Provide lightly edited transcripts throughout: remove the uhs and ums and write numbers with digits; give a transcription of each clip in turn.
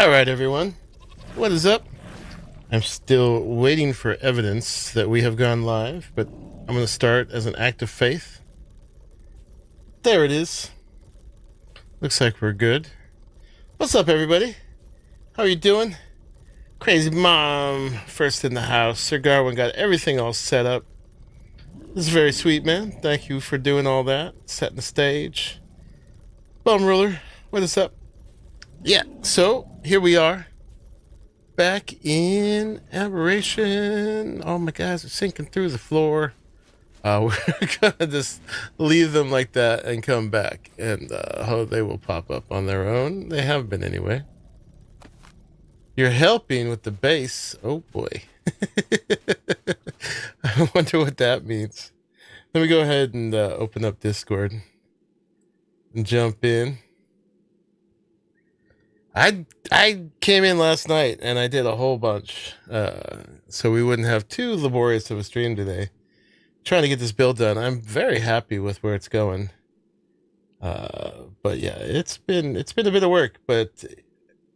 All right, everyone. What is up? I'm still waiting for evidence that we have gone live, but I'm going to start as an act of faith. There it is. Looks like we're good. What's up, everybody? How are you doing? Crazy Mom, first in the house. Sir Garwin got everything all set up. This is very sweet, man. Thank you for doing all that, setting the stage. Bum Ruler, what is up? Yeah, so here we are. Back in Aberration. Oh, my guys are sinking through the floor. We're gonna just leave them like that and come back, and they will pop up on their own. They have been anyway. You're helping with the base. Oh boy. I wonder what that means. Let me go ahead and open up Discord and jump in. I came in last night and I did a whole bunch, so we wouldn't have too laborious of a stream today. Trying to get this build done. I'm very happy with where it's going. But yeah, it's been a bit of work, but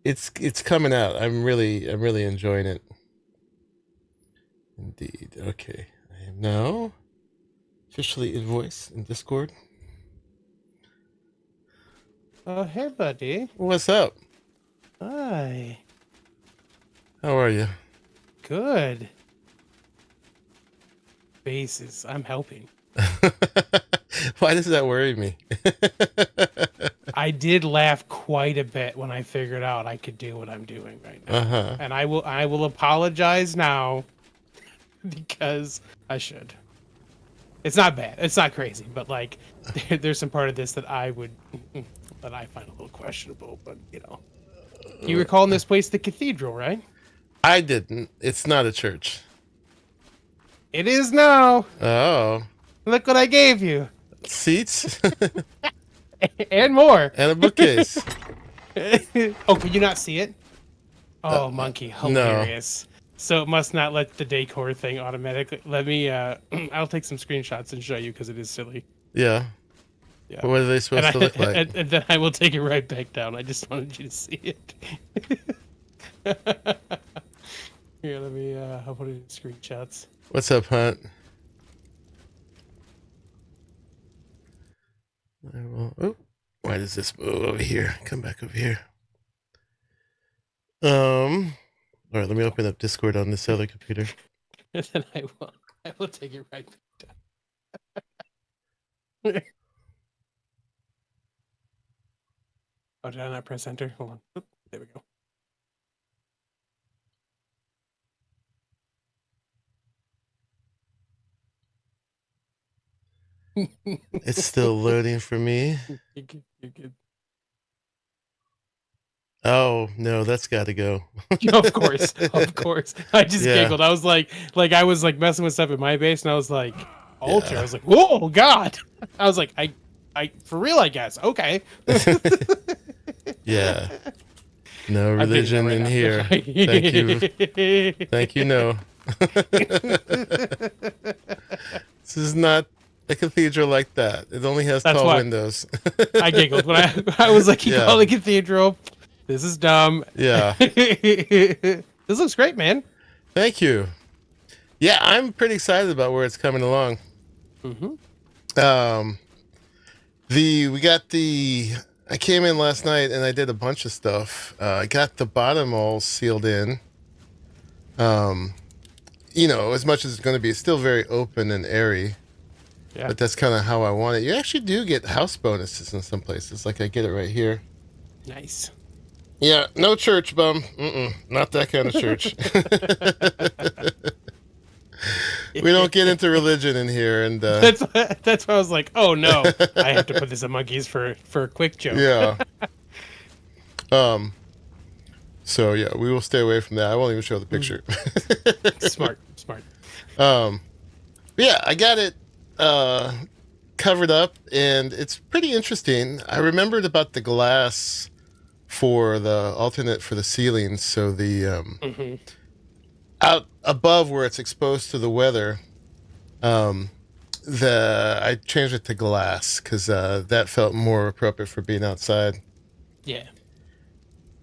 it's coming out. I'm really enjoying it. Indeed. Okay, I am now officially in voice in Discord. Oh, hey, buddy. What's up? Hi. How are you? Good. Bases. I'm helping. Why does that worry me? I did laugh quite a bit when I figured out I could do what I'm doing right now. And I will apologize now because I should. It's not bad. It's not crazy, but like there's some part of this that I find a little questionable, but you know. You were calling this place the cathedral, right? I didn't. It's not a church. It is now. Oh. Look what I gave you. Seats? And more. And a bookcase. Oh, can you not see it? Oh, monkey. Hilarious. No. So it must not let the decor thing automatically. Let me, I'll take some screenshots and show you because it is silly. Yeah. Yeah. What are they supposed to look like? And then I will take it right back down. I just wanted you to see it. Here, let me, I'll put it in screenshots. What's up, Hunt? Oh, why does this move over here? Come back over here. All right, let me open up Discord on this other computer. And then I will take it right back down. Oh, did I not press enter? Hold on. Oop, there we go. It's still loading for me. You're good. Oh, no, that's got to go. Of course. I just giggled. I was like I was like messing with stuff in my base, and I was like, altar. Yeah. I was like, whoa, God. I was like, I for real, I guess. Okay. Yeah. No religion right in now. Here. Thank you. Thank you, no. This is not a cathedral like that. It only has tall windows. I giggled when I was like, you call it a cathedral. This is dumb. Yeah. This looks great, man. Thank you. Yeah, I'm pretty excited about where it's coming along. Mm-hmm. I came in last night and I did a bunch of stuff. I got the bottom all sealed in. You know, as much as it's going to be, it's still very open and airy. Yeah. But that's kind of how I want it. You actually do get house bonuses in some places. Like I get it right here. Nice. Yeah, no church, bum. Not that kind of church. We don't get into religion in here, and that's why I was like, oh no, I have to put this in monkeys for a quick joke. Yeah. So yeah, we will stay away from that. I won't even show the picture. Smart. Yeah, I got it covered up, and it's pretty interesting. I remembered about the glass for the alternate for the ceiling, so the out above where it's exposed to the weather, I changed it to glass because that felt more appropriate for being outside. Yeah.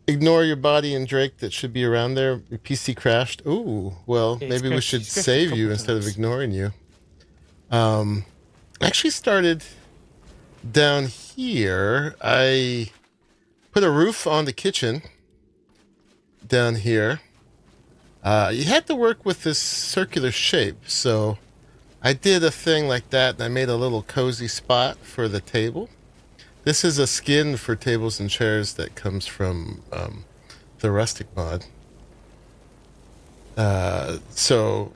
Ignore your body and Drake that should be around there. Your PC crashed. Ooh, well, Yeah, maybe we should save you instead of ignoring you. I actually started down here. I put a roof on the kitchen down here. You had to work with this circular shape, so I did a thing like that, and I made a little cozy spot for the table. This is a skin for tables and chairs that comes from the Rustic mod. So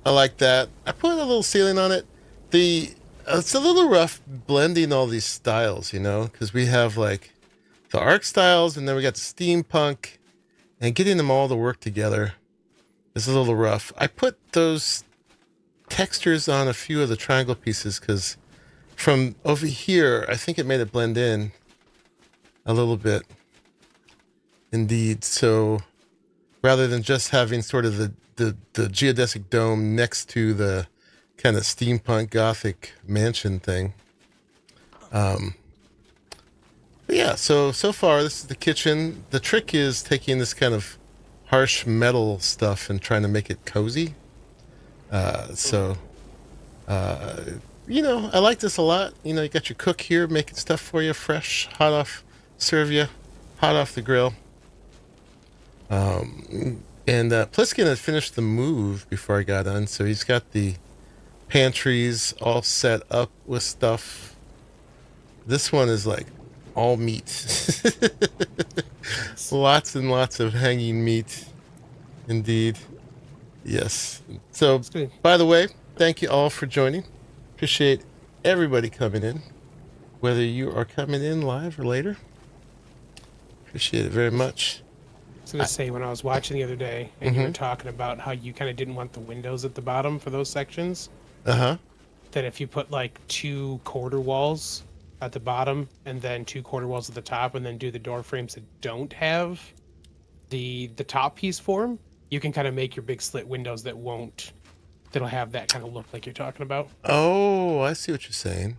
I like that. I put a little ceiling on it. It's a little rough blending all these styles, you know, because we have like the ARK styles, and then we got the steampunk, and getting them all to work together is a little rough. I put those textures on a few of the triangle pieces because from over here, I think it made it blend in a little bit. Indeed. So rather than just having sort of the geodesic dome next to the kind of steampunk gothic mansion thing. But yeah, so far this is the kitchen. The trick is taking this kind of harsh metal stuff and trying to make it cozy. You know, I like this a lot. You know, you got your cook here making stuff for you, fresh, hot off, serve you, hot off the grill. And Pliskin had finished the move before I got on, so he's got the pantries all set up with stuff. This one is like all meat. Lots and lots of hanging meat. Indeed. Yes. So, by the way, thank you all for joining. Appreciate everybody coming in, whether you are coming in live or later. Appreciate it very much. I was going to say, when I was watching the other day, and you were talking about how you kind of didn't want the windows at the bottom for those sections. Uh-huh. That if you put like 2 quarter walls at the bottom and then 2 quarter walls at the top, and then do the door frames that don't have the top piece for them, you can kind of make your big slit windows that'll have that kind of look like you're talking about. Oh, I see what you're saying.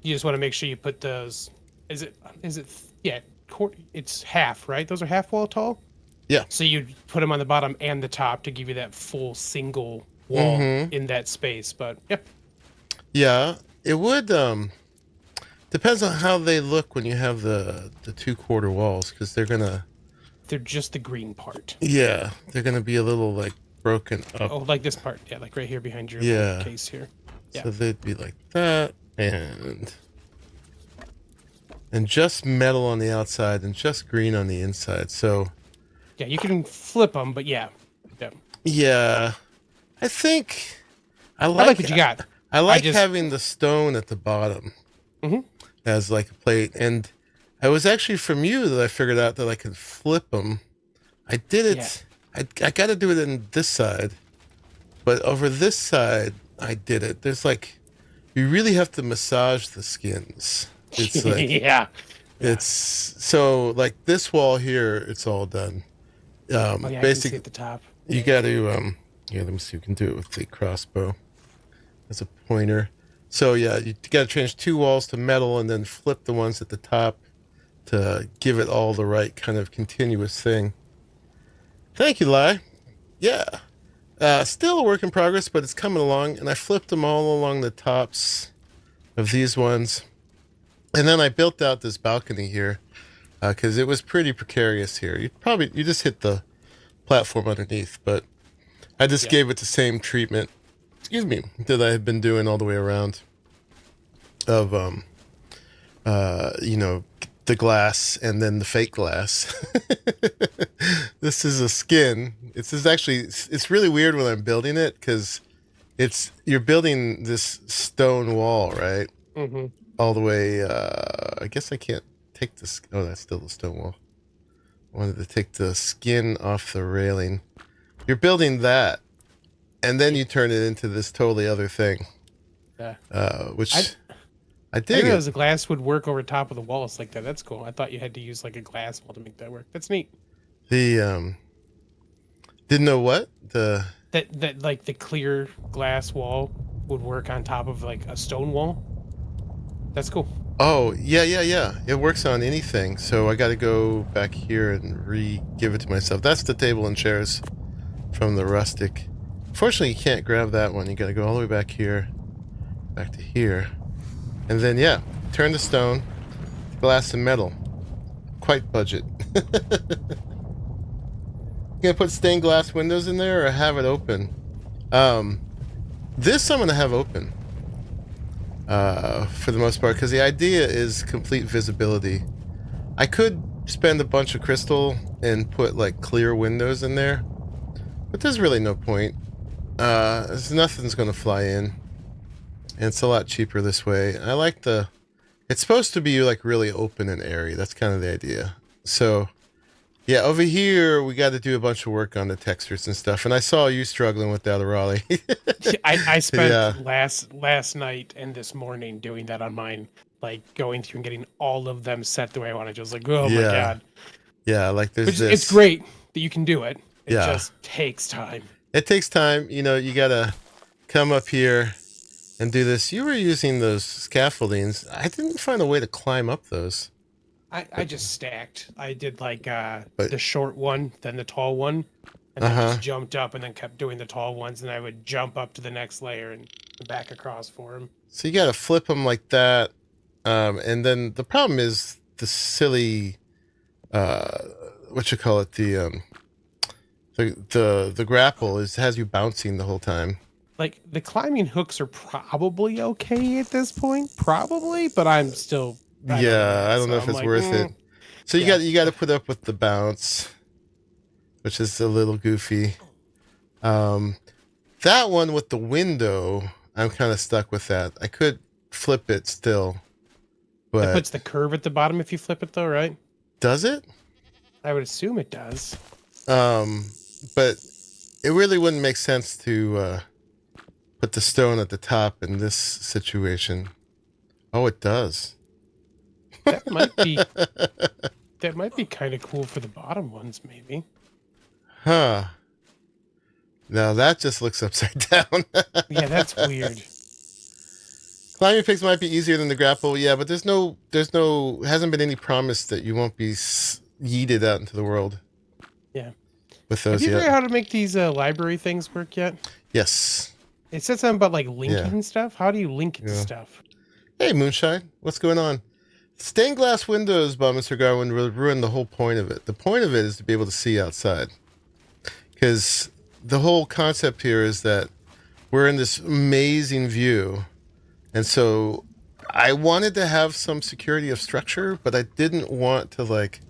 You just want to make sure you put those. Yeah, it's half, right? Those are half wall tall. Yeah. So you put them on the bottom and the top to give you that full single wall in that space. But yep. Yeah, it would. Depends on how they look when you have the 2 quarter walls, because they're just the green part. Yeah, they're gonna be a little like broken up. Oh, like this part. Yeah, like right here behind your case here. Yeah. So they'd be like that, and just metal on the outside and just green on the inside. So yeah, you can flip them, but yeah. Yeah, I think I like what you got. I like having the stone at the bottom as like a plate, and it was actually from you that I figured out that I could flip them. I did it. Yeah. I got to do it in this side, but over this side, I did it. There's like, you really have to massage the skins. It's like, it's so like this wall here, it's all done. Basically at the top. You got to, let me see. We can do it with the crossbow as a pointer. So yeah, you got to change 2 walls to metal and then flip the ones at the top to give it all the right kind of continuous thing. Thank you, Lai. Yeah. Still a work in progress, but it's coming along, and I flipped them all along the tops of these ones. And then I built out this balcony here because it was pretty precarious here. You just hit the platform underneath, but I just gave it the same treatment, that I had been doing all the way around of, the glass and then the fake glass. This is a skin. It's really weird when I'm building it because you're building this stone wall, right? Mm-hmm. All the way. I guess I can't take this. Oh, that's still the stone wall. I wanted to take the skin off the railing. You're building that, and then you turn it into this totally other thing. Yeah. Which I dig. I didn't realize the glass would work over top of the walls like that. That's cool. I thought you had to use like a glass wall to make that work. That's neat. Didn't know what that like the clear glass wall would work on top of like a stone wall. That's cool. Oh, yeah. It works on anything. So I got to go back here and give it to myself. That's the table and chairs from the rustic. Fortunately, you can't grab that one. You got to go all the way back here, back to here. And then, yeah, turn to stone, glass and metal. Quite budget. Gonna put stained glass windows in there or have it open? This I'm gonna have open. For the most part, because the idea is complete visibility. I could spend a bunch of crystal and put like clear windows in there, but there's really no point. Nothing's gonna fly in, and it's a lot cheaper this way. I like it's supposed to be like really open and airy. That's kind of the idea. So yeah, over here we got to do a bunch of work on the textures and stuff. And I saw you struggling with that, Arahli. I spent last night and this morning doing that on mine, like going through and getting all of them set the way I wanted. Just like, oh my god. Yeah, like there's this. It's great that you can do it. It Yeah. just takes time. It takes time. You know, you gotta come up here and do this. You were using those scaffoldings. I didn't find a way to climb up those. I just stacked. I did like But- the short one, then the tall one, and then just jumped up and then kept doing the tall ones, and I would jump up to the next layer and back across for them. So you gotta flip them like that. And then the problem is the silly, what you call it, the grapple has you bouncing the whole time. Like the climbing hooks are probably okay at this point, probably, but I'm still. I don't know if it's worth it. So you got to put up with the bounce, which is a little goofy. That one with the window, I'm kind of stuck with that. I could flip it still, but It puts the curve at the bottom if you flip it, though, right? does it? I would assume it does. But it really wouldn't make sense to put the stone at the top in this situation. Oh, it does. That might be kind of cool for the bottom ones, maybe. Huh. Now that just looks upside down. Yeah, that's weird. Climbing picks might be easier than the grapple, yeah, but hasn't been any promise that you won't be yeeted out into the world. Yeah. With Have those you yet. figured out how to make these library things work yet? Yes. It said something about like linking stuff. How do you link it to stuff? Hey, Moonshine. What's going on? Stained glass windows by Mr. Garwin will ruin the whole point of it. The point of it is to be able to see outside. Because the whole concept here is that we're in this amazing view. And so I wanted to have some security of structure, but I didn't want to like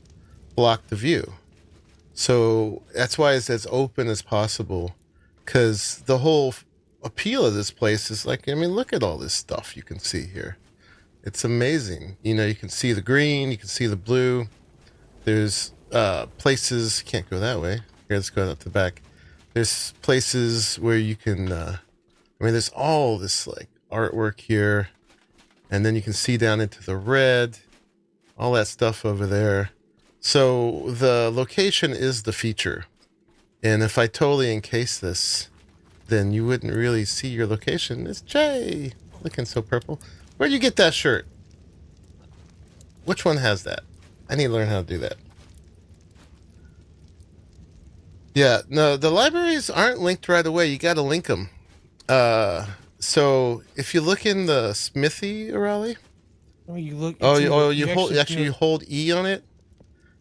block the view. So that's why it's as open as possible. Because the whole appeal of this place is like, I mean, look at all this stuff you can see here. It's amazing. You know, you can see the green, you can see the blue. There's places, can't go that way. Here, let's go out the back. There's places where you can, there's all this like artwork here. And then you can see down into the red, all that stuff over there. So the location is the feature. And if I totally encase this, then you wouldn't really see your location. It's Jay, looking so purple. Where'd you get that shirt? Which one has that? I need to learn how to do that. Yeah, no, the libraries aren't linked right away. You got to link them. So if you look in the smithy, Arahli. Oh, you look. You hold E on it.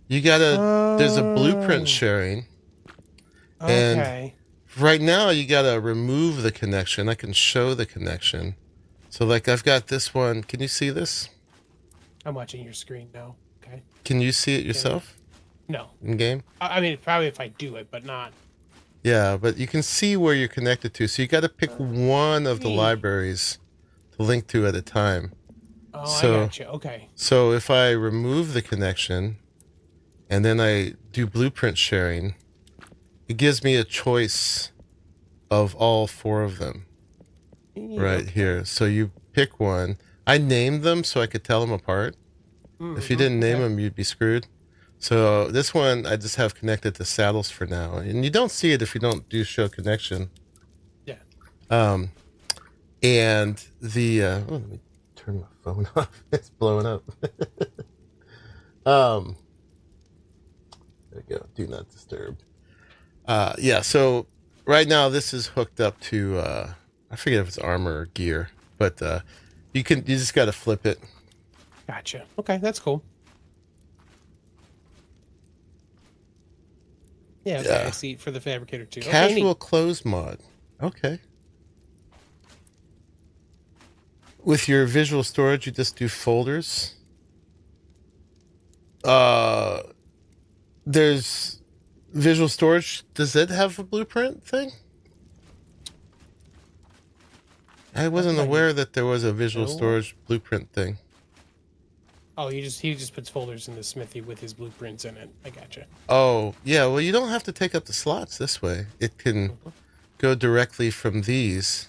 You gotta. There's a blueprint sharing. Okay. And right now you gotta remove the connection. I can show the connection. So like I've got this one. Can you see this? I'm watching your screen now. Okay. Can you see it yourself? No. In game? I mean, probably if I do it, but not. Yeah, but you can see where you're connected to. So you got to pick one of the libraries to link to at a time. Oh, I got you. Okay. So if I remove the connection and then I do blueprint sharing, it gives me a choice of all four of them right here. So you pick one. I named them so I could tell them apart. If you didn't name them, you'd be screwed. So this one I just have connected to saddles for now. And you don't see it if you don't do show connection. Yeah. And the let me turn my phone off. It's blowing up. There we go. Do not disturb. Yeah, so right now this is hooked up to I forget if it's armor or gear, but you just got to flip it. Gotcha. Okay, that's cool. Yeah, okay, yeah. I see it for the fabricator too. Casual okay, close mod. Okay. With your visual storage, you just do folders. There's visual storage. Does it have a blueprint thing? I wasn't aware that there was a visual storage blueprint thing. Oh, he just puts folders in the smithy with his blueprints in it. I gotcha. Oh, yeah. Well, you don't have to take up the slots this way. It can go directly from these,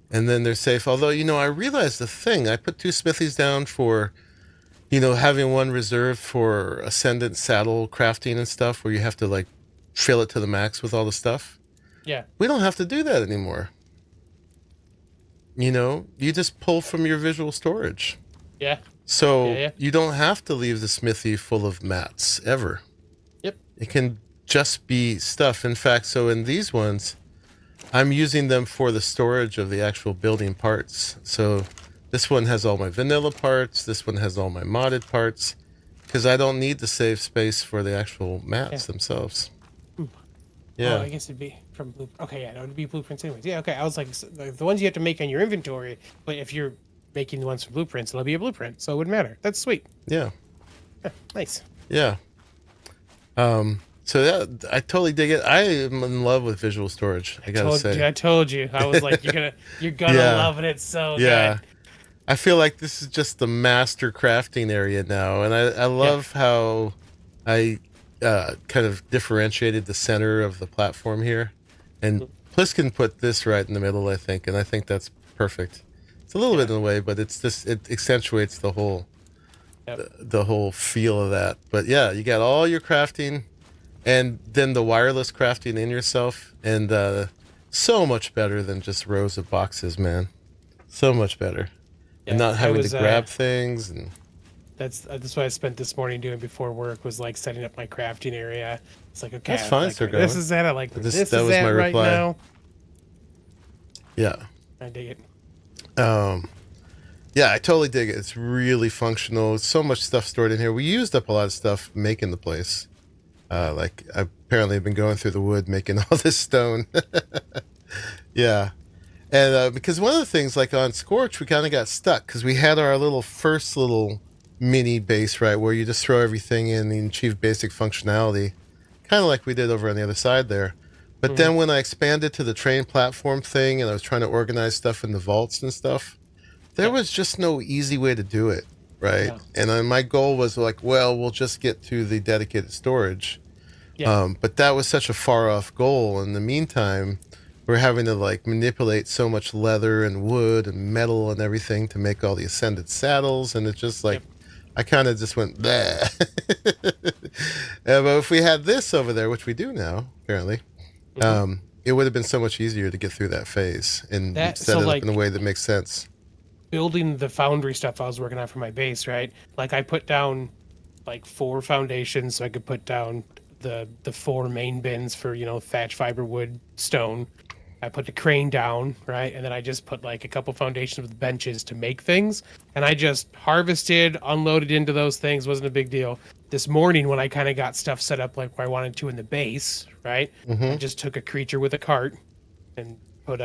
and then they're safe. Although, you know, I realized the thing. I put 2 smithies down for, you know, having one reserved for Ascendant saddle crafting and stuff, where you have to, like, fill it to the max with all the stuff. Yeah. We don't have to do that anymore. You know, you just pull from your visual storage. Yeah. So you don't have to leave the smithy full of mats ever. Yep. It can just be stuff. In fact, so in these ones, I'm using them for the storage of the actual building parts. So this one has all my vanilla parts. This one has all my modded parts, because I don't need to save space for the actual mats themselves. Yeah. Oh, I guess it'd be from okay, yeah, it would be blueprints anyways. Yeah, okay. I was like, the ones you have to make on your inventory, but if you're making the ones from blueprints, it'll be a blueprint, so it wouldn't matter. That's sweet. Yeah. Nice. Yeah. So that I totally dig it. I am in love with visual storage. I gotta say. I told you. I was like, you're gonna love it. It's so good. I feel like this is just the master crafting area now, and I love how I kind of differentiated the center of the platform here, and Pliskin put this right in the middle, I think, and I think that's perfect. It's a little bit in the way, but it's just, it accentuates the whole the whole feel of that. But yeah, you got all your crafting, and then the wireless crafting in yourself, and so much better than just rows of boxes, man. So much better, and not having to grab things. And that's what I spent this morning doing before work, was like setting up my crafting area. It's like, okay, that's fine. Like, this is that. I like this is that was that my right reply. now. Yeah, I dig it. Yeah, I totally dig it. It's really functional. It's so much stuff stored in here. We used up a lot of stuff making the place. Like I apparently have been going through the wood making all this stone. Yeah. And because one of the things, like on Scorch, we kind of got stuck because we had our first little mini base, right, where you just throw everything in and achieve basic functionality, kind of like we did over on the other side there. But then when I expanded to the train platform thing and I was trying to organize stuff in the vaults and stuff, there was just no easy way to do it, right? Yeah. And my goal was like, well, we'll just get to the dedicated storage. Yeah. But that was such a far off goal. In the meantime, we're having to like manipulate so much leather and wood and metal and everything to make all the Ascended saddles. And it's just like, I kind of just went, bleh. But if we had this over there, which we do now, apparently, it would have been so much easier to get through that phase and set it up in a way that makes sense. Building the foundry stuff I was working on for my base, right? Like I put down like 4 foundations so I could put down the 4 main bins for, you know, thatch, fiber, wood, stone. I put the crane down, right? And then I just put like a couple foundations with benches to make things. And I just harvested, unloaded into those things. Wasn't a big deal. This morning when I kind of got stuff set up like where I wanted to in the base, right? I just took a creature with a cart and put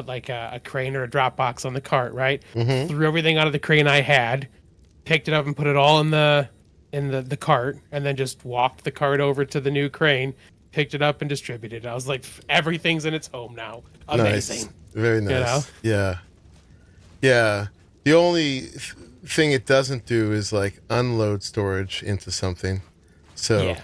like a crane or a drop box on the cart, right? Threw everything out of the crane I had, picked it up and put it all in the cart, and then just walked the cart over to the new crane, picked it up and distributed. I was like, everything's in its home now. Amazing. Nice. Very nice. You know? Yeah. Yeah. The only thing it doesn't do is like unload storage into something. So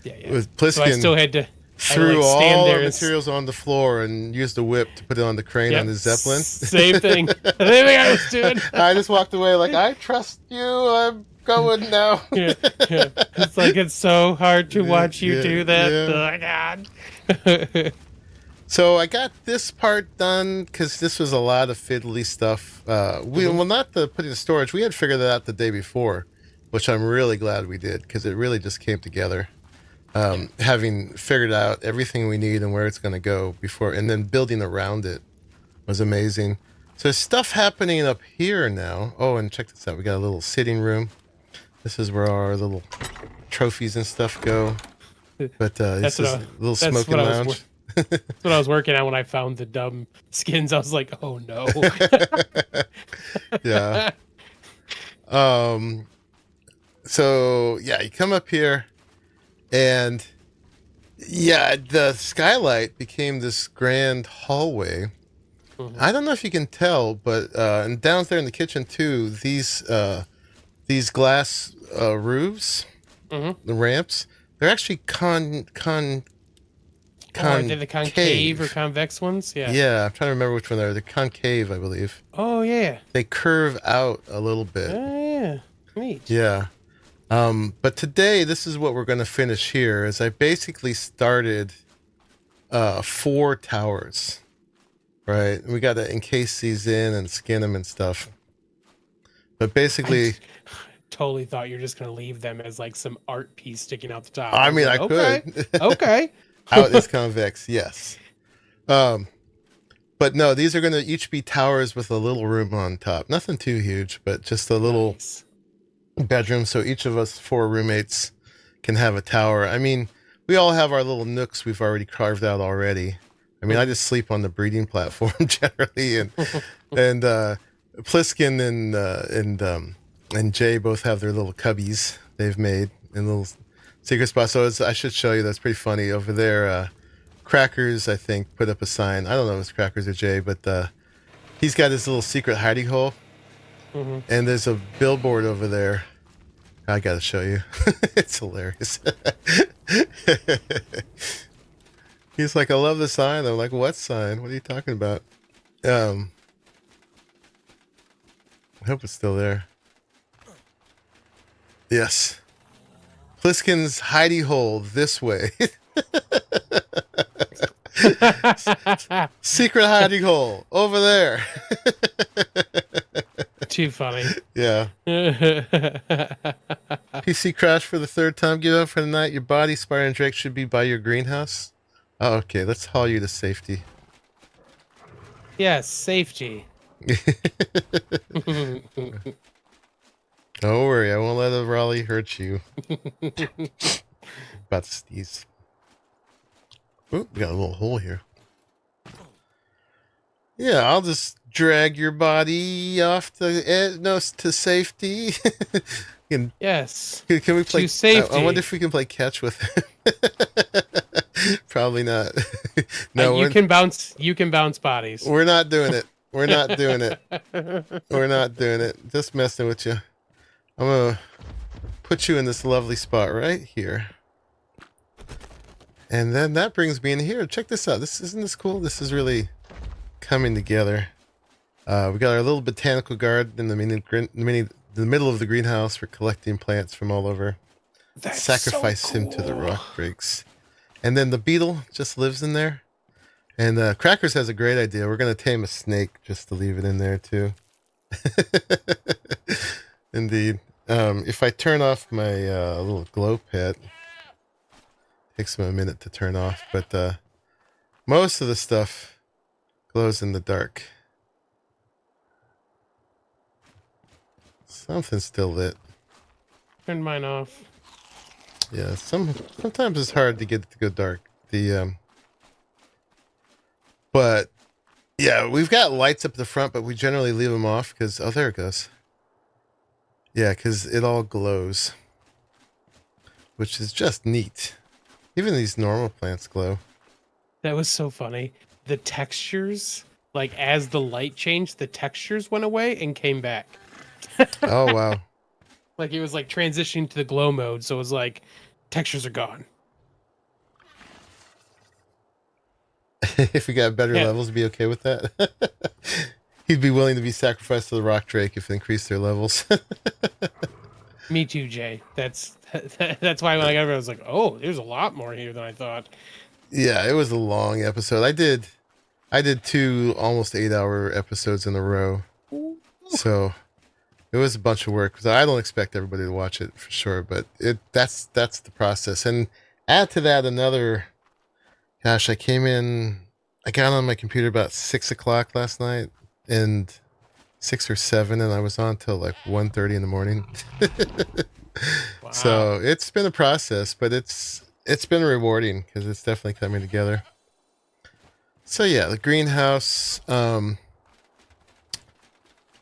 with Pliskin, so I still had to threw all the materials on the floor and used the whip to put it on the crane on his Zeppelin. Same thing. Same thing I was doing. I just walked away like, I trust you. I'm going now. It's like, it's so hard to watch you do that. Oh my God. So I got this part done because this was a lot of fiddly stuff. Well, not the putting the storage. We had figured that out the day before, which I'm really glad we did because it really just came together. Having figured out everything we need and where it's going to go before, and then building around it was amazing. So there's stuff happening up here now. Oh, and check this out. We got a little sitting room. This is where our little trophies and stuff go. But this is a little smoking lounge. That's what I was working on when I found the dumb skins. I was like, oh no. Yeah. So yeah, you come up here and yeah, the skylight became this grand hallway. I don't know if you can tell, but and down there in the kitchen too, these glass roofs, the ramps, they're actually are they the concave or convex ones? Yeah. Yeah, I'm trying to remember which one they're. They're concave, I believe. Oh yeah. They curve out a little bit. Oh yeah. Neat. Yeah. But today, this is what we're going to finish here. Is I basically started 4 towers. Right, we got to encase these in and skin them and stuff. But basically, I totally thought you're just gonna leave them as like some art piece sticking out the top. I mean, like, I could. Okay. Out is convex, yes. But no, these are going to each be towers with a little room on top. Nothing too huge, but just a little bedroom. So each of us 4 roommates can have a tower. I mean, we all have our little nooks we've already carved out already. I mean, I just sleep on the breeding platform generally, and Pliskin and Jay both have their little cubbies they've made in little secret spots. So I should show you. That's pretty funny over there. Crackers, I think, put up a sign. I don't know if it's Crackers or Jay, but he's got his little secret hiding hole, and there's a billboard over there. I gotta show you. It's hilarious. He's like, I love the sign. I'm like, what sign? What are you talking about? I hope it's still there. Yes. Pliskin's hidey hole this way. Secret hiding hole over there. Too funny. Yeah. PC crash for the 3rd time. Give up for the night. Your body, Spire and Drake should be by your greenhouse. Oh, okay, let's haul you to safety. Yes, safety. Don't worry, I won't let a Raleigh hurt you. About to sneeze. Oh, we got a little hole here. Yeah, I'll just drag your body off to safety. Yes. Can we play? To safety. I wonder if we can play catch with him. Probably not. No, you can bounce bodies. We're not doing it. We're not doing it. We're not doing it. Just messing with you. I'm gonna put you in this lovely spot right here. And then that brings me in here. Check this out. Isn't this cool? This is really coming together. We got our little botanical garden in the middle of the greenhouse for collecting plants from all over. That's Sacrifice so cool. him to the rock breaks. And then the beetle just lives in there. And Crackers has a great idea. We're going to tame a snake just to leave it in there too. Indeed. If I turn off my little glow pet, takes me a minute to turn off, but most of the stuff glows in the dark. Something's still lit. Turn mine off. Yeah, sometimes it's hard to get it to go dark. But yeah, we've got lights up the front, but we generally leave them off because there it goes. Yeah, because it all glows, which is just neat. Even these normal plants glow. That was so funny. The textures, like as the light changed, the textures went away and came back. Oh wow. Like it was like transitioning to the glow mode, so it was like textures are gone. If we got better levels, be okay with that. He'd be willing to be sacrificed to the rock drake if they increase their levels. Me too, Jay. That's why when I got over, I was like, oh, there's a lot more here than I thought. Yeah, it was a long episode. I did 2 almost 8-hour episodes in a row. So it was a bunch of work because I don't expect everybody to watch it for sure, but that's the process. And add to that another, gosh, I got on my computer about 6 o'clock last night, and 6 or 7, and I was on till like 1:30 in the morning. Wow. So it's been a process, but it's been rewarding because it's definitely coming together. So yeah, the greenhouse.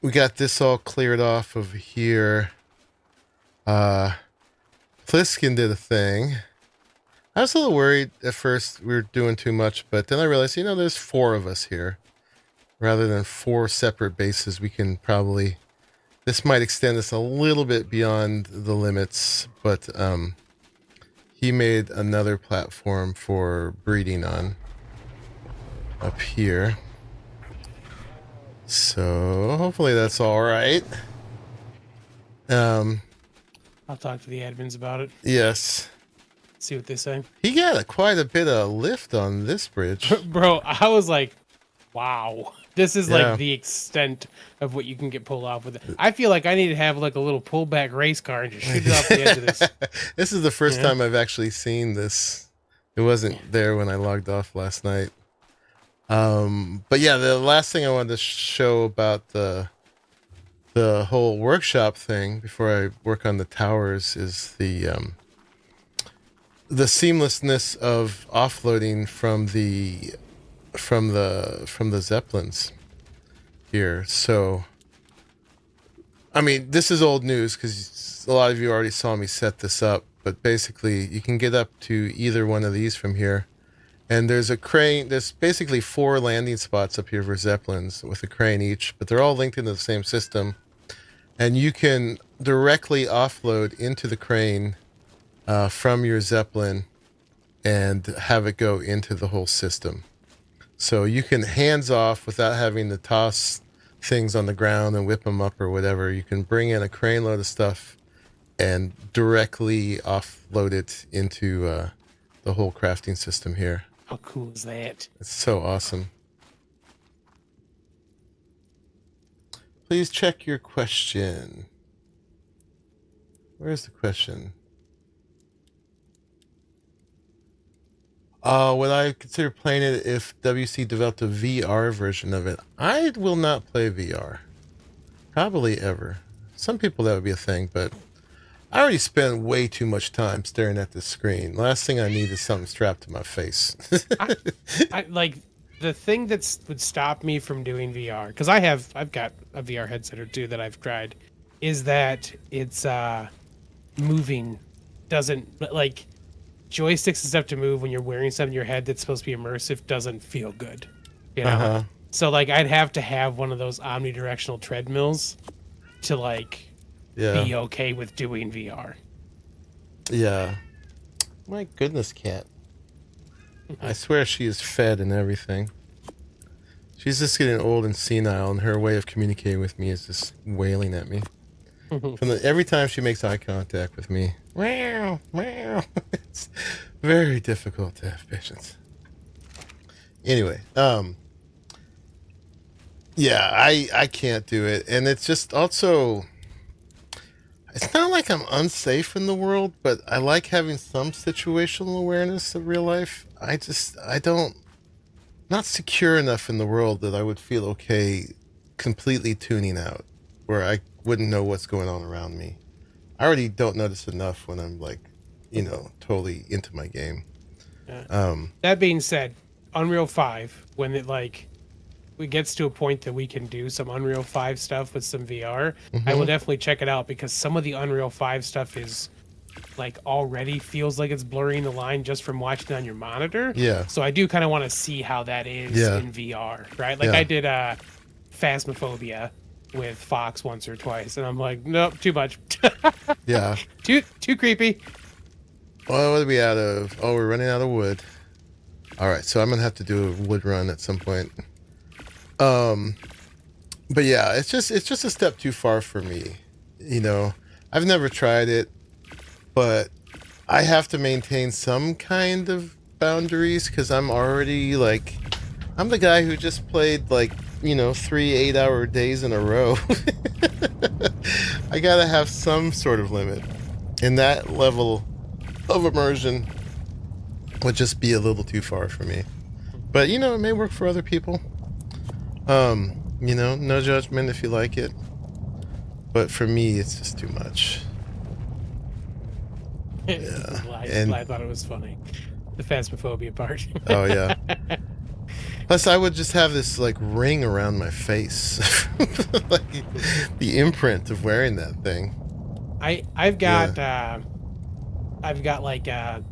We got this all cleared off of here. Pliskin did a thing. I was a little worried at first we were doing too much, but then I realized, there's 4 of us here. Rather than 4 separate bases, we can probably... This might extend us a little bit beyond the limits, but he made another platform for breeding on up here. So hopefully that's all right. I'll talk to the admins about it. Yes. See what they say. He got quite a bit of lift on this bridge. Bro, I was like, wow. This is like the extent of what you can get pulled off with it. I feel like I need to have like a little pullback race car and just shoot it off the edge of this. This is the first time I've actually seen this. It wasn't there when I logged off last night. But yeah, the last thing I wanted to show about the whole workshop thing before I work on the towers is the seamlessness of offloading from the Zeppelins here. So, I mean, this is old news because a lot of you already saw me set this up, but basically you can get up to either one of these from here. And there's a crane, there's basically 4 landing spots up here for Zeppelins with a crane each, but they're all linked into the same system. And you can directly offload into the crane from your Zeppelin and have it go into the whole system. So you can hands off without having to toss things on the ground and whip them up or whatever. You can bring in a crane load of stuff and directly offload it into the whole crafting system here. How cool is that? It's so awesome. Please check your question. Where's the question? Would I consider playing it if WC developed a VR version of it? I will not play VR. Probably ever. Some people that would be a thing, but I already spend way too much time staring at this screen. Last thing I need is something strapped to my face. I like the thing that would stop me from doing VR, because I've got a VR headset or 2 that I've tried, is that it's moving doesn't like joysticks and stuff to move when you're wearing something in your head that's supposed to be immersive doesn't feel good, So like I'd have to have one of those omnidirectional treadmills to like be okay with doing VR. Yeah. My goodness, cat. I swear she is fed and everything. She's just getting old and senile, and her way of communicating with me is just wailing at me. Every time she makes eye contact with me, meow, meow. It's very difficult to have patience. Anyway, yeah, I can't do it, and it's just also, it's not like I'm unsafe in the world, but I like having some situational awareness of real life. Not secure enough in the world that I would feel okay completely tuning out, where I wouldn't know what's going on around me. I already don't notice enough when I'm like, totally into my game. That being said, Unreal 5, when it gets to a point that we can do some Unreal 5 stuff with some VR, I will definitely check it out, because some of the Unreal 5 stuff is like already feels like it's blurring the line just from watching it on your monitor. Yeah. So I do kind of want to see how that is in VR, right? Like I did Phasmophobia with Fox once or twice, and I'm like, nope, too much. Yeah. Too creepy. Well, what are we out of? Oh, we're running out of wood. All right, so I'm gonna have to do a wood run at some point. But yeah, it's just a step too far for me. I've never tried it, but I have to maintain some kind of boundaries because I'm already like, I'm the guy who just played like, 3 8-hour days in a row. I gotta have some sort of limit. And that level of immersion would just be a little too far for me. But, it may work for other people. No judgment if you like it. But for me, it's just too much. Yeah. I thought it was funny. The phasmophobia part. Oh, yeah. Plus, I would just have this, like, ring around my face. Like, the imprint of wearing that thing. I've got like a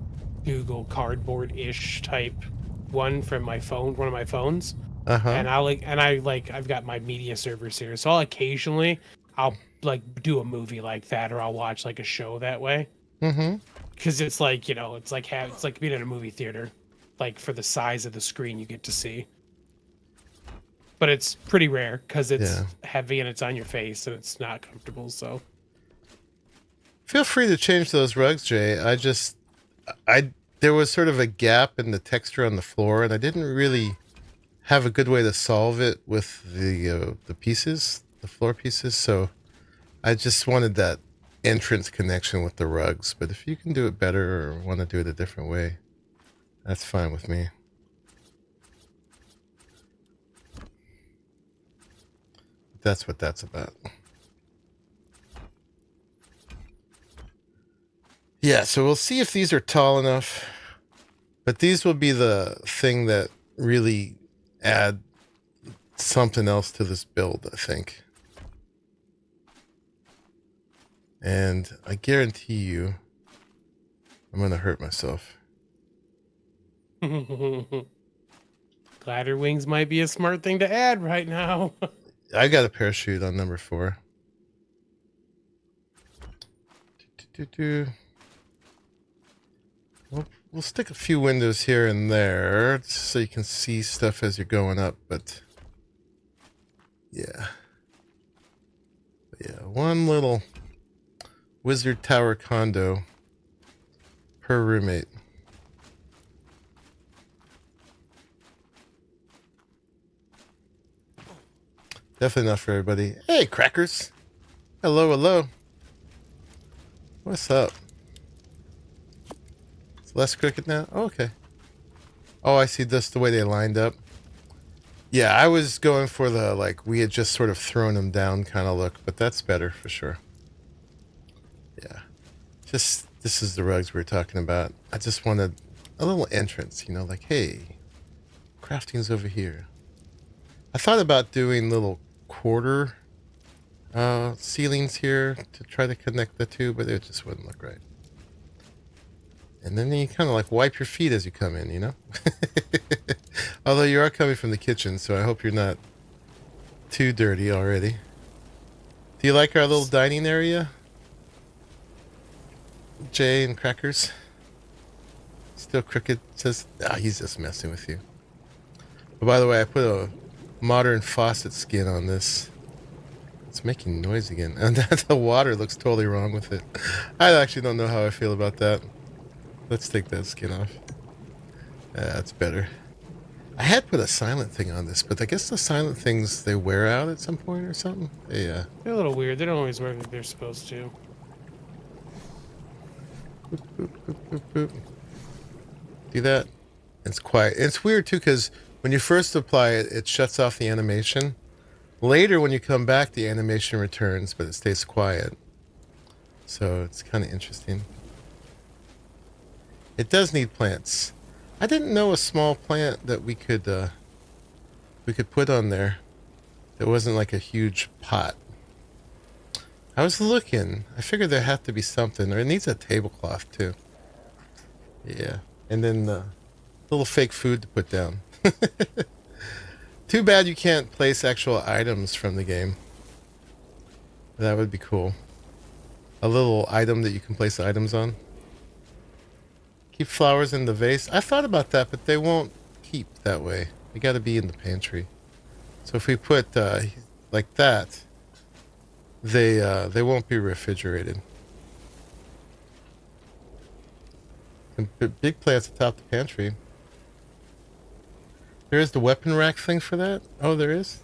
Google Cardboard-ish type one from my phone, one of my phones. And I've got my media servers here. So I'll do a movie like that, or I'll watch like a show that way. Mm-hmm. Because it's like, it's like being in a movie theater, like for the size of the screen you get to see. But it's pretty rare because it's heavy and it's on your face and it's not comfortable. So feel free to change those rugs, Jay. There was sort of a gap in the texture on the floor, and I didn't really have a good way to solve it with the pieces, the floor pieces. So I just wanted that entrance connection with the rugs. But if you can do it better or want to do it a different way, that's fine with me. That's what that's about. Yeah, so we'll see if these are tall enough. But these will be the thing that really add something else to this build, I think. And I guarantee you, I'm going to hurt myself. Glider wings might be a smart thing to add right now. I got a parachute on number 4. We'll stick a few windows here and there so you can see stuff as you're going up, but yeah. One little wizard tower condo per roommate. Definitely not for everybody. Hey, crackers. Hello, hello. What's up? It's less crooked now? Oh, okay. Oh, I see just the way they lined up. Yeah, I was going for the, like, we had just sort of thrown them down kind of look, but that's better for sure. Yeah. This is the rugs we were talking about. I just wanted a little entrance, like, hey, crafting's over here. I thought about doing little quarter ceilings here to try to connect the two, but it just wouldn't look right. And then you kind of like wipe your feet as you come in, Although you are coming from the kitchen, so I hope you're not too dirty already. Do you like our little dining area, Jay and Crackers? Still crooked? Says, he's just messing with you. But by the way, I put a modern faucet skin on this. It's making noise again. And the water looks totally wrong with it. I actually don't know how I feel about that. Let's take that skin off. That's better. I had put a silent thing on this, but I guess the silent things, they wear out at some point or something. Yeah. They're a little weird. They don't always work like they're supposed to. Boop, boop, boop, boop, boop. Do that. It's quiet. It's weird too, because when you first apply it, it shuts off the animation. Later, when you come back, the animation returns, but it stays quiet. So it's kind of interesting. It does need plants. I didn't know a small plant that we could put on there. It wasn't like a huge pot. I was looking. I figured there had to be something, or it needs a tablecloth too. Yeah, and then little fake food to put down. Too bad you can't place actual items from the game. That would be cool. A little item that you can place items on. Keep flowers in the vase. I thought about that, but they won't keep that way. They got to be in the pantry. So if we put like that, they won't be refrigerated. And big plants atop the pantry. There is the weapon rack thing for that? Oh, there is?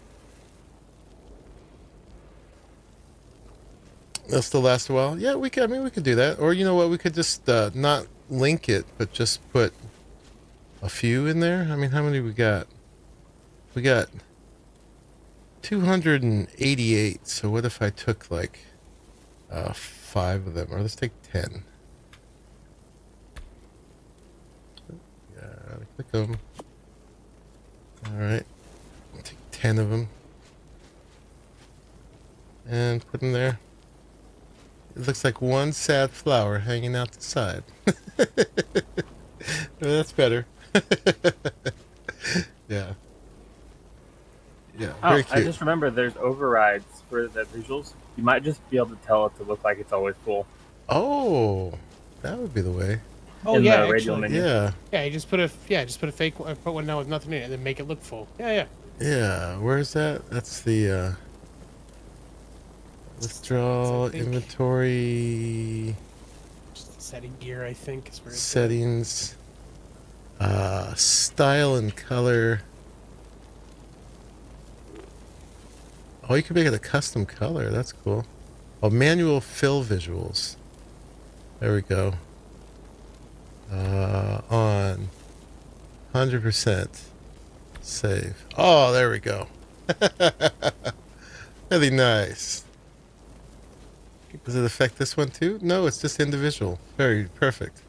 That'll still last a while? Yeah, we could do that. Or you know what, we could just not link it, but just put a few in there. I mean, how many we got? We got 288. So what if I took like 5 of them? Or let's take 10. Yeah, click them. Alright. Take 10 of them. And put them there. It looks like one sad flower hanging out the side. That's better. Yeah. Yeah, very cute. I just remember there's overrides for the visuals. You might just be able to tell it to look like it's always full. Oh, that would be the way. Oh in yeah, the radial actually. menu. Yeah. Yeah, you just put a fake put one now with nothing in it, and then make it look full. Yeah. Yeah, where's that? That's the withdrawal inventory Just the setting gear, I think, is where it's settings. Style and color. Oh, you can make it a custom color. That's cool. Oh, manual fill visuals. There we go. On 100% save. Oh, there we go. Really nice. Does it affect this one too? No, it's just individual. Very perfect.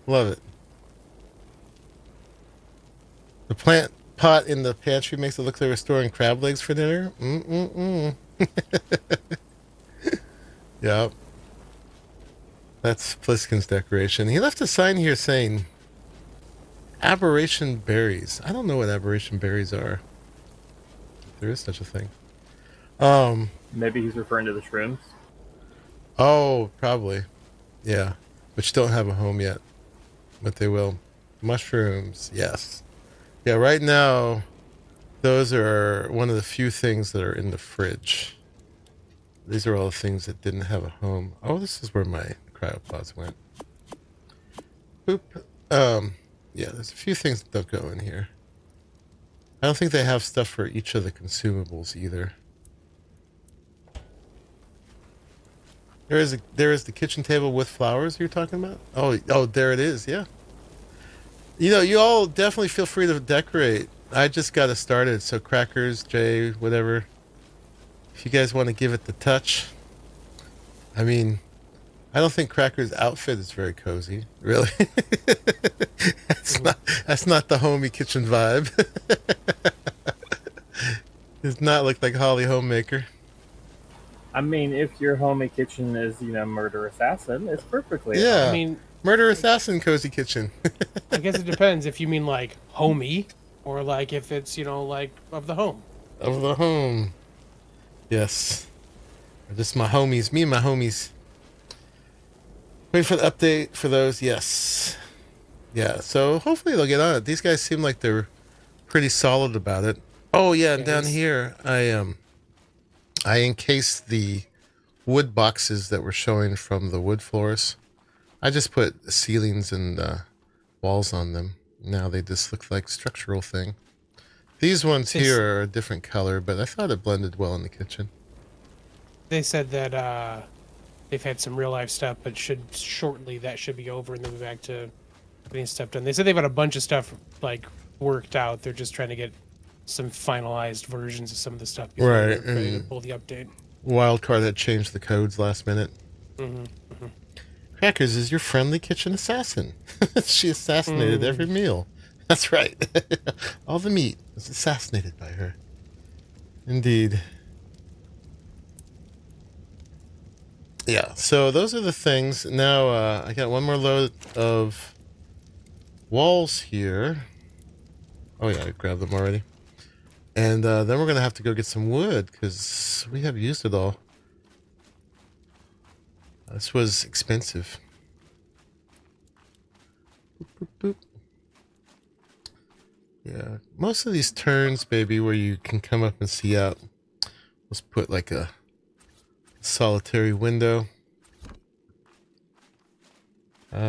Love it. The plant pot in the pantry makes it look like we're storing crab legs for dinner. Yep. That's Pliskin's decoration. He left a sign here saying Aberration berries. I don't know what aberration berries are. If there is such a thing. Maybe he's referring to the shrooms. Oh, probably. Yeah. Which don't have a home yet. But they will. Mushrooms, yes. Yeah, right now, those are one of the few things that are in the fridge. These are all the things that didn't have a home. Oh, this is where my cryopods went. Boop. Yeah, there's a few things that don't go in here. I don't think they have stuff for each of the consumables either. There is the kitchen table with flowers you're talking about? Oh, there it is, yeah. You know, you all definitely feel free to decorate. I just got it started, so Crackers, Jay, whatever. If you guys want to give it the touch. I mean, I don't think Crackers' outfit is very cozy, really. That's not the homey kitchen vibe. Does not look like Holly Homemaker. I mean, if your homey kitchen is, Murder Assassin, it's perfectly. Yeah. I mean, Murder Assassin cozy kitchen. I guess it depends if you mean like homey or like if it's, like of the home. Of the home. Yes. Or just my homies. Me and my homies. Wait for the update for those. Yes. Yeah, so hopefully they'll get on it. These guys seem like they're pretty solid about it. Oh, yeah, and down here, I encased the wood boxes that were showing from the wood floors. I just put ceilings and walls on them. Now they just look like structural thing. These ones here are a different color, but I thought it blended well in the kitchen. They said that they've had some real life stuff, but shortly that should be over and they'll be back to getting stuff done. They said they've got a bunch of stuff like worked out. They're just trying to get some finalized versions of some of the stuff before Right, they're ready to pull the update. Wildcard had changed the codes last minute. Crackers is your friendly kitchen assassin. She assassinated every meal. That's right. All the meat was assassinated by her. Indeed. Yeah, so those are the things. Now, I got one more load of walls here. Oh, yeah, I grabbed them already. And then we're going to have to go get some wood because we have used it all. This was expensive. Boop, boop, boop. Yeah, most of these turns, baby, where you can come up and see out. Let's put like a solitary window.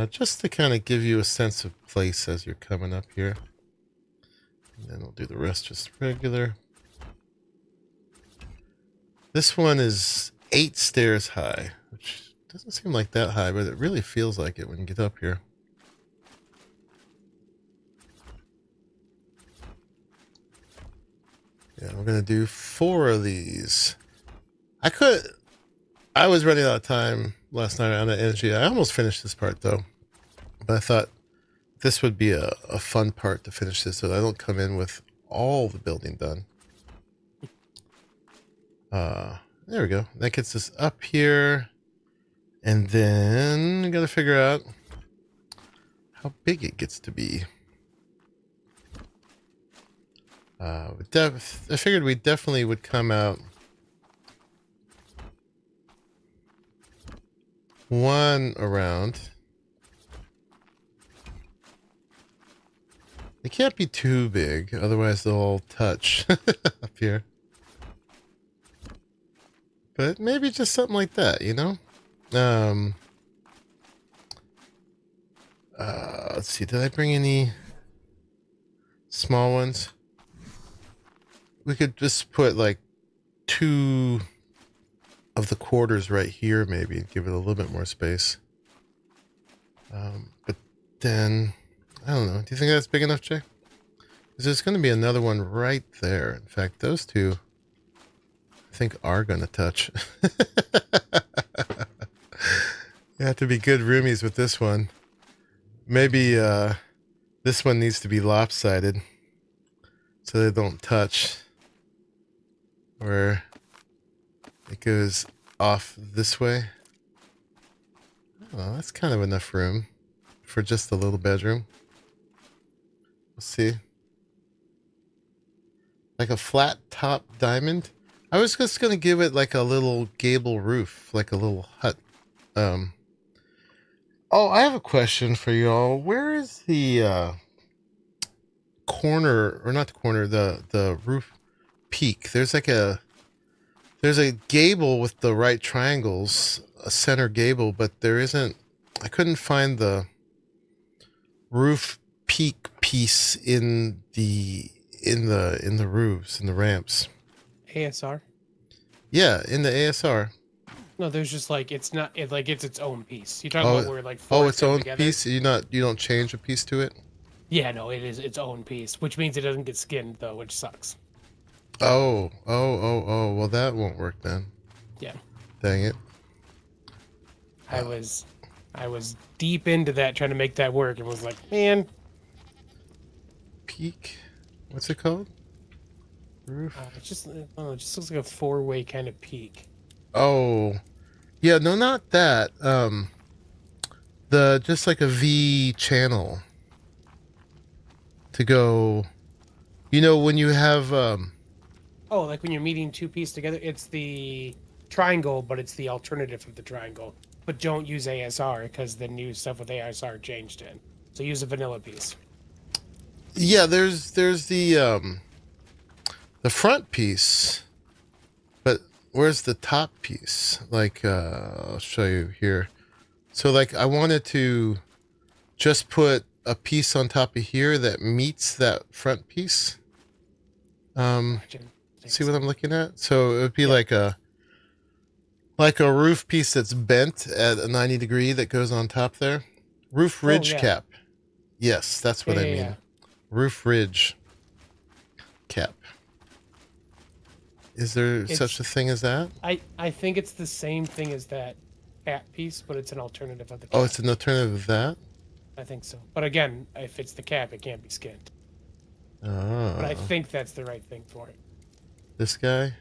just to kind of give you a sense of place as you're coming up here. And then we'll do the rest just regular. This one is 8 stairs high, which doesn't seem like that high, but it really feels like it when you get up here. Yeah, we're gonna do 4 of these. I was running out of time last night on the energy. I almost finished this part though, but I thought this would be a fun part to finish this so that I don't come in with all the building done. There we go. That gets us up here, and then we gotta figure out how big it gets to be. I figured we definitely would come out one around. It can't be too big, otherwise they'll all touch up here. But maybe just something like that, you know? Let's see, did I bring any small ones? We could just put like 2 of the quarters right here, maybe, and give it a little bit more space. But then, I don't know. Do you think that's big enough, Jay? Because there's going to be another one right there. In fact, those 2, I think, are going to touch. You have to be good roomies with this one. Maybe this one needs to be lopsided so they don't touch. Or it goes off this way. Oh, that's kind of enough room for just a little bedroom. We'll see. Like a flat top diamond. I was just going to give it like a little gable roof, like a little hut. Oh, I have a question for y'all. Where is the corner, or not the corner, the roof peak? There's a gable with the right triangles, a center gable, but there isn't. I couldn't find the roof peak piece in the roofs, in the ramps. ASR? Yeah, in the ASR. No, there's just like it's not like it's its own piece. You're talking about where like its own together? Piece. You don't change a piece to it. Yeah, no, it is its own piece, which means it doesn't get skinned though, which sucks. Oh. Well, that won't work then. Yeah. Dang it. I was deep into that trying to make that work and was like, man. Peak. What's it called? Roof. It just looks like a 4-way kind of peak. Oh. Yeah, no, not that. Just like a V channel to go, you know, when you have oh, like when you're meeting 2 pieces together, it's the triangle, but it's the alternative of the triangle. But don't use ASR because the new stuff with ASR changed in. So use a vanilla piece. Yeah, there's the front piece, but where's the top piece? Like I'll show you here. So like I wanted to just put a piece on top of here that meets that front piece. See what I'm looking at? So it would be like a roof piece that's bent at a 90 degree that goes on top there. Roof ridge cap. Yes, that's what I mean. Yeah. Roof ridge cap. Is there such a thing as that? I think it's the same thing as that cap piece, but it's an alternative of the cap. Oh, it's an alternative of that? I think so. But again, if it's the cap, it can't be skinned. Oh. But I think that's the right thing for it. This guy?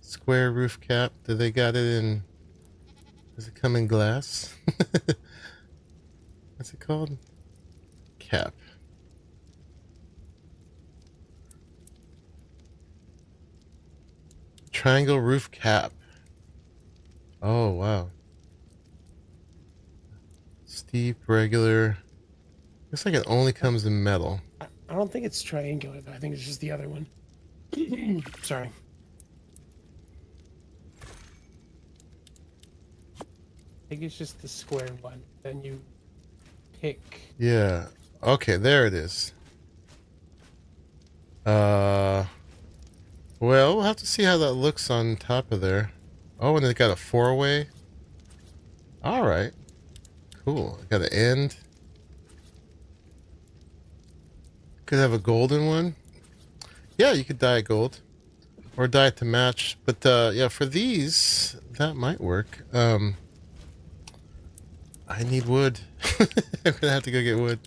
Square roof cap. Do they got it in... Does it come in glass? What's it called? Cap. Triangle roof cap. Oh, wow. Steep, regular. Looks like it only comes in metal. I don't think it's triangular, though. I think it's just the other one. Sorry. I think it's just the square one. Then you pick. Yeah. Okay, there it is. Well, we'll have to see how that looks on top of there. Oh, and it got a 4-way. All right. Cool. Got an end. Could have a golden one. Yeah, you could dye it gold. Or dye it to match. But, yeah, for these, that might work. I need wood. I'm gonna have to go get wood.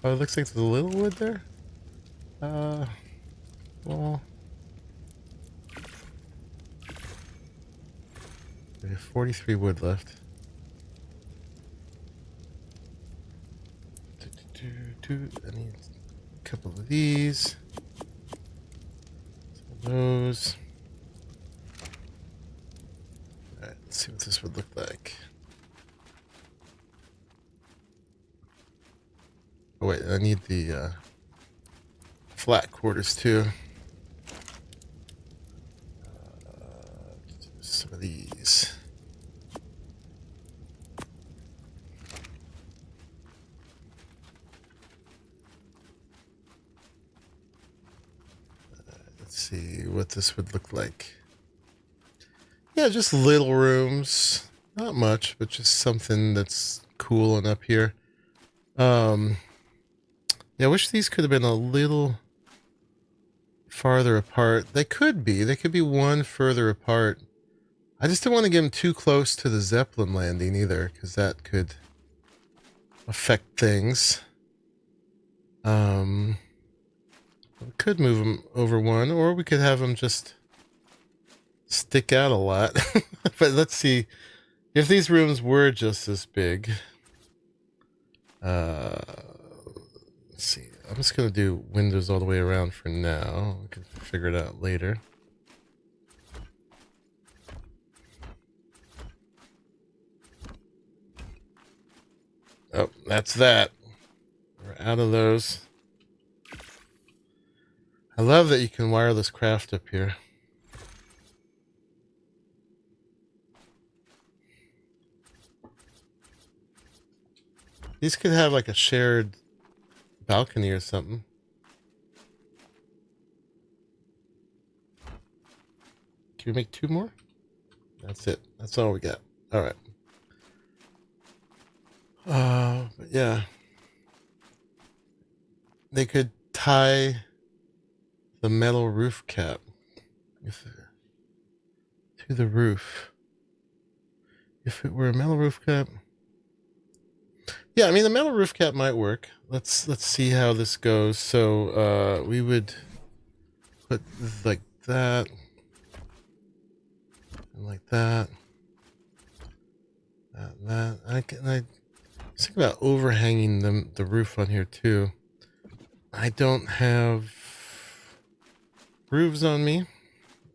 Oh, it looks like there's a little wood there. Well... We have 43 wood left. I need a couple of these. Some of those. Alright, let's see what this would look like. Oh wait, I need the flat quarters too. Some of these. Let's see what this would look like. Yeah, just little rooms. Not much, but just something that's cool and up here. Yeah, I wish these could have been a little farther apart. They could be. They could be one further apart. I just didn't want to get them too close to the Zeppelin landing either, because that could affect things. We could move them over one, or we could have them just stick out a lot. But let's see. If these rooms were just this big. Let's see. I'm just going to do windows all the way around for now. We can figure it out later. Oh, that's that. We're out of those. I love that you can wireless craft up here. These could have like a shared balcony or something. Can we make 2 more? That's it. That's all we got. All right. But yeah. They could tie the metal roof cap to the roof. If it were a metal roof cap. Yeah, I mean the metal roof cap might work. Let's see how this goes. So we would put like that and like that. That. I was thinking about overhanging the roof on here too. I don't have roofs on me.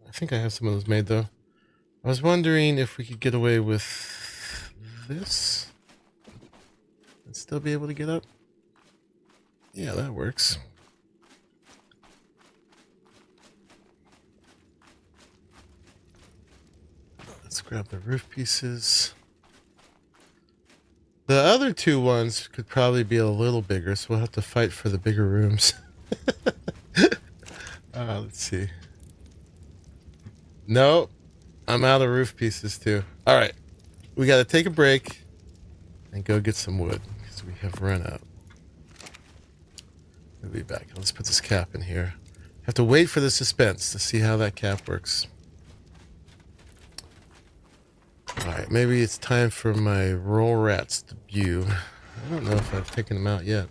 I think I have some of those made though. I was wondering if we could get away with this and still be able to get up. Yeah, that works. Let's grab the roof pieces. The other 2 ones could probably be a little bigger, so we'll have to fight for the bigger rooms. Let's see. No, I'm out of roof pieces too. All right, we got to take a break and go get some wood because we have run out. We'll be back. Let's put this cap in here. Have to wait for the suspense to see how that cap works. Alright, maybe it's time for my roll rat's debut. I don't know if I've taken him out yet.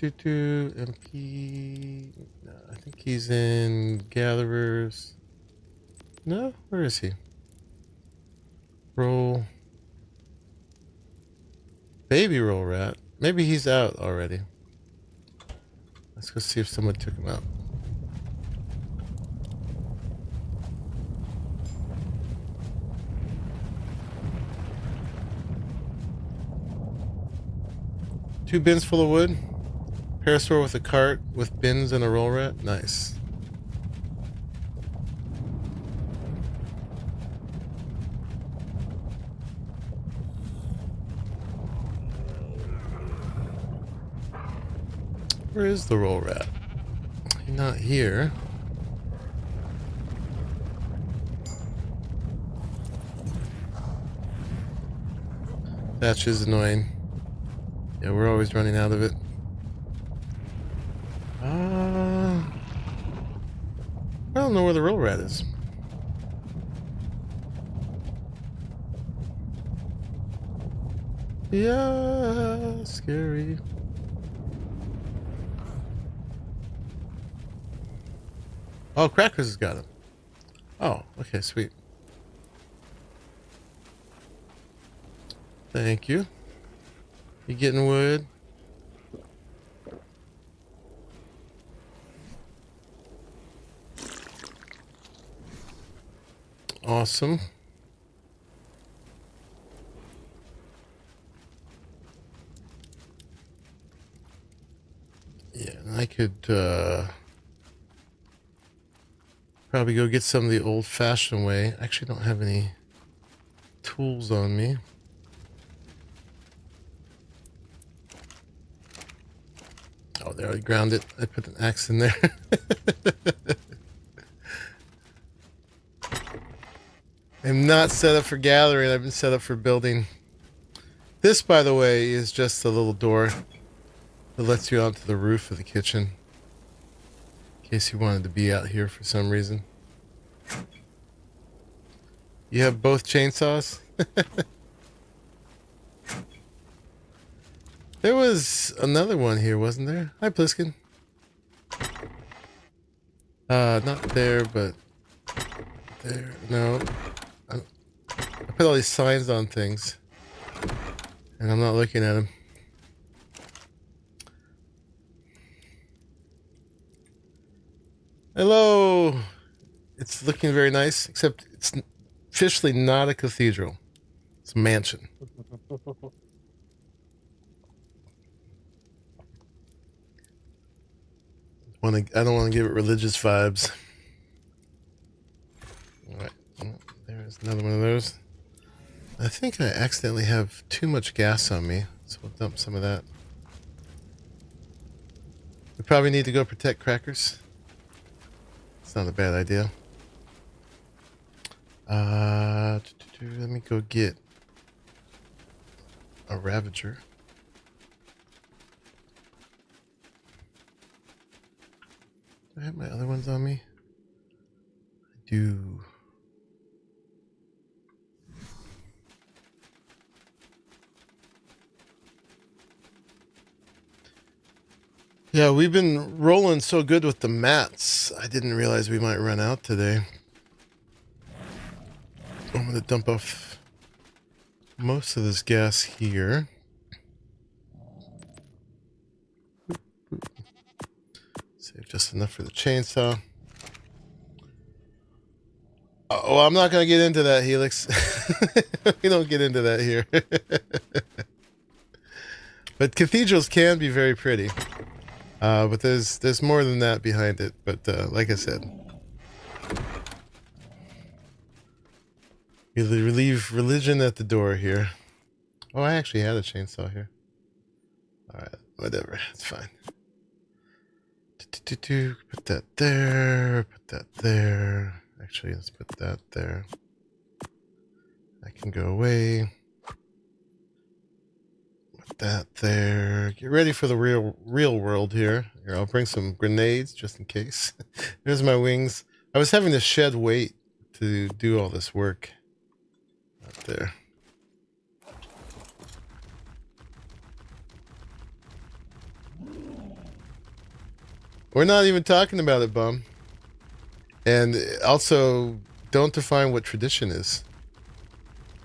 MP. No, I think he's in Gatherers. No? Where is he? Roll. Baby roll rat. Maybe he's out already. Let's go see if someone took him out. Two bins full of wood. Parastore with a cart with bins and a roll rat. Nice. Where is the roll rat? He's not here. Thatch is annoying. Yeah, we're always running out of it. I don't know where the roll rat is. Yeah, scary. Oh, Crackers has got him. Oh, okay, sweet. Thank you. You getting wood? Awesome. Yeah, and I could probably go get some of the old-fashioned way. I actually don't have any tools on me. Oh, they already ground it. I put an axe in there. I'm not set up for gathering. I've been set up for building. This, by the way, is just a little door that lets you onto the roof of the kitchen. In case you wanted to be out here for some reason. You have both chainsaws? There was another one here, wasn't there? Hi, Pliskin. Not there, but there. No. I put all these signs on things, and I'm not looking at them. Hello. It's looking very nice, except it's officially not a cathedral. It's a mansion. I don't want to give it religious vibes. All right. Oh, there's another one of those. I think I accidentally have too much gas on me, so we'll dump some of that. We probably need to go protect Crackers. It's not a bad idea. Let me go get a Ravager. Do I have my other ones on me? I do. Yeah, we've been rolling so good with the mats. I didn't realize we might run out today. I'm going to dump off most of this gas here. Save just enough for the chainsaw. Oh, I'm not going to get into that, Helix. We don't get into that here. But cathedrals can be very pretty. But there's more than that behind it. But like I said, we leave religion at the door here. Oh, I actually had a chainsaw here. Alright, whatever. It's fine. Put that there. Put that there. Actually, let's put that there. I can go away. Put that there. Get ready for the real world here. Here, I'll bring some grenades just in case. There's my wings. I was having to shed weight to do all this work. Out there. We're not even talking about it, Bum. And also, don't define what tradition is.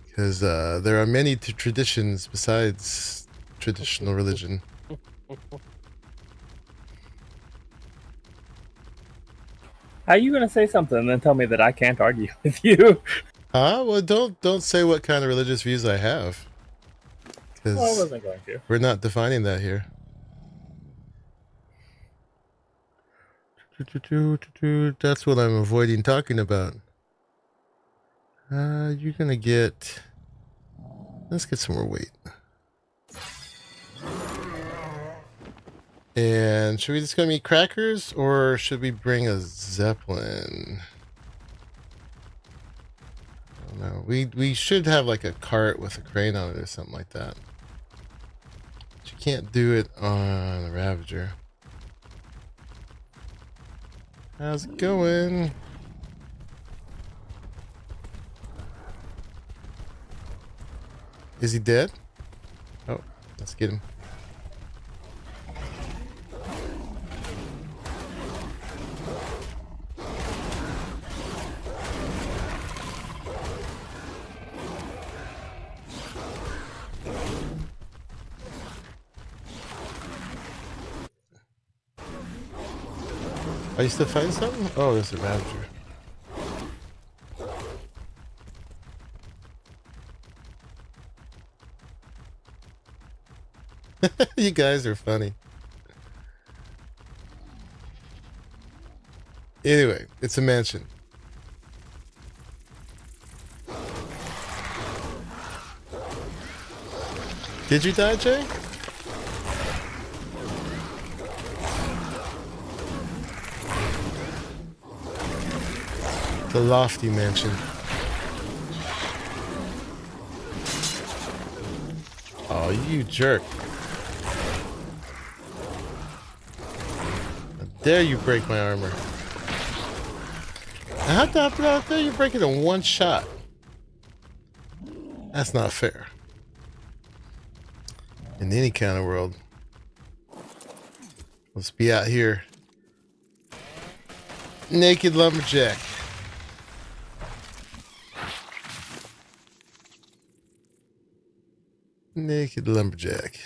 Because there are many traditions besides traditional religion. How are you going to say something and then tell me that I can't argue with you? Huh? Well, don't say what kind of religious views I have. Because Well, I wasn't going to. we're not defining that here. That's what I'm avoiding talking about. You're gonna get... Let's get some more weight. And should we just go eat crackers, or should we bring a Zeppelin? I don't know. We should have like a cart with a crane on it or something like that. But you can't do it on a Ravager. How's it going? Is he dead? Oh, let's get him. Are you still fighting something? Oh, there's a Ravager. You guys are funny. Anyway, it's a mansion. Did you die, Jay? The lofty mansion. Oh, you jerk. How dare you break my armor. How dare you break it in one shot? That's not fair. In any kind of world. Let's be out here. Naked lumberjack. Naked lumberjack.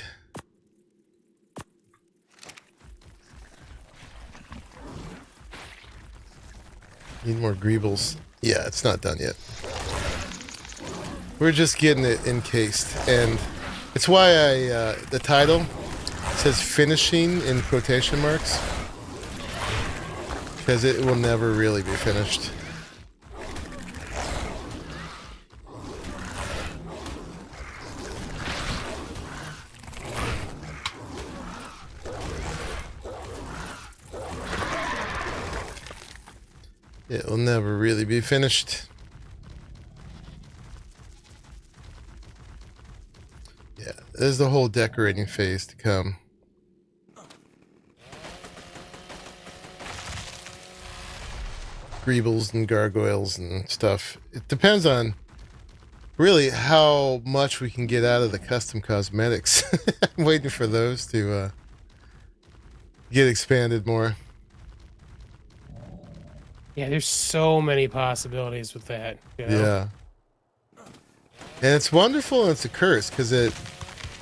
Need more greebles. Yeah, it's not done yet. We're just getting it encased, and it's why the title says finishing in quotation marks, because it will never really be finished. It will never really be finished. Yeah, there's the whole decorating phase to come. Greebles and gargoyles and stuff. It depends on really how much we can get out of the custom cosmetics. I'm waiting for those to get expanded more. Yeah, there's so many possibilities with that. You know? Yeah. And it's wonderful and it's a curse because it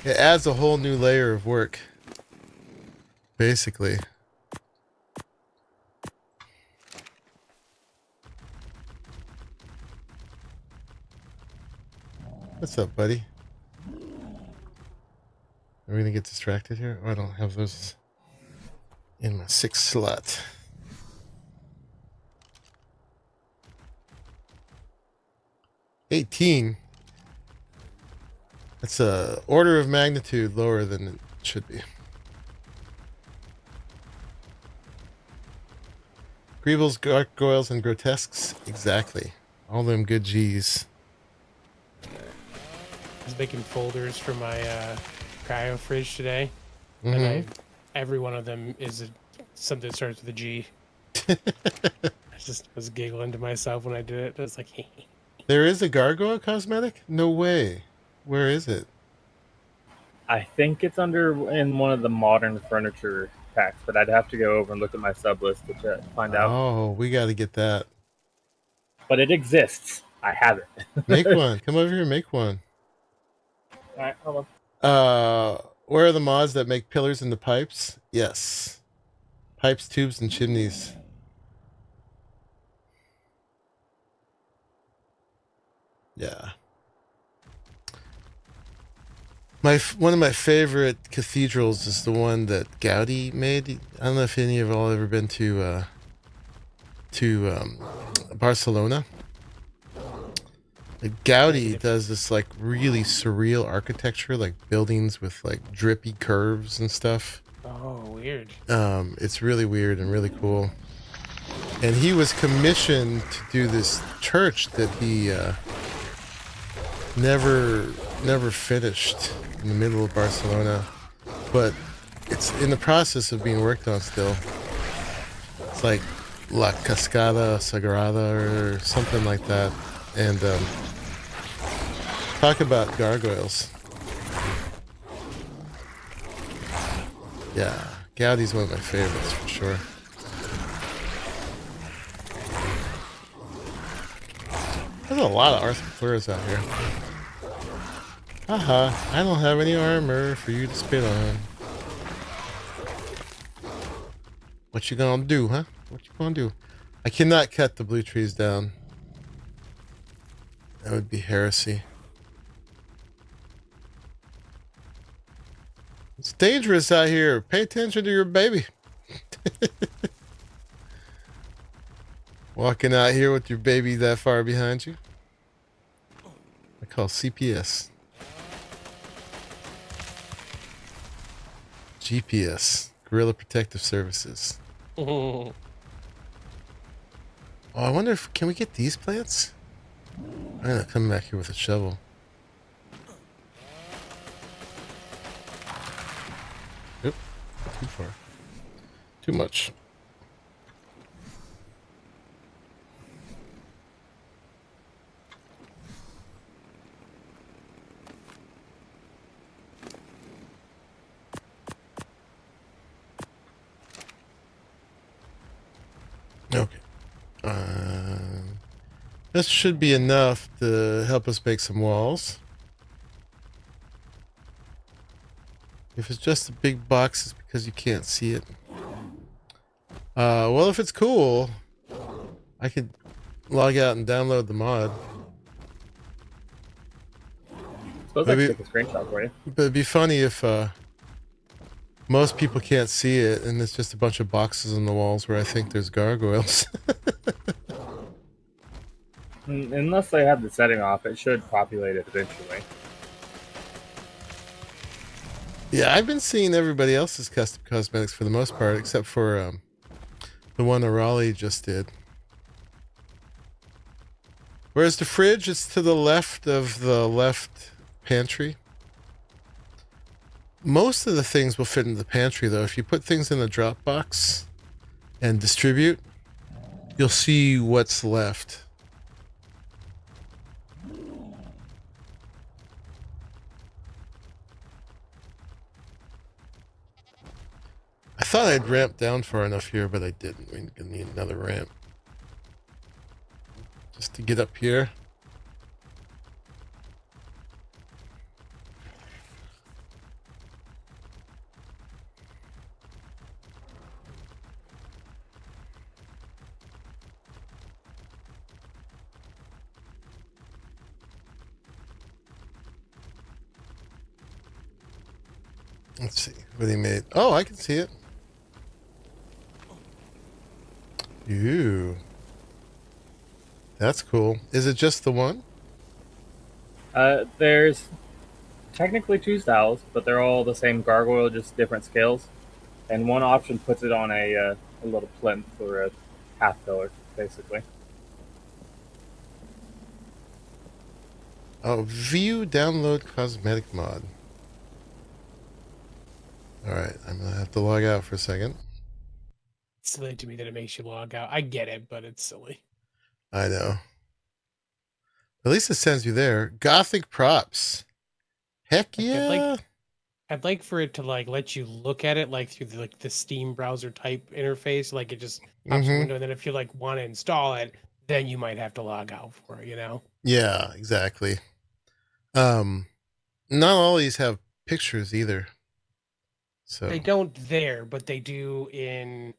adds a whole new layer of work. Basically. What's up, buddy? Are we gonna get distracted here? Oh, I don't have those in my 6 slot. $18. That's a order of magnitude lower than it should be. Greebles, gargoyles, and grotesques. Exactly. All them good G's. I was making folders for my cryo fridge today, and every one of them is something that starts with a G. I just was giggling to myself when I did it. I was like, There is a gargoyle cosmetic? No way. Where is it? I think it's in one of the modern furniture packs, but I'd have to go over and look at my sub list to find out. Oh, we got to get that. But it exists. I have it. Make one. Come over here and make one. All right, hold on. Where are the mods that make pillars into pipes? Yes. Pipes, tubes, and chimneys. Yeah. One of my favorite cathedrals is the one that Gaudi made. I don't know if any of y'all ever been to Barcelona. Like Gaudi does this like really surreal architecture, like buildings with like drippy curves and stuff. Oh, weird. It's really weird and really cool. And he was commissioned to do this church that he never finished in the middle of Barcelona, but it's in the process of being worked on still. It's like La Cascada Sagrada or something like that. And talk about gargoyles. Yeah, Gaudi's one of my favorites for sure. There's a lot of Arthur out here. Haha, I don't have any armor for you to spit on. What you gonna do, huh? What you gonna do? I cannot cut the blue trees down. That would be heresy. It's dangerous out here. Pay attention to your baby. Walking out here with your baby that far behind you. I call CPS. GPS. Guerrilla Protective Services. Oh, I wonder if... Can we get these plants? I'm gonna come back here with a shovel. Oop. Too far. Too much. Okay. This should be enough to help us make some walls. If it's just a big box, it's because you can't see it. Well, if it's cool, I could log out and download the mod. Suppose I can take a screenshot for you. But it'd be funny if most people can't see it and it's just a bunch of boxes on the walls where I think there's gargoyles. Unless they have the setting off, it should populate it eventually. Yeah, I've been seeing everybody else's custom cosmetics for the most part, except for the one Arahli just did. Whereas the fridge is to the left of the left pantry. Most of the things will fit in the pantry, though. If you put things in the drop box and distribute, you'll see what's left. I thought I'd ramp down far enough here, but I didn't. We're gonna need another ramp. Just to get up here. Let's see what he made. Oh, I can see it. Ooh. That's cool. Is it just the one? There's technically two styles, but they're all the same gargoyle, just different scales. And one option puts it on a little plinth or a half pillar, basically. Oh, view download cosmetic mod. Alright, I'm gonna have to log out for a second. It's silly to me that it makes you log out. I get it, but it's silly. I know. At least it sends you there. Gothic props. Heck yeah. I'd like for it to like let you look at it like through the Steam browser type interface. Like it just pops a window, and then if you like want to install it, then you might have to log out for it, you know? Yeah, exactly. Not all these have pictures either. So they don't there, but they do in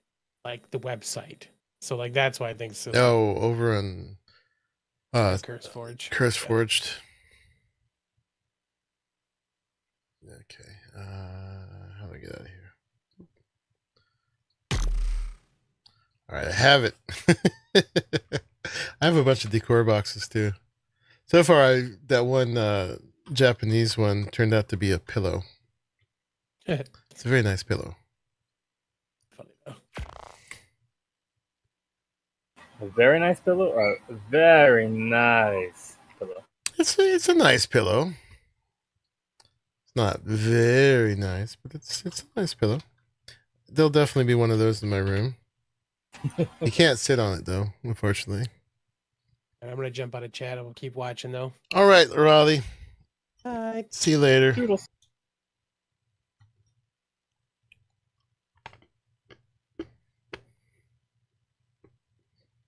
like the website. So like that's why I think so. Oh, over on CurseForge. CurseForged. Yeah. Okay. How do I get out of here? All right, I have it. I have a bunch of decor boxes too. So far, that one Japanese one turned out to be a pillow. It's a very nice pillow. A very nice pillow or a very nice pillow? It's a nice pillow. It's not very nice, but it's a nice pillow. There'll definitely be one of those in my room. You can't sit on it though, unfortunately. I'm gonna jump out of chat and we'll keep watching though. All right, Arahli. Bye. See you later. Toodles.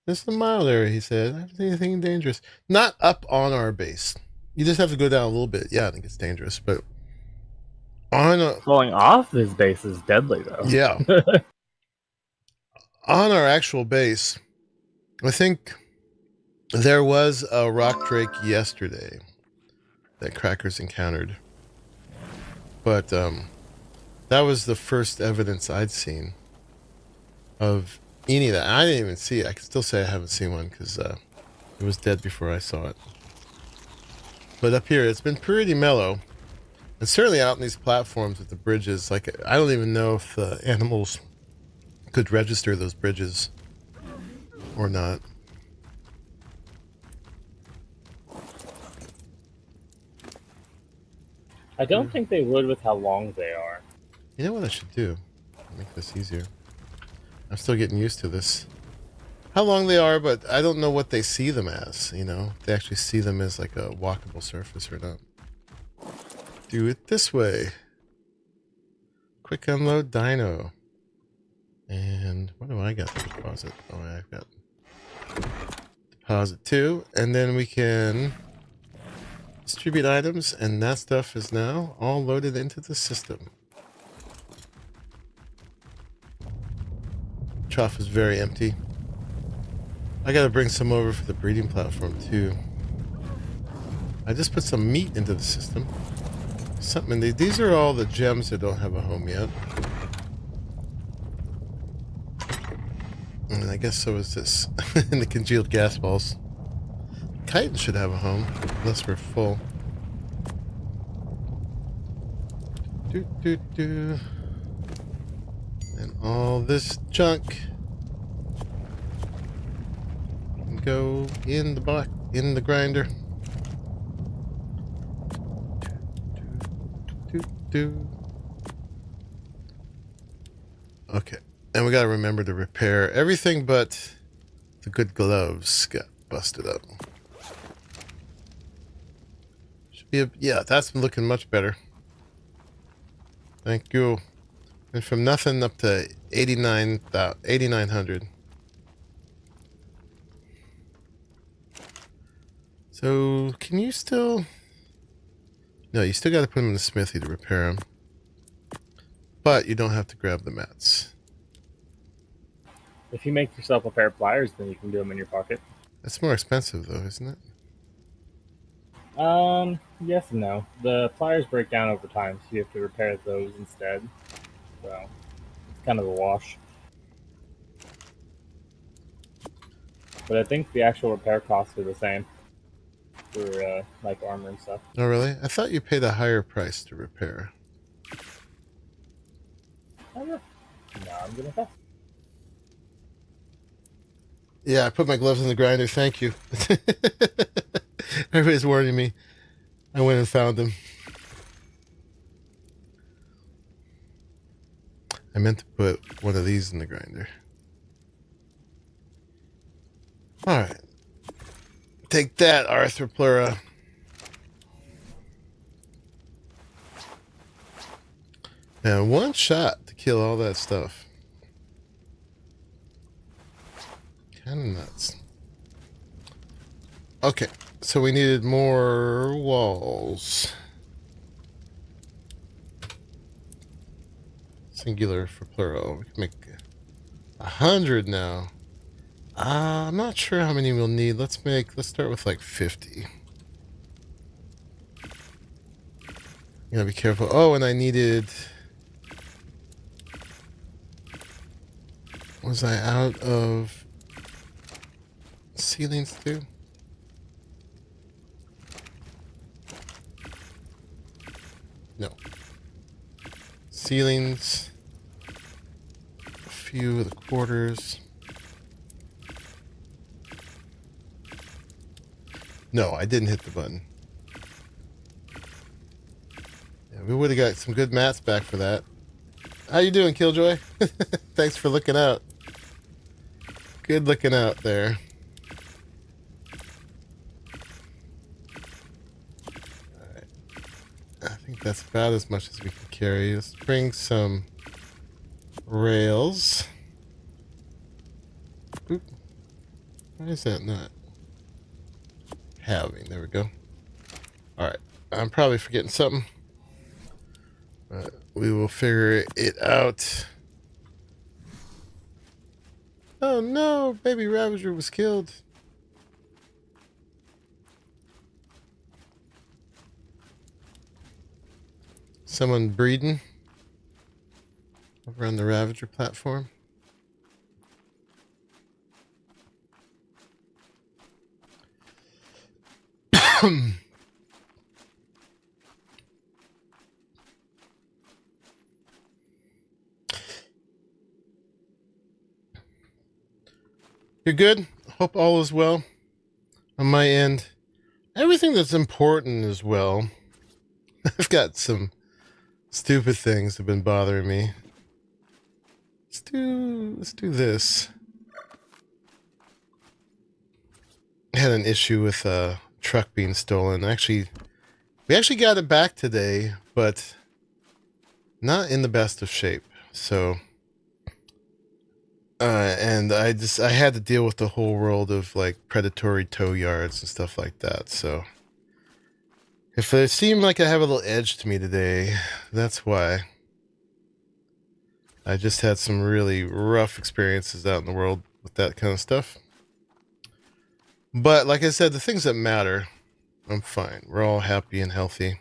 This is a mild area, he said. I haven't seen anything dangerous. Not up on our base. You just have to go down a little bit. Yeah, I think it's dangerous, but on a, Falling off this base is deadly, though. yeah. On our actual base, I think there was a rock drake yesterday that Crackers encountered. But that was the first evidence I'd seen of any of that. I didn't even see it. I can still say I haven't seen one because it was dead before I saw it. But up here, it's been pretty mellow. And certainly out in these platforms with the bridges, like, I don't even know if the animals could register those bridges or not. I don't think they would with how long they are. You know what I should do? Make this easier. I'm still getting used to this. How long they are, but I don't know what they see them as, you know? They actually see them as like a walkable surface or not. Do it this way. Quick unload dino. And what do I got to deposit? Oh, I've got deposit 2. And then we can distribute items, and that stuff is now all loaded into the system. Trough is very empty. I gotta bring some over for the breeding platform too. I just put some meat into the system. Something these are all the gems that don't have a home yet. And I guess so is this. And the congealed gas balls. Chitin should have a home, unless we're full. And all this junk can go in the grinder. Okay, and we gotta remember to repair everything but the good gloves got busted up. Should be yeah, that's been looking much better. Thank you. And from nothing up to 8,900. So, can you still... No, you still got to put them in the smithy to repair them. But you don't have to grab the mats. If you make yourself a pair of pliers, then you can do them in your pocket. That's more expensive, though, isn't it? Yes and no. The pliers break down over time, so you have to repair those instead. So, it's kind of a wash. But I think the actual repair costs are the same for, like, armor and stuff. Oh, really? I thought you paid a higher price to repair. Oh, yeah. No, I'm gonna pass. Yeah, I put my gloves in the grinder. Thank you. Everybody's warning me. I went and found them. I meant to put one of these in the grinder. All right. Take that, Arthropleura. And one shot to kill all that stuff. Kind of nuts. Okay, so we needed more walls. Singular for plural. We can make 100 now. I'm not sure how many we'll need. Let's start with like 50. You gotta be careful. Oh, and I needed... Was I out of ceilings too? No. Ceilings. A few of the quarters. No, I didn't hit the button. Yeah, we would have got some good mats back for that. How you doing, Killjoy? Thanks for looking out. Good looking out there. Alright. I think that's about as much as we can carry. Let's bring some rails. Oop. Why is that not having? There we go. Alright. I'm probably forgetting something. But we will figure it out. Oh no, baby Ravager was killed. Someone breeding over on the Ravager platform. You're good? Hope all is well on my end. Everything that's important is well. I've got some stupid things that have been bothering me. Let's do this. I had an issue with a truck being stolen. We actually got it back today, but not in the best of shape. So and I had to deal with the whole world of like predatory tow yards and stuff like that. So if it seemed like I have a little edge to me today, that's why. I just had some really rough experiences out in the world with that kind of stuff. But like I said, the things that matter, I'm fine. We're all happy and healthy.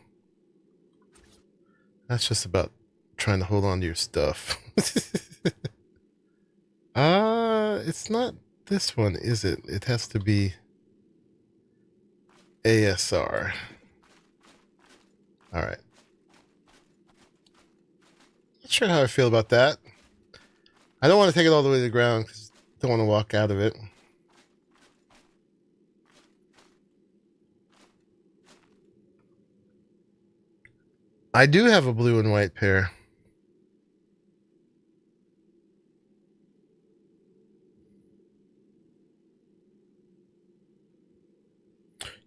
That's just about trying to hold on to your stuff. It's not this one, is it? It has to be ASR. All right. Not sure how I feel about that. I don't want to take it all the way to the ground because I don't want to walk out of it. I do have a blue and white pair.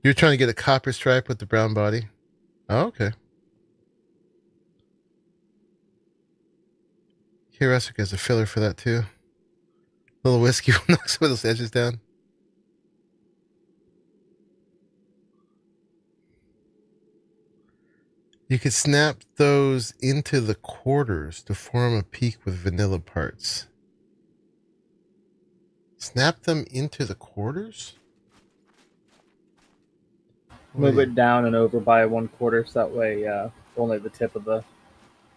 You're trying to get a copper stripe with the brown body? Oh, okay. Heuristic has a filler for that too. A little whiskey will knock some of those edges down. You could snap those into the quarters to form a peak with vanilla parts. Snap them into the quarters? Move it down and over by 1/4, so that way only the tip of the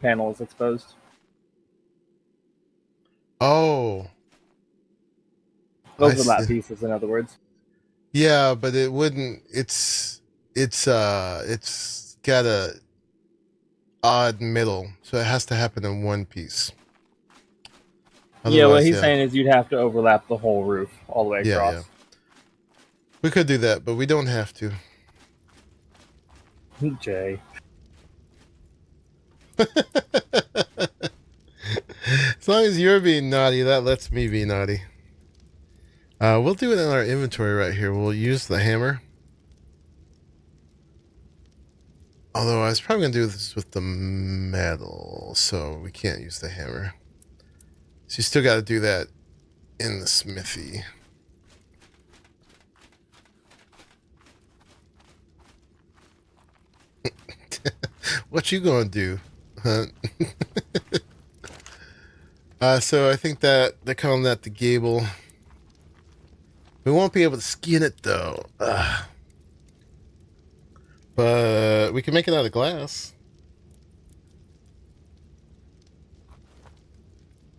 panel is exposed. Oh. Overlap pieces, in other words. Yeah, but it wouldn't. It's got a odd middle, so it has to happen in one piece. Otherwise, yeah, what he's saying is you'd have to overlap the whole roof all the way across. Yeah. We could do that, but we don't have to. Jay. As long as you're being naughty, that lets me be naughty. We'll do it in our inventory right here. We'll use the hammer. Although I was probably going to do this with the metal, so we can't use the hammer. So you still got to do that in the smithy. What you gonna do, huh? So I think that they're calling that the gable. We won't be able to skin it though. But we can make it out of glass.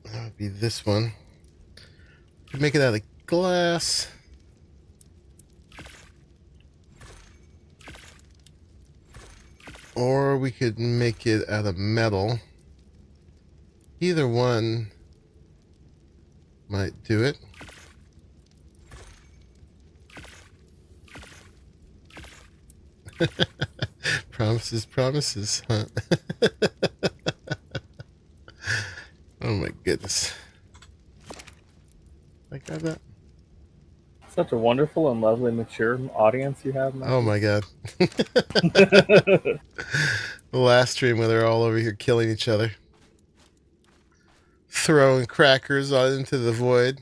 That would be this one. We can make it out of glass. Or we could make it out of metal. Either one might do it. Promises, promises, huh? Oh my goodness. I got that. Such a wonderful and lovely, mature audience you have, Matthew. Oh my god. The last stream where they're all over here killing each other. Throwing crackers out into the void.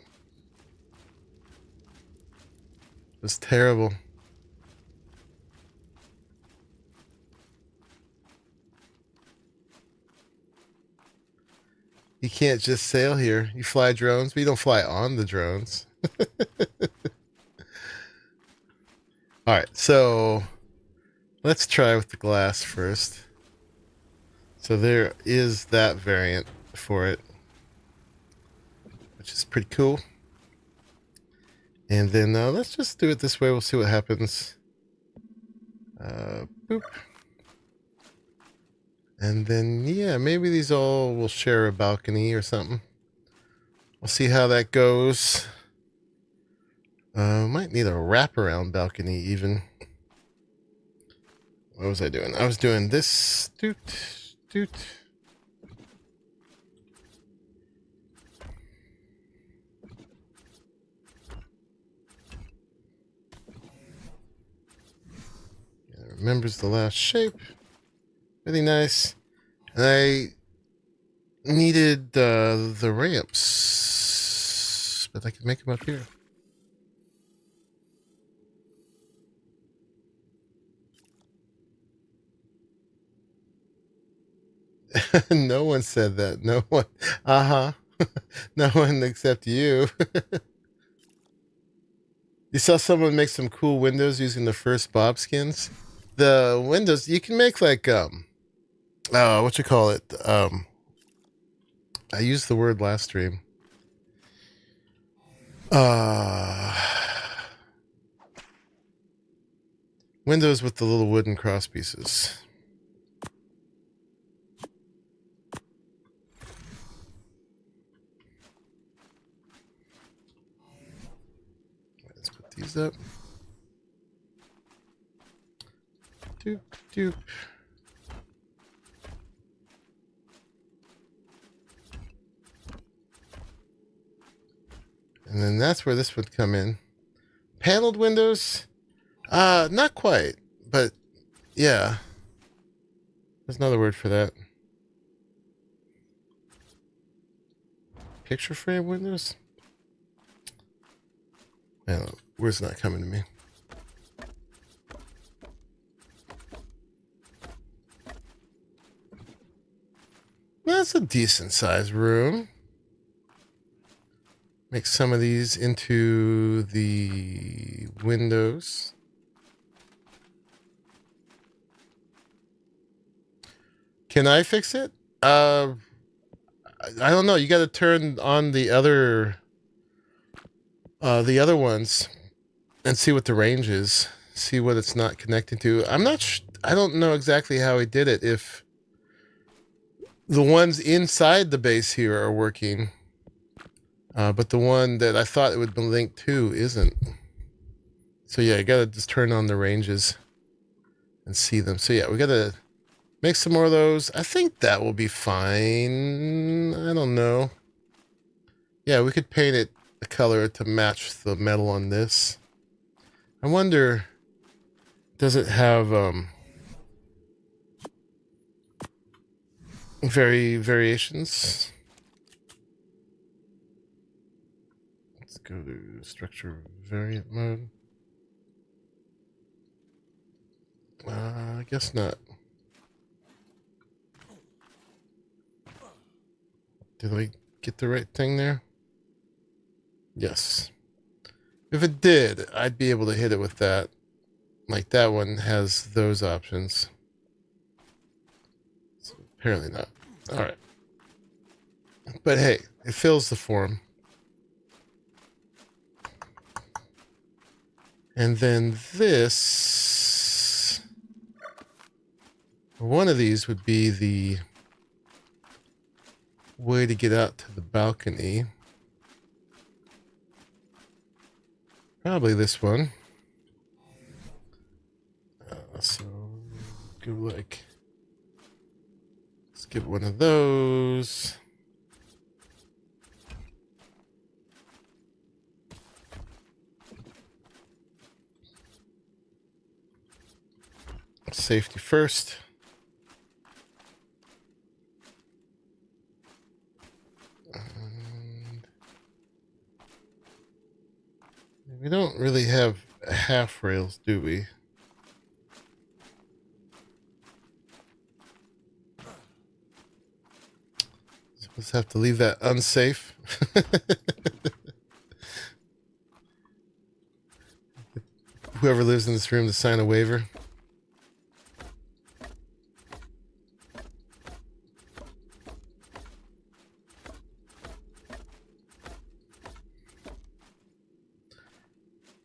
It was terrible. You can't just sail here. You fly drones, but you don't fly on the drones. Alright, so let's try with the glass first. So there is that variant for it, which is pretty cool. And then let's just do it this way. We'll see what happens. Boop. And then, yeah, maybe these all will share a balcony or something. We'll see how that goes. Might need a wraparound balcony even. What was I doing? I was doing this. Doot, doot. Yeah, remembers the last shape. Really nice. And I needed the ramps, but I can make them up here. No one said that. No one. Uh-huh. No one except you. You saw someone make some cool windows using the first Bob skins. The windows, you can make like, what you call it? I used the word last stream. Windows with the little wooden cross pieces. Let's put these up. Doop, doop. And then that's where this would come in. Paneled windows? Not quite, but yeah. There's another word for that. Picture frame windows? I don't know. Word's not coming to me. That's a decent sized room. Make some of these into the windows. Can I fix it? I don't know. You got to turn on the other ones and see what the range is. See what it's not connecting to. I don't know exactly how he did it. If the ones inside the base here are working. But the one that I thought it would be linked to isn't. So yeah, you gotta just turn on the ranges and see them. So yeah, we gotta make some more of those. I think that will be fine. I don't know. Yeah, we could paint it a color to match the metal on this. I wonder, does it have variations? Go to structure variant mode. I guess not. Did I get the right thing there? Yes. If it did, I'd be able to hit it with that. Like that one has those options. So apparently not. All right. But hey, it fills the form. And then this, one of these would be the way to get out to the balcony. Probably this one. So go like, let's get one of those. Safety first. And we don't really have half rails, do we? So let's have to leave that unsafe. Whoever lives in this room to sign a waiver.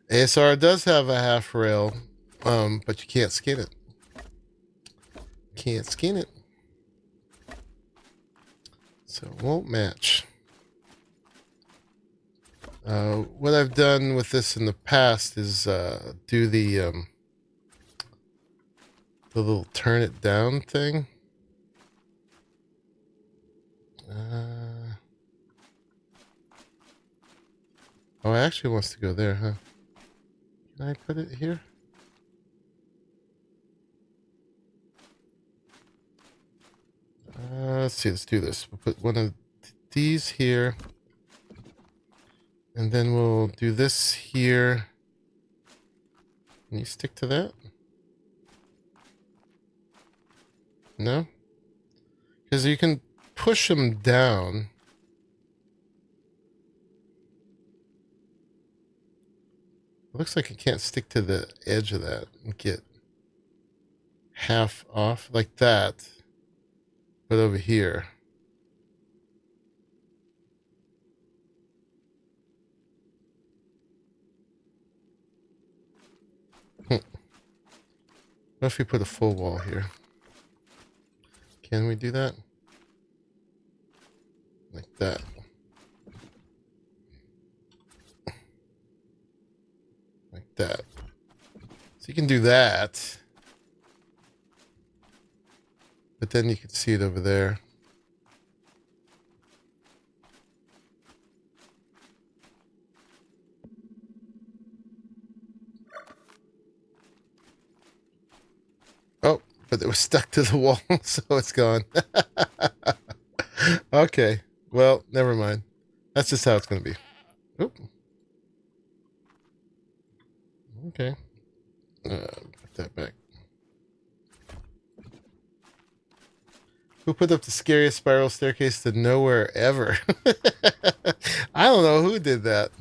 ASR does have a half rail, but you can't skin it. Can't skin it. So it won't match. What I've done with this in the past is do the little turn it down thing. Oh, it actually wants to go there, huh? Can I put it here? Let's see, let's do this. We'll put one of these here. And then we'll do this here. Can you stick to that? No? Because you can push them down. It looks like it can't stick to the edge of that and get half off like that. But over here. What if we put a full wall here? Can we do that? Like that. Like that. So you can do that. But then you can see it over there. Oh, but it was stuck to the wall, so it's gone. Okay, well, never mind. That's just how it's going to be. Oop. Okay. Put that back. Who put up the scariest spiral staircase to nowhere ever? I don't know who did that.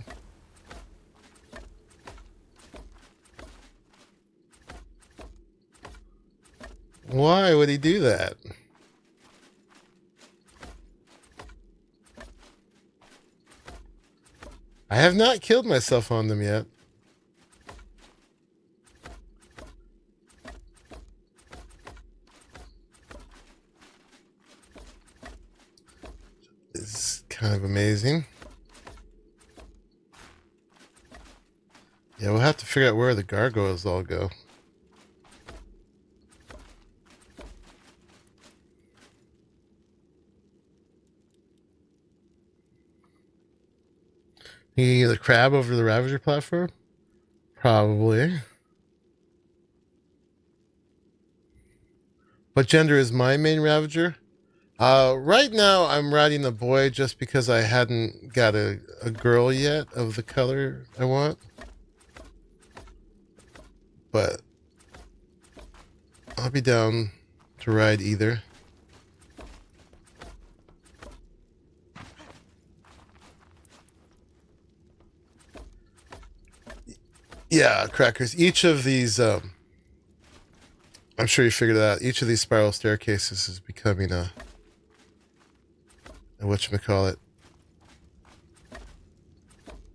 Why would he do that? I have not killed myself on them yet. It's kind of amazing. Yeah, we'll have to figure out where the gargoyles all go. You get the crab over the Ravager platform? Probably. What gender is my main Ravager? Right now I'm riding a boy just because I hadn't got a girl yet of the color I want. But I'll be down to ride either. Yeah, crackers. Each of these, I'm sure you figured it out. Each of these spiral staircases is becoming a whatchamacallit,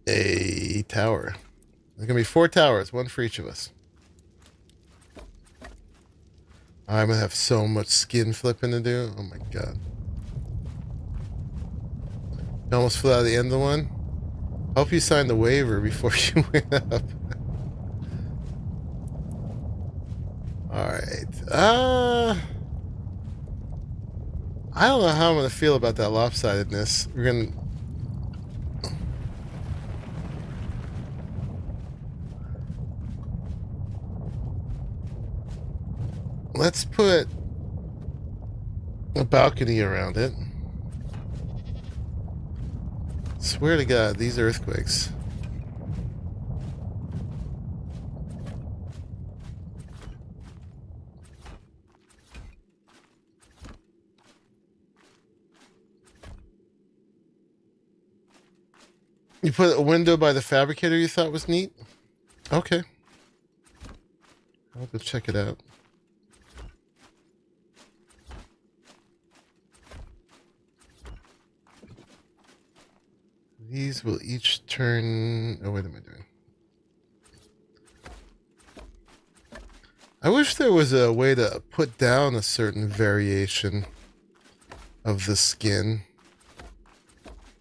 a tower. There's gonna be 4 towers, one for each of us. I'm gonna have so much skin flipping to do. Oh my god. You almost flew out of the end of the one. Hope you signed the waiver before you went up. All right. I don't know how I'm gonna feel about that lopsidedness. We're gonna. Let's put a balcony around it. Swear to God, these earthquakes. You put a window by the fabricator you thought was neat? Okay. I'll go check it out. These will each turn... Oh, what am I doing? I wish there was a way to put down a certain variation of the skin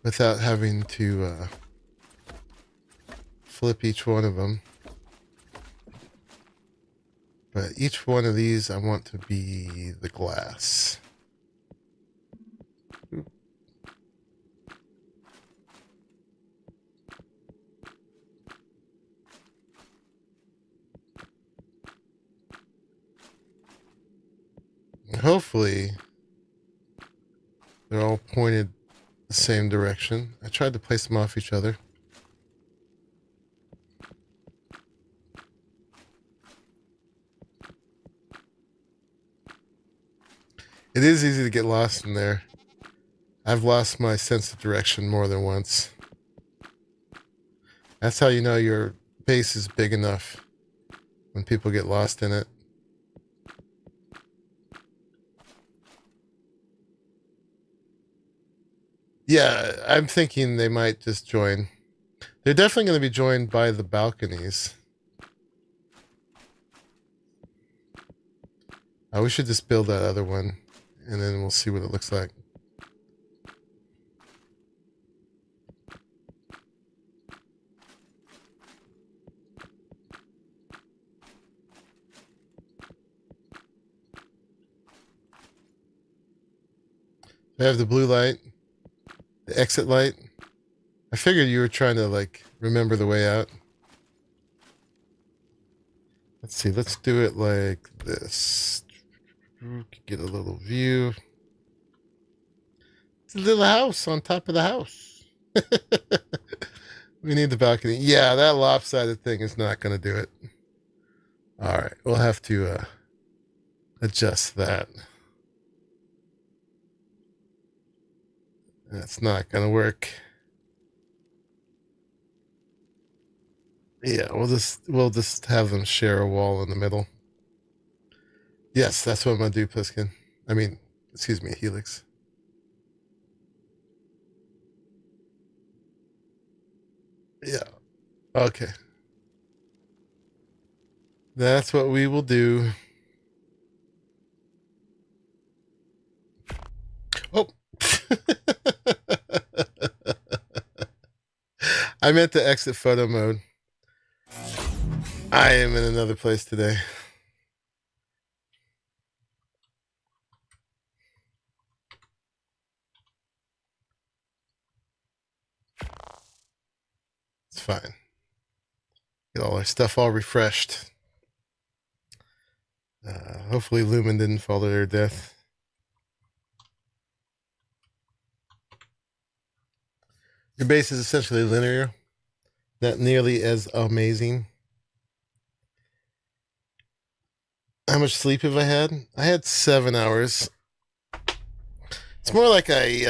without having to flip each one of them. But each one of these I want to be the glass. Oop. Hopefully they're all pointed the same direction. I tried to place them off each other. It is easy to get lost in there. I've lost my sense of direction more than once. That's how you know your base is big enough, when people get lost in it. Yeah, I'm thinking they might just join. They're definitely going to be joined by the balconies. We should just build that other one, and then we'll see what it looks like. I have the blue light, the exit light. I figured you were trying to, like, remember the way out. Let's see, let's do it like this. Get a little view. It's a little house on top of the house. We need the balcony. Yeah, that lopsided thing is not going to do it. All right, we'll have to adjust that. That's not going to work. Yeah, we'll just have them share a wall in the middle. Yes, that's what I'm gonna do, Pliskin. I mean, excuse me, Helix. Yeah. Okay. That's what we will do. Oh. I meant to exit photo mode. I am in another place today. It's fine. Get all our stuff all refreshed. Hopefully Lumen didn't fall to their death. Your base is essentially linear. Not nearly as amazing. How much sleep have I had? I had 7 hours. It's more like I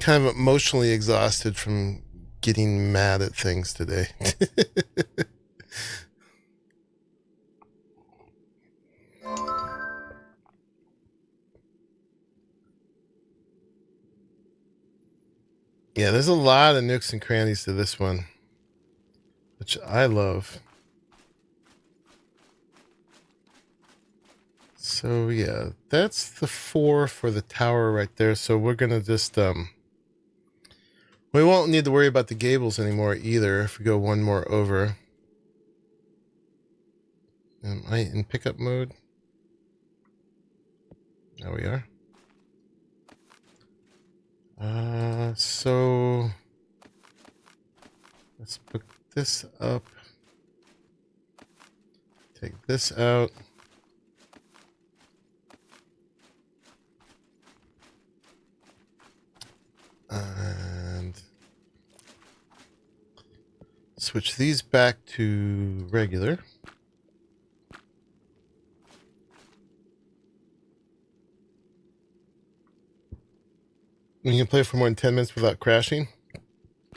kind of emotionally exhausted from getting mad at things today. Yeah, there's a lot of nooks and crannies to this one, which I love. So yeah, that's the 4 for the tower right there. So we're gonna just we won't need to worry about the gables anymore either if we go one more over. Am I in pickup mode? There we are. So let's put this up. Take this out. And switch these back to regular. You can play for more than 10 minutes without crashing.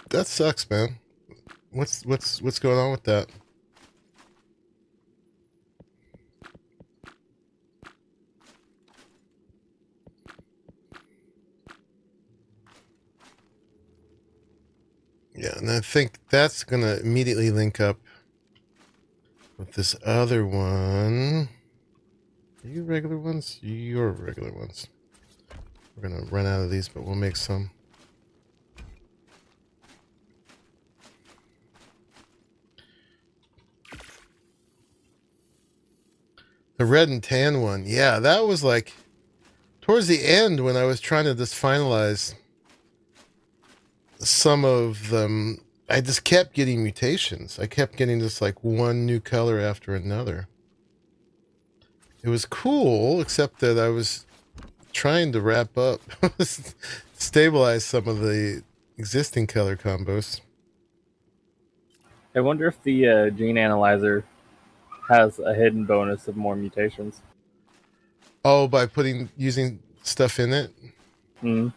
That sucks, man. What's going on with that? Yeah, and I think that's gonna immediately link up with this other one. Are you regular ones? You're regular ones. We're gonna run out of these, but we'll make some. The red and tan one. Yeah, that was like towards the end when I was trying to just finalize some of them. I just kept getting mutations. I kept getting just like one new color after another. It was cool, except that I was trying to wrap up, stabilize some of the existing color combos. I wonder if the gene analyzer has a hidden bonus of more mutations. Oh, by using stuff in it? Mm.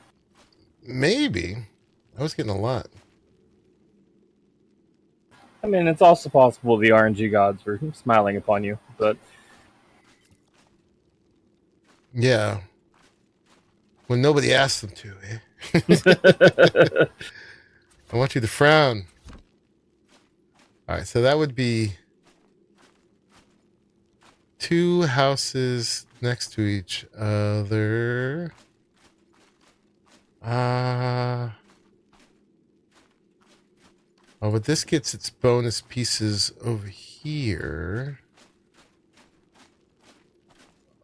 Maybe. I was getting a lot. I mean, it's also possible the RNG gods were smiling upon you, but yeah. When nobody asked them to, eh? I want you to frown. All right, so that would be 2 houses next to each other. Oh, but this gets its bonus pieces over here.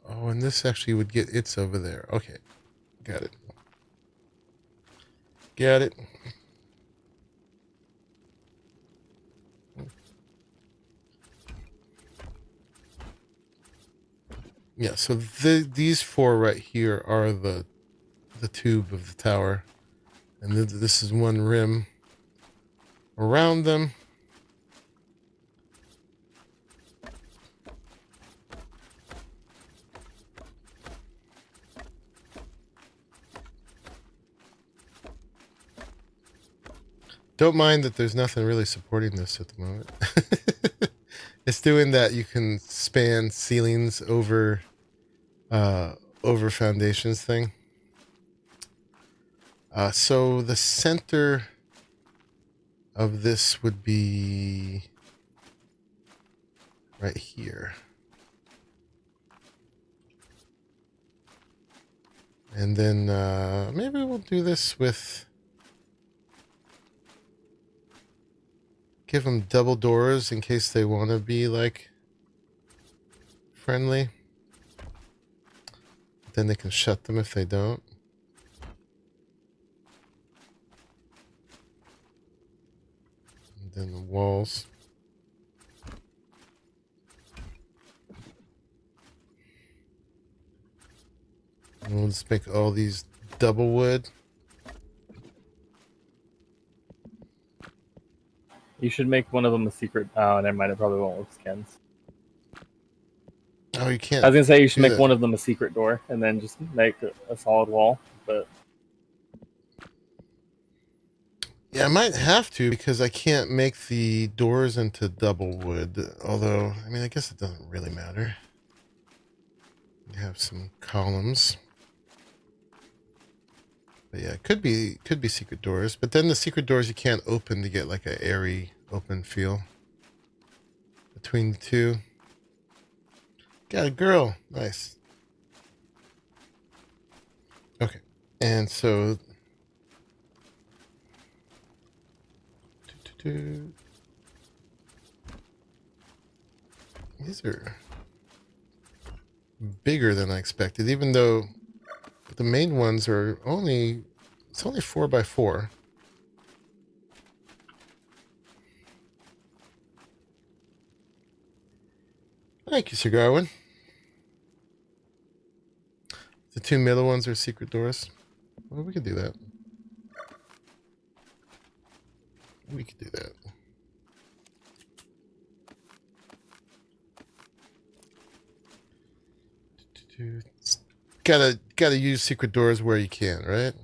Oh, and this actually would get its over there. Okay, got it. Got it. Yeah, so these 4 right here are the tube of the tower. And this is one rim around them. Don't mind that there's nothing really supporting this at the moment. It's doing that you can span ceilings over foundations thing. So the center of this would be right here. And then maybe we'll do this with... Give them double doors in case they want to be, like, friendly. Then they can shut them if they don't. And then the walls. And we'll just make all these double wood. you should make one of them a secret. Oh, never mind. It probably won't with skins. Oh, you can't. I was gonna say you should do make that. one of them a secret door, and then just make a solid wall. But Yeah, I might have to because I can't make the doors into double wood. Although, I mean, I guess it doesn't really matter. You have some columns. But yeah, it could be secret doors. But then the secret doors you can't open to get like an airy open feel between the two. Got a girl. Nice. Okay. And so these bigger than I expected, even though the main ones are only, it's only 4x4. Thank you, Sir Garwin. The two middle ones are secret doors. Well, we could do that. We could do that. Gotta use secret doors where you can, right?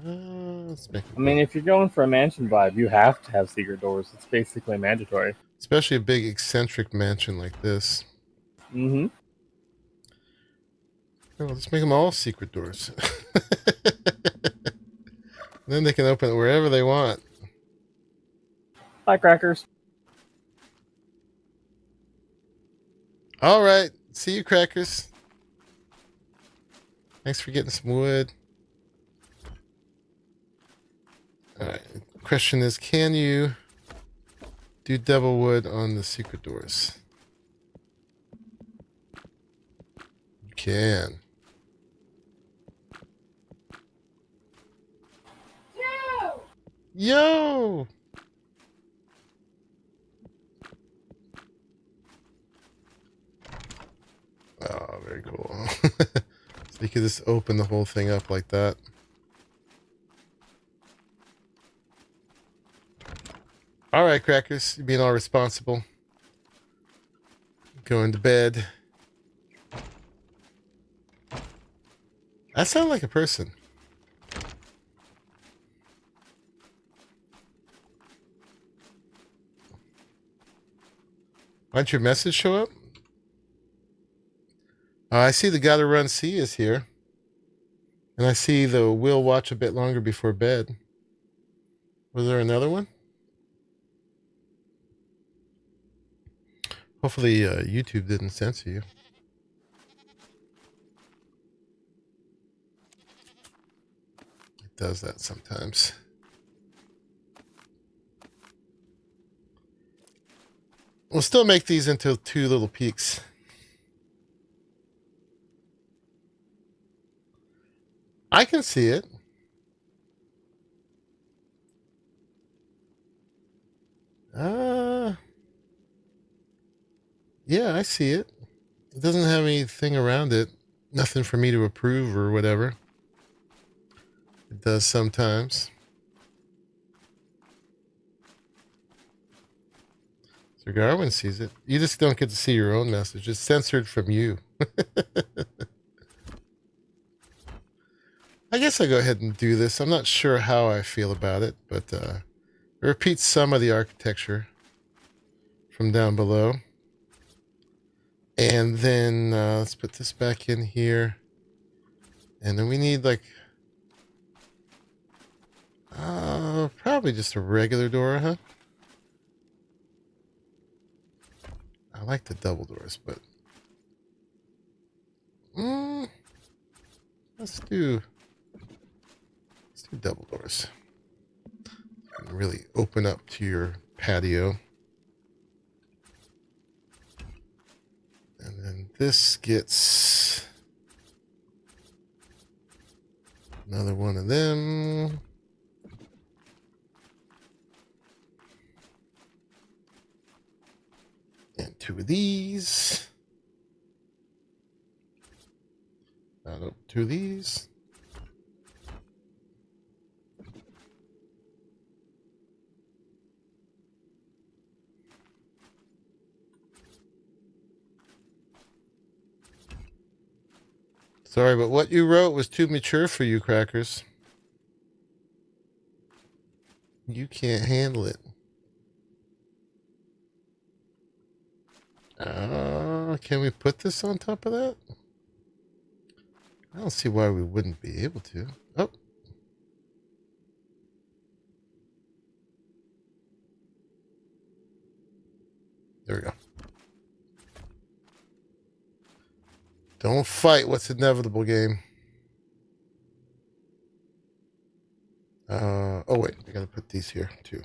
Let's make I mean, if you're going for a mansion vibe, you have to have secret doors. It's basically mandatory. Especially a big eccentric mansion like this. Mm-hmm. Oh, let's make them all secret doors. Then they can open it wherever they want. Hi, crackers. All right. See you, crackers. Thanks for getting some wood. All right. The question is, can you do double wood on the secret doors? You can. Yo! Oh, very cool. So you could just open the whole thing up like that. All right, crackers, you're being all responsible. Going to bed. That sounds like a person. Why'd your message show up? I see the Gotta Run C is here. And I see the Will Watch a Bit Longer Before Bed. Was there another one? Hopefully YouTube didn't censor you. It does that sometimes. We'll still make these into two little peaks. I can see it. Yeah, I see it. It doesn't have anything around it. Nothing for me to approve or whatever. It does sometimes. So Garwin sees it. You just don't get to see your own message. It's censored from you. I guess I'll go ahead and do this. I'm not sure how I feel about it, but it repeats some of the architecture from down below. And then let's put this back in here. And then we need like probably just a regular door, huh? I like the double doors, but let's do double doors. Really open up to your patio. And then this gets another one of them. And two of these. Nope, two of these. Sorry, but what you wrote was too mature for you, crackers. You can't handle it. Can we put this on top of that? I don't see why we wouldn't be able to. Oh. There we go. Don't fight what's inevitable, game. Oh wait, I gotta put these here too.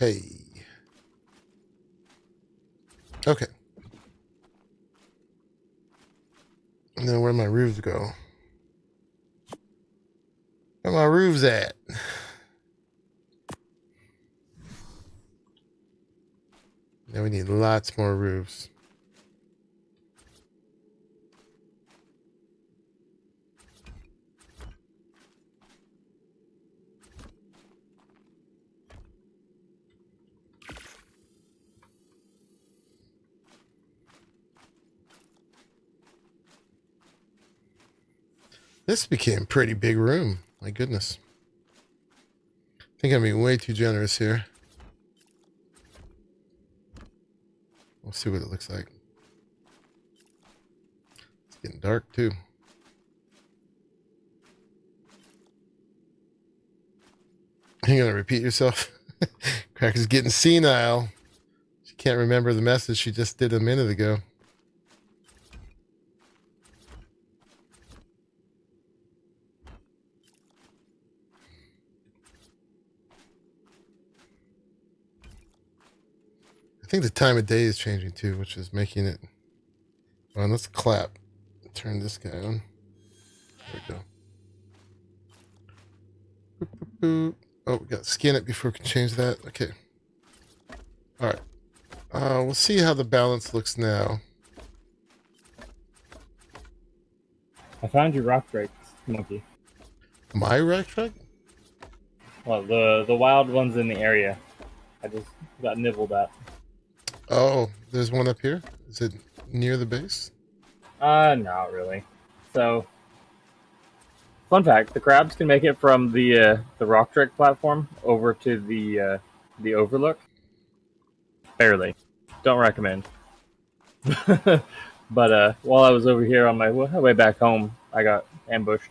Okay. Okay. And then where my roofs go? Where my roofs at? Now we need lots more roofs. This became a pretty big room. My goodness. I think I'm being way too generous here. We'll see what it looks like. It's getting dark too. You're gonna repeat yourself? Cracker's getting senile. She can't remember the message she just did a minute ago. I think the time of day is changing too, which is making it. Well, let's clap. Turn this guy on. There we go. Boop, boop, boop. Oh, we got to scan it before we can change that. Okay. All right. We'll see how the balance looks now. I found your rock drake monkey. My rock truck? Well, the wild ones in the area. I just got nibbled at. Oh, there's one up here. Is it near the base? Not really. So, fun fact: the crabs can make it from the rock drake platform over to the overlook. Barely. Don't recommend. But while I was over here on my way back home, I got ambushed.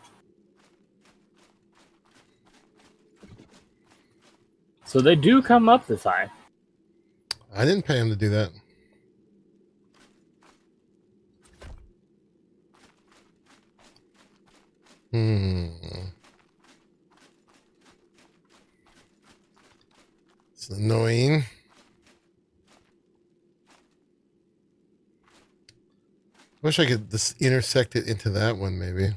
So they do come up this high. I didn't pay him to do that. It's annoying. Wish I could just intersect it into that one, maybe.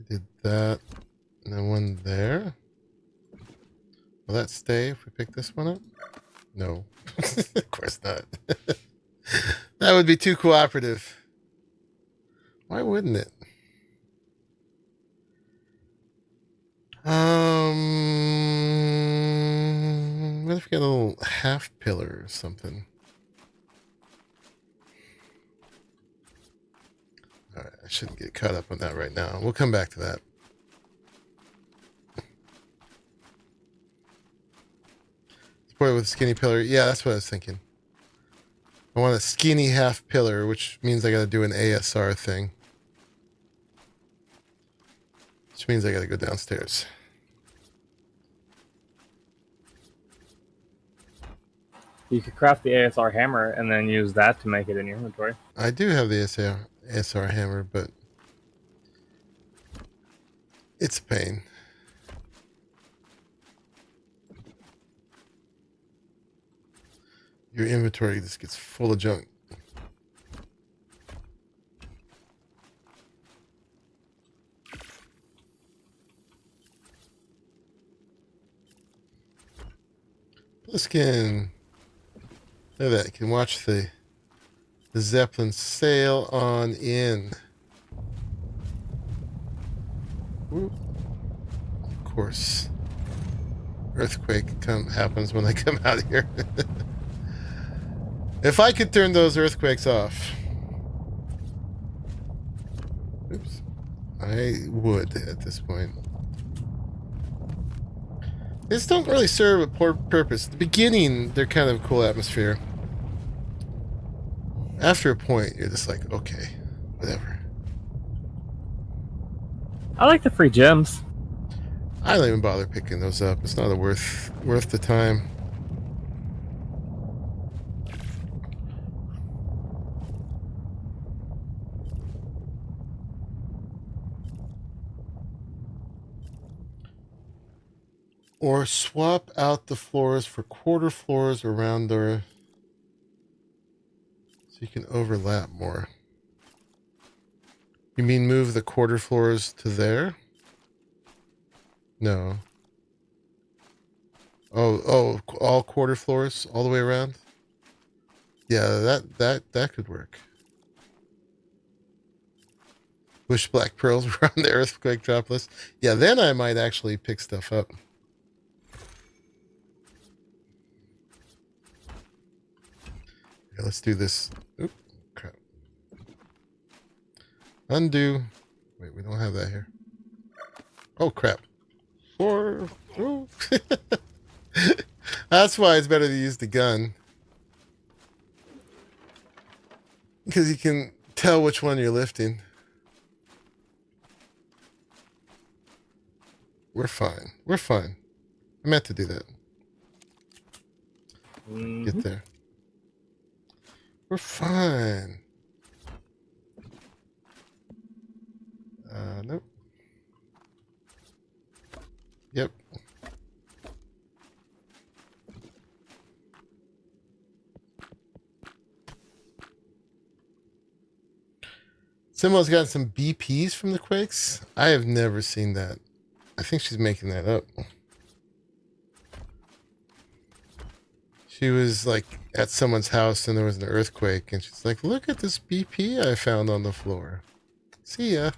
Did that, and then one there. Will that stay if we pick this one up? No. Of course not. That would be too cooperative. Why wouldn't it? What if we got a little half pillar or something? Alright, I shouldn't get caught up on that right now. We'll come back to that. Support with a skinny pillar. Yeah, that's what I was thinking. I want a skinny half pillar, which means I gotta do an ASR thing. Which means I gotta go downstairs. You could craft the ASR hammer and then use that to make it in your inventory. I do have the ASR hammer, but it's a pain. Your inventory just gets full of junk. Bliskin. Look at that. You can watch the Zeppelin sail on in. Whoop. Of course. Earthquake happens when I come out here. If I could turn those earthquakes off. Oops. I would at this point. They just don't really serve a poor purpose. At the beginning, they're kind of a cool atmosphere. After a point, you're just like, okay, whatever. I like the free gems. I don't even bother picking those up. It's not worth the time. Or swap out the floors for quarter floors around the... So you can overlap more. You mean move the quarter floors to there? No. Oh, all quarter floors all the way around? Yeah, that could work. Wish black pearls were on the earthquake drop list. Yeah, then I might actually pick stuff up. Okay, let's do this. Oop, crap. Undo. Wait, we don't have that here. Oh, crap. Oh. That's why it's better to use the gun. Because you can tell which one you're lifting. We're fine. We're fine. I meant to do that. Get there. We're fine. Nope. Yep. Simo's got some BPs from the Quakes. I have never seen that. I think she's making that up. She was like at someone's house and there was an earthquake and she's like, look at this BP I found on the floor. See ya.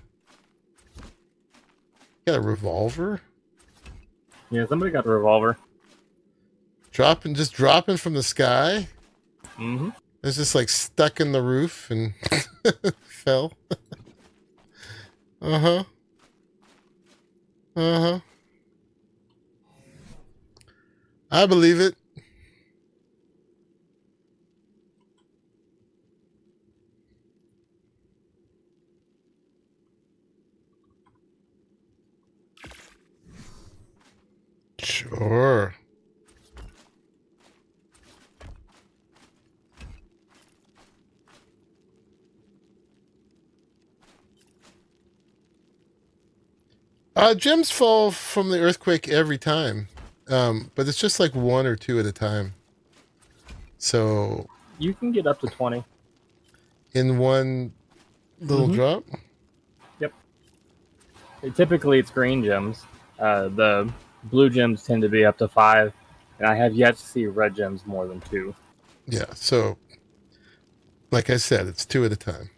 Got a revolver? Yeah, somebody got a revolver. Just dropping from the sky? Mm-hmm. It's just like stuck in the roof and fell. Uh-huh. Uh-huh. I believe it. Sure. Gems fall from the earthquake every time. But it's just like 1 or 2 at a time. So You can get up to 20. In one little drop? Yep. Typically it's green gems. The blue gems tend to be up to 5. And I have yet to see red gems more than 2. Yeah, so like I said, it's 2 at a time.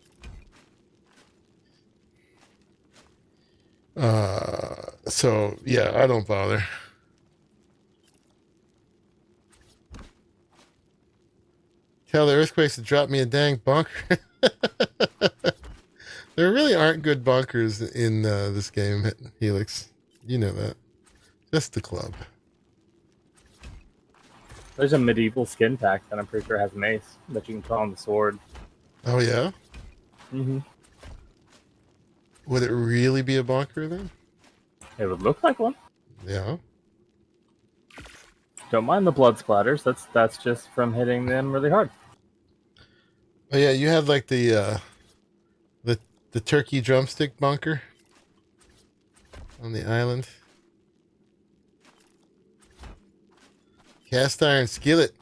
So yeah, I don't bother. Tell the earthquakes to drop me a dang bunker. There really aren't good bunkers in this game, Helix. You know that. Just the club. There's a medieval skin pack that I'm pretty sure has mace that you can put on the sword. Oh yeah? Mm-hmm. Would it really be a bunker then? It would look like one. Yeah. Don't mind the blood splatters. That's just from hitting them really hard. Oh yeah, you have like the turkey drumstick bunker on the island. Cast iron skillet.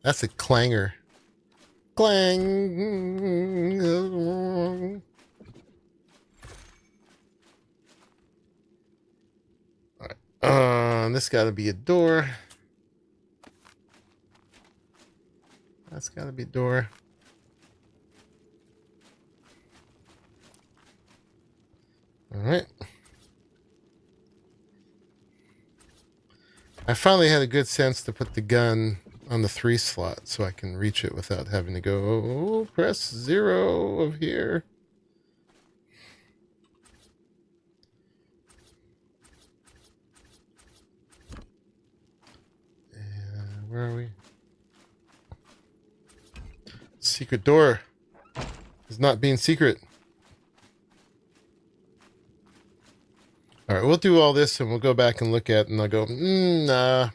That's a clanger. Clang. All right. This got to be a door. That's got to be a door. All right. I finally had a good sense to put the gun on the 3 slot so I can reach it without having to go, press 0 of here. And where are we? Secret door is not being secret. All right, we'll do all this and we'll go back and look at it and I'll go, nah,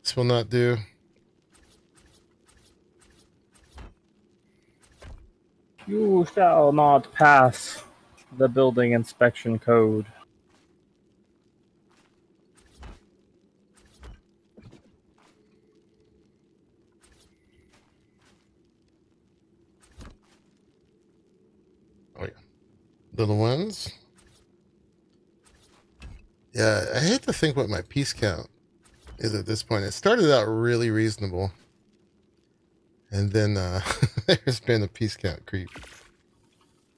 this will not do. You shall not pass the building inspection code. little ones. Yeah, I hate to think what my piece count is at this point. It started out really reasonable. And then there's been a piece count creep.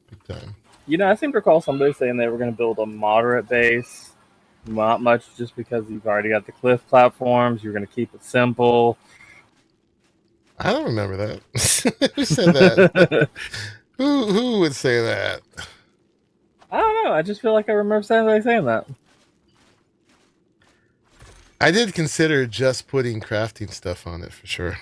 Big time. You know, I seem to recall somebody saying they were going to build a moderate base. Not much, just because you've already got the cliff platforms. You're going to keep it simple. I don't remember that. Who said that? Who would say that? I don't know. I just feel like I remember somebody saying that. I did consider just putting crafting stuff on it for sure.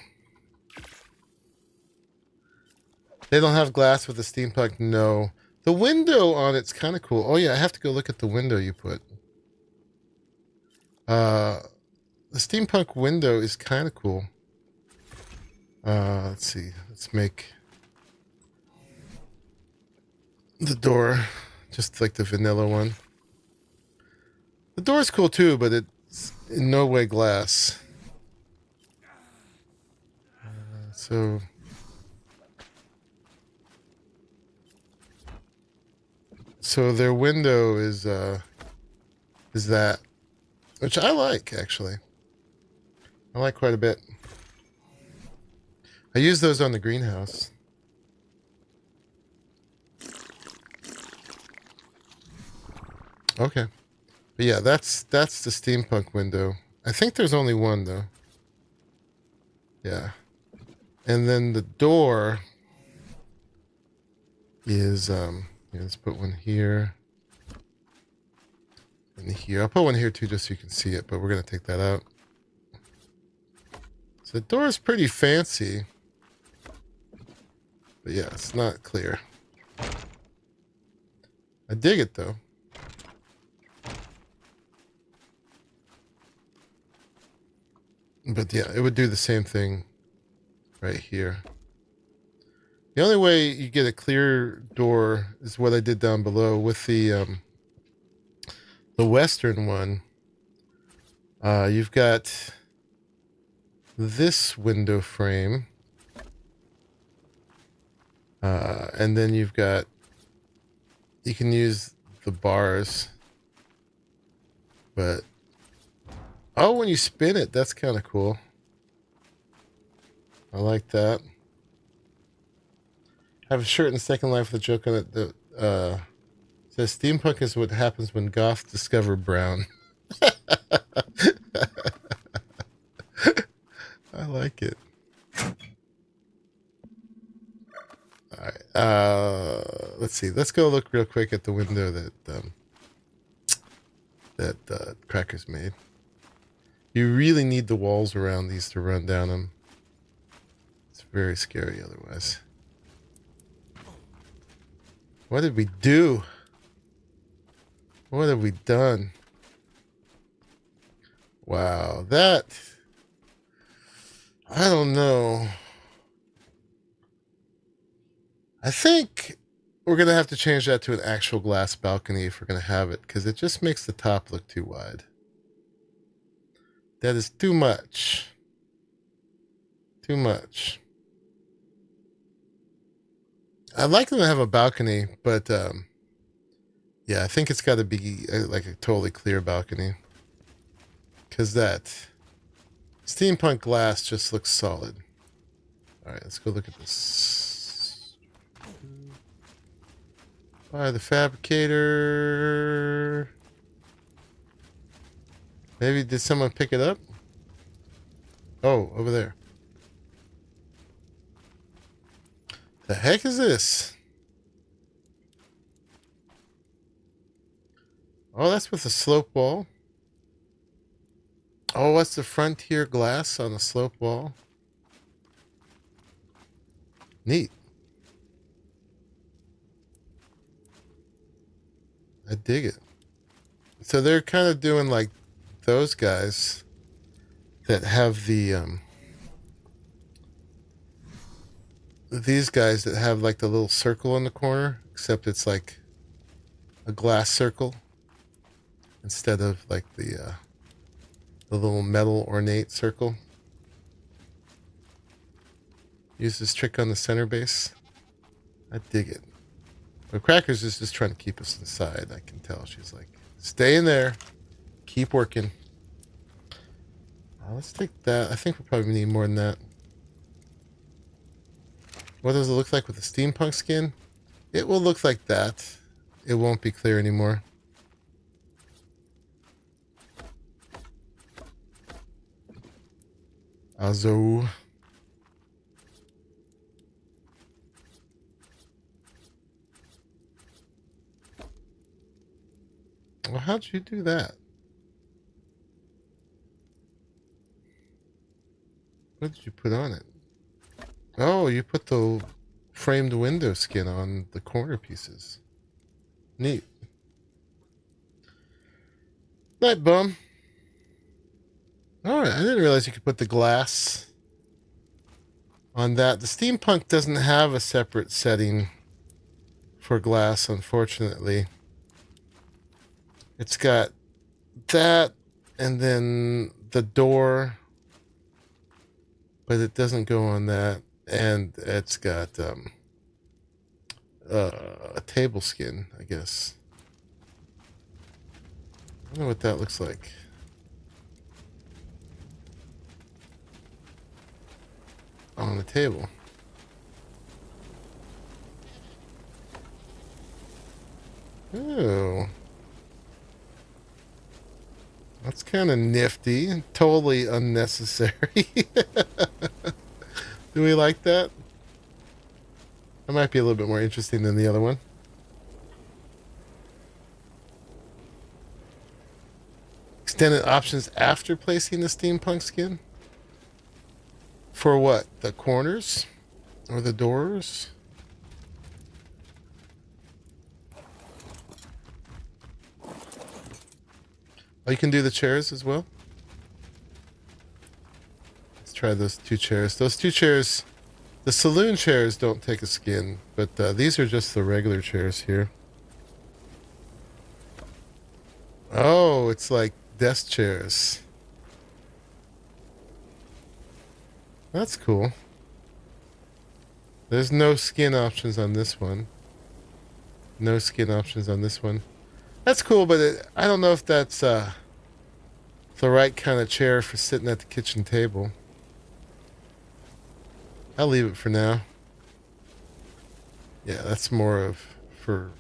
They don't have glass with the steampunk? No. The window on it's kind of cool. Oh yeah, I have to go look at the window you put. The steampunk window is kind of cool. Let's see. Let's make the door just like the vanilla one. The door's cool too, but it's in no way glass. So their window is that, which I like actually. I like quite a bit. I use those on the greenhouse. Okay. But yeah, that's the steampunk window. I think there's only one though. Yeah. And then the door is let's put one here. And here. I'll put one here too just so you can see it, but we're gonna take that out. So the door is pretty fancy. But yeah, it's not clear. I dig it though. But yeah, it would do the same thing right here. The only way you get a clear door is what I did down below with the western one. You've got this window frame. And then you can use the bars. But, oh, when you spin it, that's kind of cool. I like that. Have a shirt in Second Life with a joke on it that says steampunk is what happens when goths discover brown. I like it. Alright, let's see. Let's go look real quick at the window that Cracker's made. You really need the walls around these to run down them. It's very scary otherwise. What did we do? What have we done? Wow, that... I don't know. I think we're going to have to change that to an actual glass balcony if we're going to have it, because it just makes the top look too wide. That is too much. Too much. I'd like them to have a balcony, but yeah, I think it's got to be like a totally clear balcony. Because that steampunk glass just looks solid. Alright, let's go look at this. By the fabricator. Maybe did someone pick it up? Oh, over there. The heck is this? Oh, that's with a slope wall. Oh, that's the frontier glass on the slope wall. Neat. I dig it. So they're kind of doing like those guys that have the these guys that have like the little circle in the corner, except it's like a glass circle instead of like the little metal ornate circle. Use this trick on the center base. I dig it. But Crackers is just trying to keep us inside. I can tell. She's like, stay in there. Keep working. Let's take that. I think we probably need more than that. What does it look like with the steampunk skin? It will look like that. It won't be clear anymore. Azo. Well, how'd you do that? What did you put on it? Oh, you put the framed window skin on the corner pieces. Neat. Night, bum. Alright, I didn't realize you could put the glass on that. The steampunk doesn't have a separate setting for glass, unfortunately. It's got that and then the door, but it doesn't go on that. And it's got a table skin, I guess. I don't know what that looks like. On the table. Oh. That's kind of nifty. Totally unnecessary. Do we like that? That might be a little bit more interesting than the other one. Extended options after placing the steampunk skin? For what? The corners? Or the doors? Oh, you can do the chairs as well? Let's try those two chairs. Those two chairs, the saloon chairs don't take a skin, but these are just the regular chairs here. Oh, it's like desk chairs. That's cool. There's no skin options on this one. No skin options on this one. That's cool, but I don't know if that's the right kind of chair for sitting at the kitchen table. I'll leave it for now. Yeah, that's more of for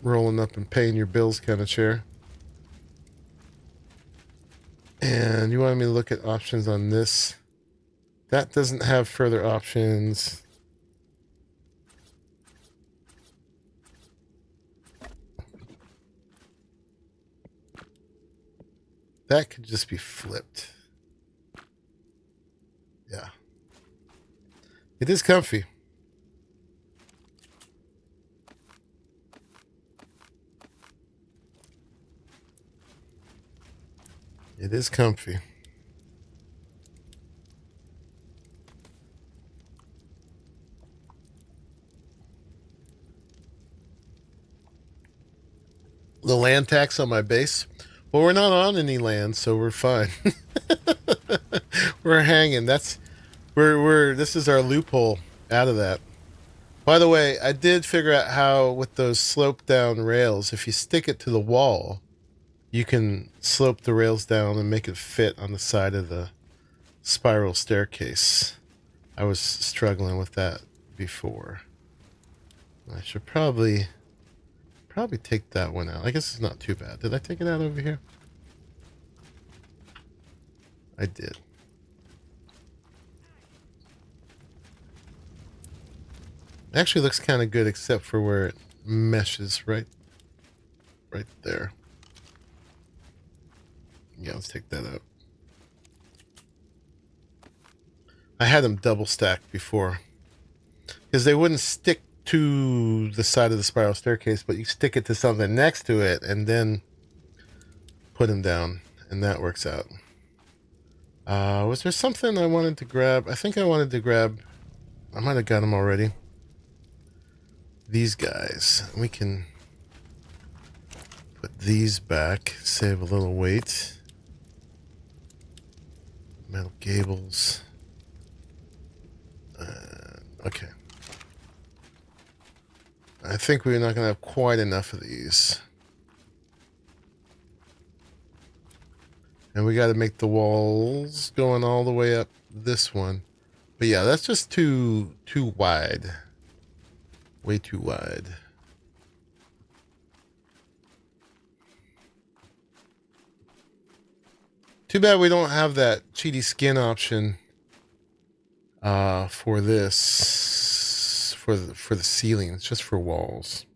rolling up and paying your bills kind of chair. And you wanted me to look at options on this. That doesn't have further options. That could just be flipped. Yeah. It is comfy. It is comfy. The land tax on my base. Well, we're not on any land, so we're fine. We're hanging. This is our loophole out of that. By the way, I did figure out how with those slope down rails, if you stick it to the wall, you can slope the rails down and make it fit on the side of the spiral staircase. I was struggling with that before. I should probably take that one out. I guess it's not too bad. Did I take it out over here? I did. It actually looks kind of good except for where it meshes right there. Yeah, let's take that out. I had them double stacked before because they wouldn't stick to the side of the spiral staircase, but you stick it to something next to it and then put them down, and that works out. Was there something I wanted to grab? I think I wanted to grab, I might have got them already. These guys. We can put these back, save a little weight. Metal gables. Okay. I think we're not going to have quite enough of these. And we got to make the walls going all the way up this one. But yeah, that's just too wide. Way too wide. Too bad we don't have that cheaty skin option for this, for the ceiling. It's just for walls.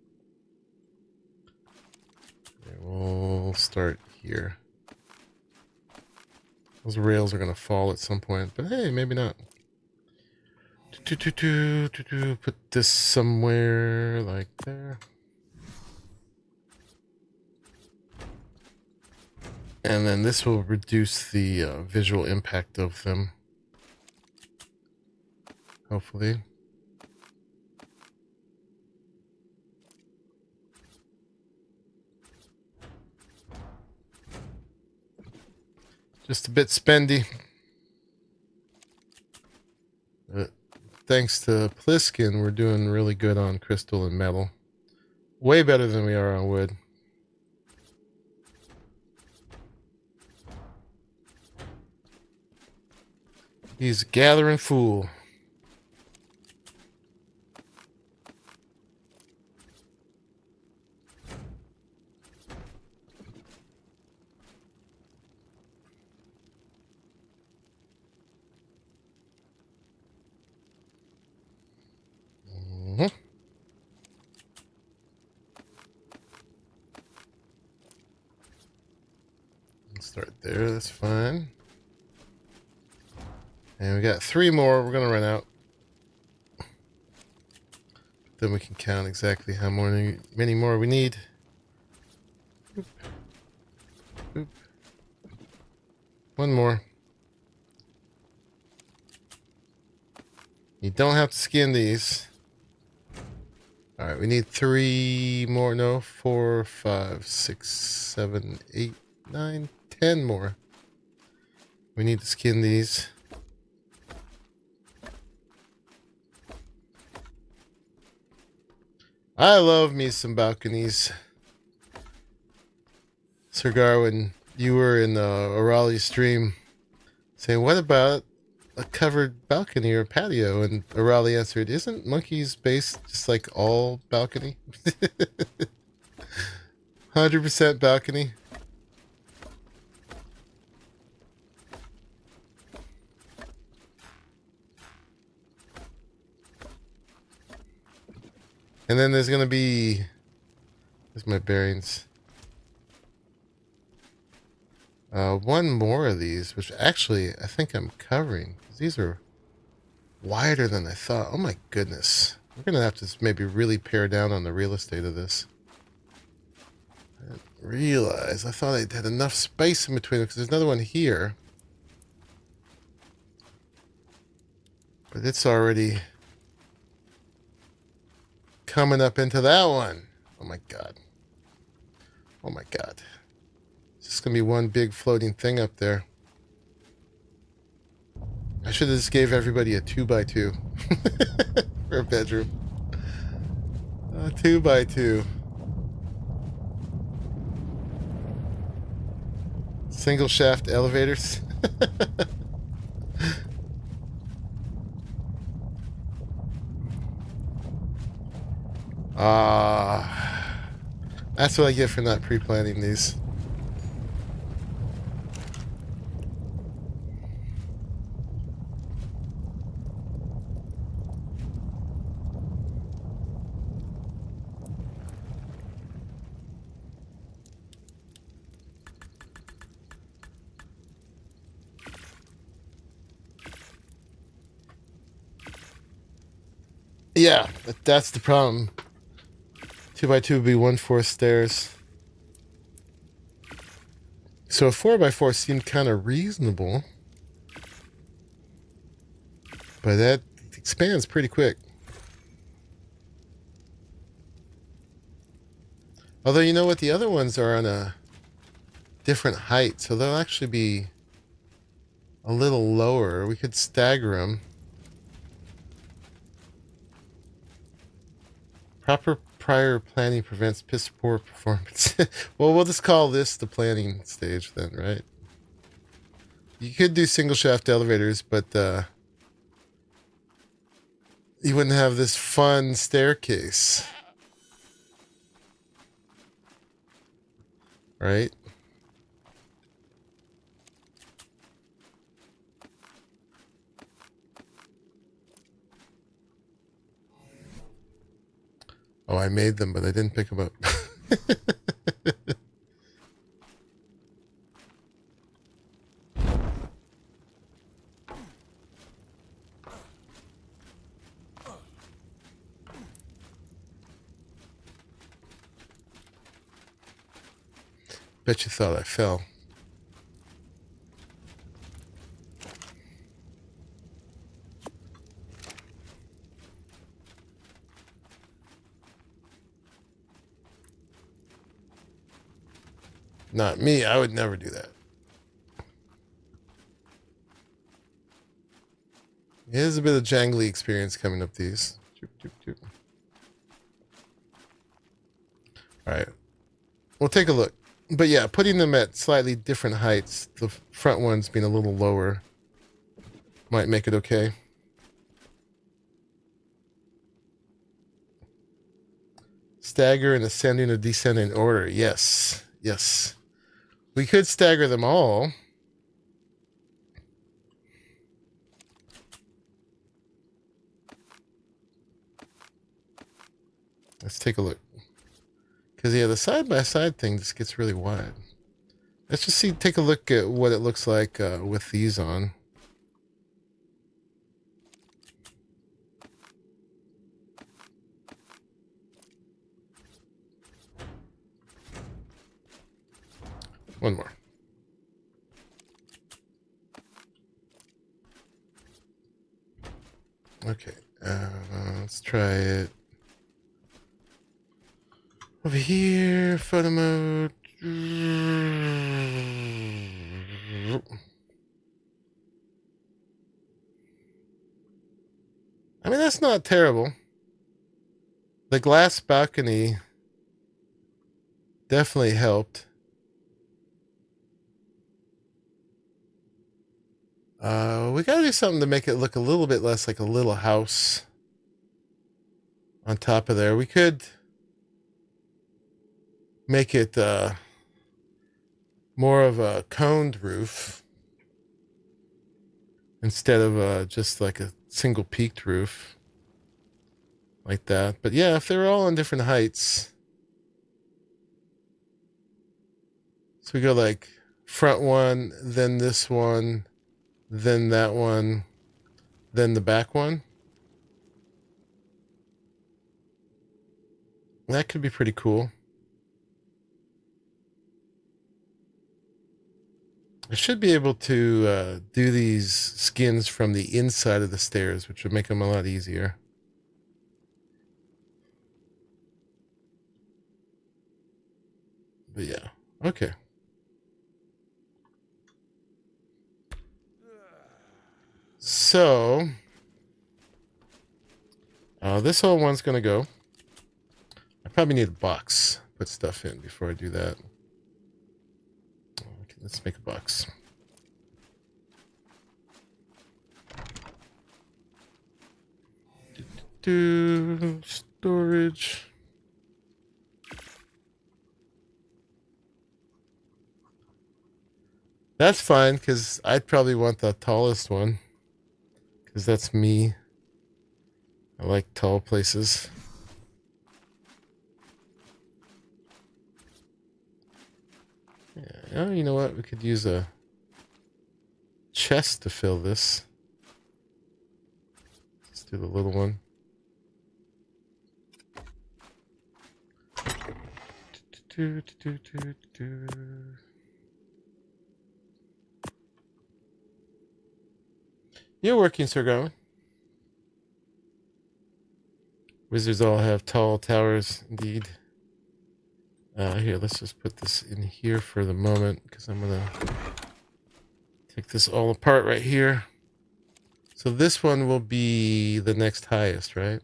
Okay, we'll start here. Those rails are going to fall at some point, but hey, maybe not. Put this somewhere like there. And then this will reduce the visual impact of them. Hopefully. Just a bit spendy. But thanks to Pliskin, we're doing really good on crystal and metal. Way better than we are on wood. He's a gathering fool. Start there, that's fine. And we got 3 more. We're gonna run out. Then we can count exactly how many more we need. Boop. Boop. 1 more. You don't have to skin these. Alright, we need 3 more. No, 4, 5, 6, 7, 8, 9, 10 more. We need to skin these. I love me some balconies. Sergar, when you were in the Arahli stream saying, what about a covered balcony or patio? And Arahli answered, isn't Monkey's base just like all balcony? 100% balcony. And then there's going to be... Where's my bearings? 1 more of these, which actually I think I'm covering. These are wider than I thought. Oh my goodness. We're going to have to maybe really pare down on the real estate of this. I didn't realize. I thought I had enough space in between them because there's another one here. But it's already... coming up into that one. Oh my god. Oh my god. It's just gonna be one big floating thing up there. I should have just gave everybody a 2x2 for a bedroom. A 2x2. Single shaft elevators. That's what I get for not pre-planning these. Yeah, that's the problem. 2x2 would be 1/4 stairs. So a 4x4 seemed kind of reasonable. But that expands pretty quick. Although, you know what? The other ones are on a different height. So they'll actually be a little lower. We could stagger them. prior planning prevents piss poor performance. Well, we'll just call this the planning stage then, right? You could do single shaft elevators, but you wouldn't have this fun staircase. Right? Oh, I made them, but I didn't pick them up. Bet you thought I fell. Not me. I would never do that. It is a bit of jangly experience coming up these. All right. We'll take a look. But yeah, putting them at slightly different heights, the front ones being a little lower, might make it okay. Stagger in ascending or descending order. Yes. Yes. We could stagger them all. Let's take a look. Because, yeah, the side-by-side thing just gets really wide. Let's just take a look at what it looks like with these on. One more. Okay, let's try it. Over here, photo mode. I mean, that's not terrible. The glass balcony definitely helped. We gotta do something to make it look a little bit less like a little house on top of there. We could make it more of a coned roof instead of just like a single peaked roof like that. But yeah, if they were all on different heights, so we go like front one, then this one, then that one, then the back one. That could be pretty cool. I should be able to do these skins from the inside of the stairs, which would make them a lot easier. But yeah, okay. So, this whole one's going to go. I probably need a box. Put stuff in before I do that. Okay, let's make a box. Storage. That's fine, because I'd probably want the tallest one. Because that's me. I like tall places. Yeah, oh, you know what? We could use a chest to fill this. Let's do the little one. You're working, Sir Garwin. Wizards all have tall towers, indeed. Here, let's just put this in here for the moment, because I'm going to take this all apart right here. So this one will be the next highest, right?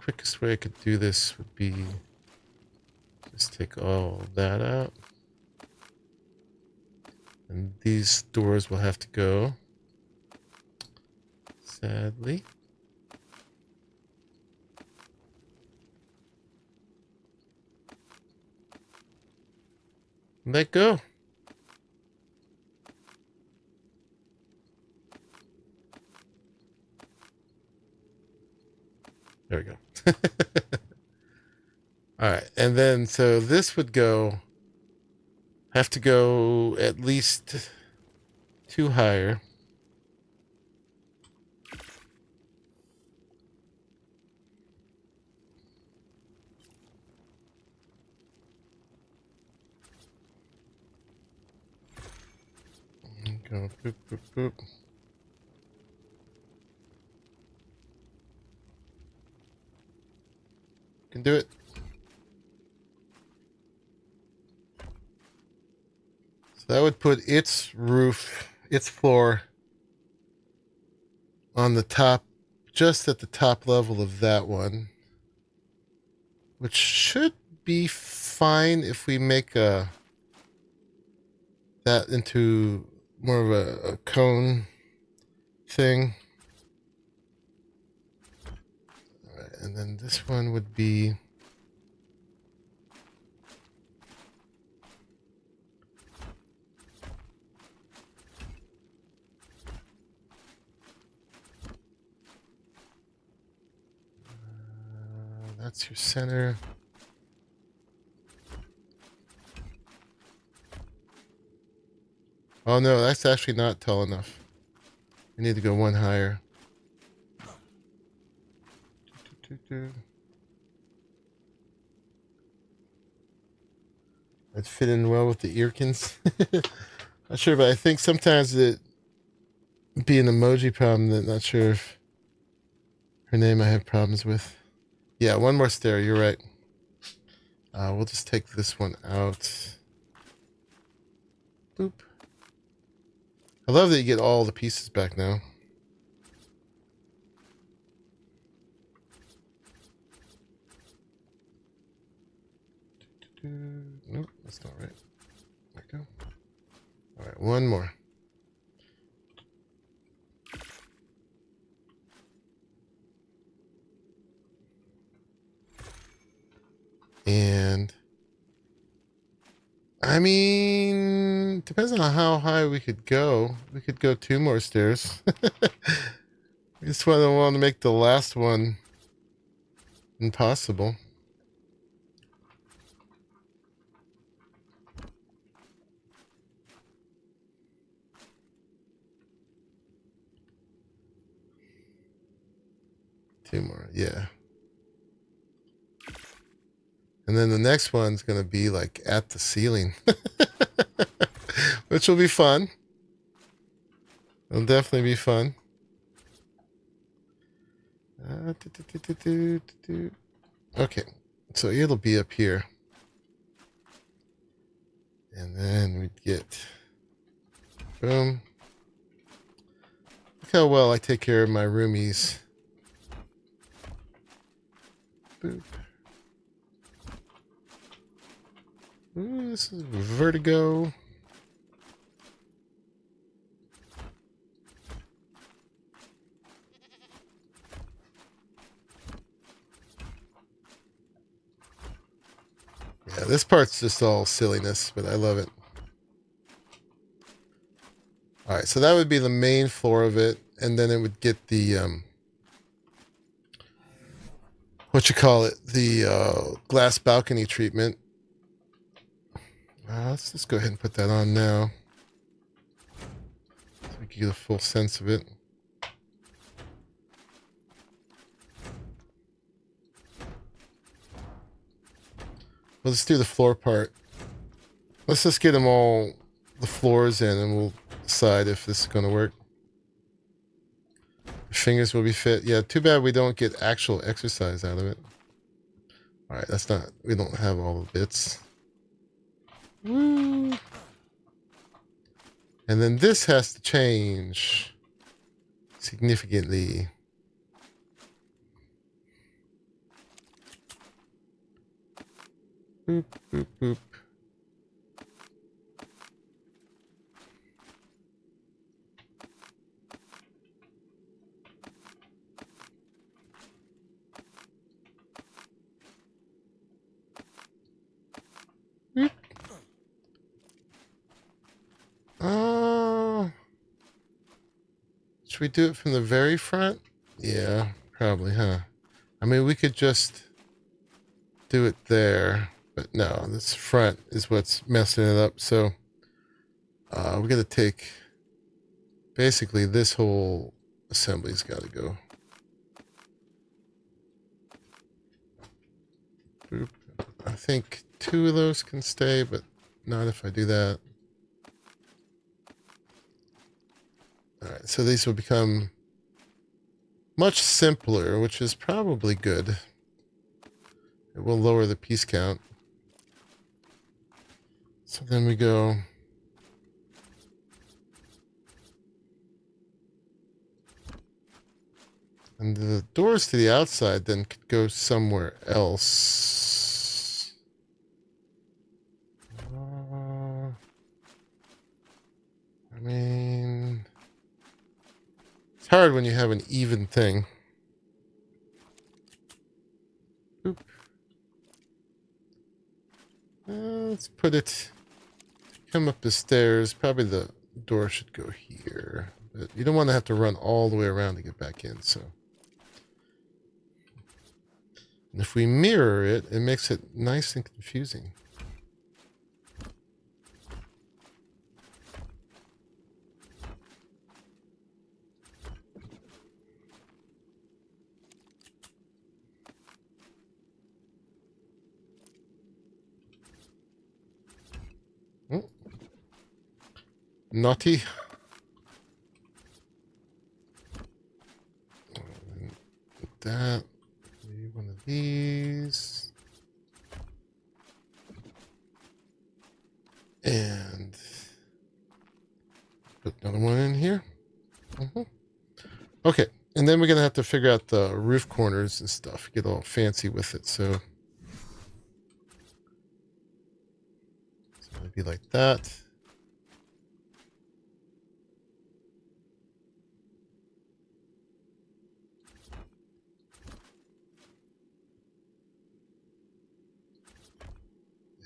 quickest way I could do this would be just take all that out. And these doors will have to go. Sadly. Let go. There we go. All right, and then so this would have to go at least 2 higher. Go boop boop boop. Can do it. So that would put its roof, its floor on the top, just at the top level of that one, which should be fine if we make that into more of a cone thing. All right, and then this one would be that's your center. Oh no, that's actually not tall enough. We need to go 1 higher. That'd fit in well with the earkins. Not sure, but I think sometimes it be an emoji problem that not sure if her name I have problems with. Yeah, 1 more stair, you're right. We'll just take this one out. Boop. I love that you get all the pieces back now. Nope, that's not right. There we go. All right, 1 more. And I mean, depends on how high we could go. We could go 2 more stairs. We just want to make the last one impossible. Two more, yeah. And then the next one's going to be like at the ceiling, which will be fun. It'll definitely be fun. Okay, so it'll be up here. And then we get, boom. Look how well I take care of my roomies. Boop. Ooh, this is vertigo. Yeah, this part's just all silliness, but I love it. All right, so that would be the main floor of it, and then it would get the what you call it, the glass balcony treatment. Let's just go ahead and put that on now, so we can get a full sense of it. We'll just do the floor part. Let's just get them all, the floors in, and we'll decide if this is going to work. Fingers will be fit. Yeah, too bad we don't get actual exercise out of it. All right, that's not, we don't have all the bits. Woo. And then this has to change significantly. Boop, boop, boop. Boop. Should we do it from the very front? Yeah, probably, huh? I mean, we could just do it there, but no, this front is what's messing it up. So we got to take basically this whole assembly's got to go. Boop. I think 2 of those can stay, but not if I do that. All right, so these will become much simpler, which is probably good. It will lower the piece count. So then we go. And the doors to the outside then could go somewhere else. I mean, it's hard when you have an even thing. Boop. Let's put it, come up the stairs. Probably the door should go here. But you don't want to have to run all the way around to get back in, so. And if we mirror it, it makes it nice and confusing. Oh. Naughty. That. One of these. And put another one in here. Okay, and then we're going to have to figure out the roof corners and stuff. Get all fancy with it. So it'd be like that.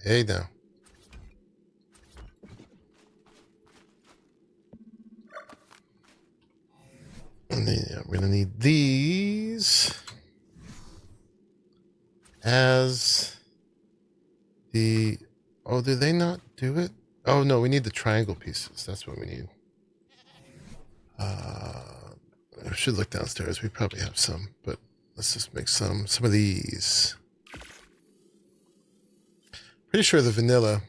Hey now. And then yeah, we're gonna need these as the. Oh, did they not do it? Oh no, we need the triangle pieces. That's what we need. I should look downstairs. We probably have some, but let's just make some of these. Pretty sure the vanilla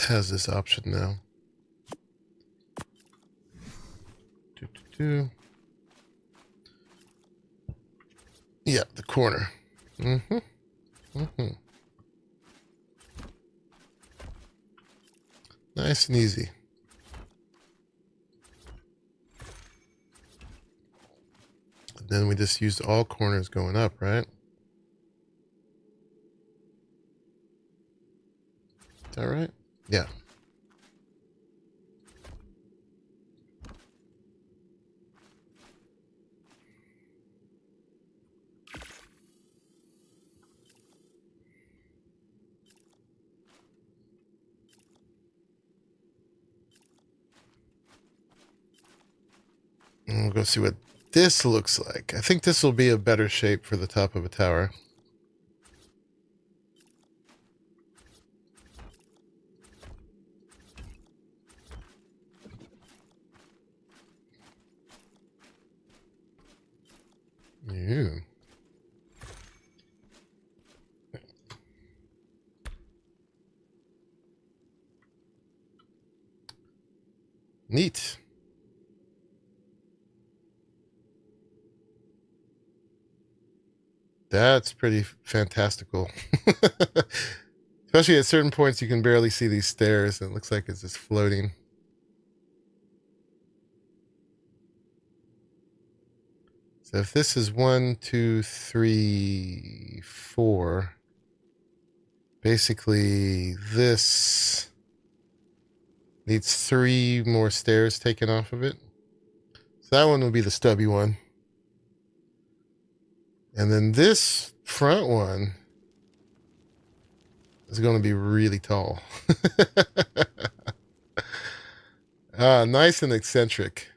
has this option now. Yeah, the corner. Nice and easy. And then we just used all corners going up, right? Is that right? Yeah. And we'll go see what this looks like. I think this will be a better shape for the top of a tower. Ew. Neat. That's pretty fantastical. Especially at certain points you can barely see these stairs and it looks like it's just floating. So if this is 1, 2, 3, 4, basically this needs 3 more stairs taken off of it. So that one will be the stubby one. And then this front one is going to be really tall. Nice and eccentric.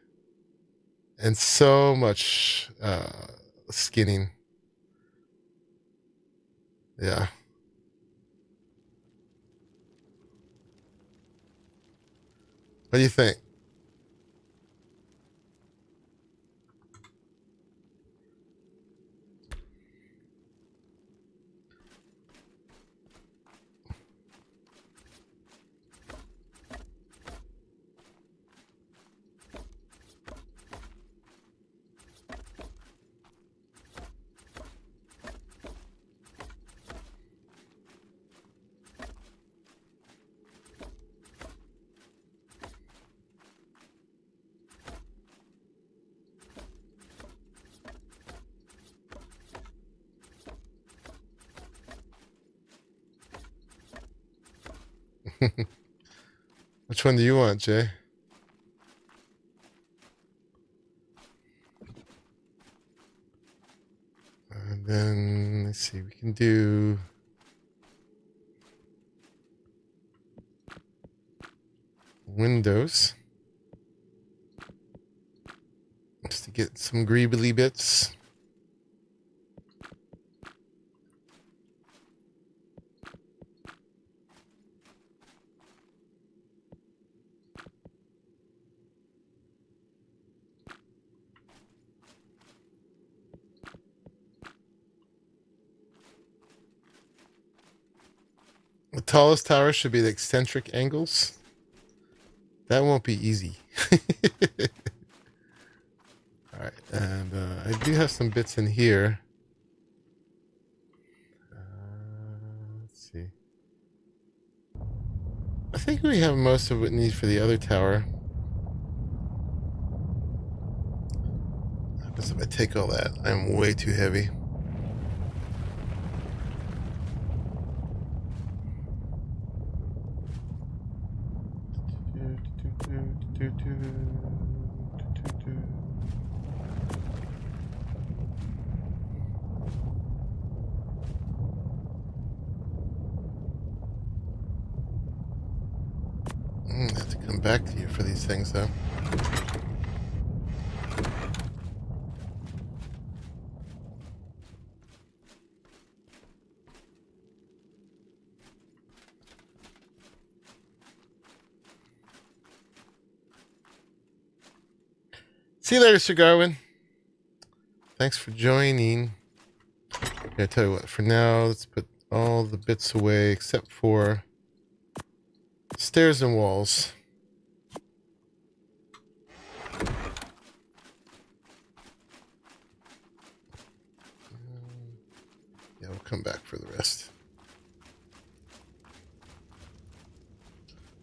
And so much skinning. Yeah. What do you think? Which one do you want, Jay? And then, let's see, we can do windows. Just to get some greebly bits. The tallest tower should be the eccentric angles. That won't be easy. All right, and I do have some bits in here. Let's see. I think we have most of what we need for the other tower. What happens if I take all that? I'm way too heavy. I have to come back to you for these things, though. See you later, Sir Garwin. Thanks for joining. I tell you what, for now, let's put all the bits away except for stairs and walls. Yeah, we'll come back for the rest.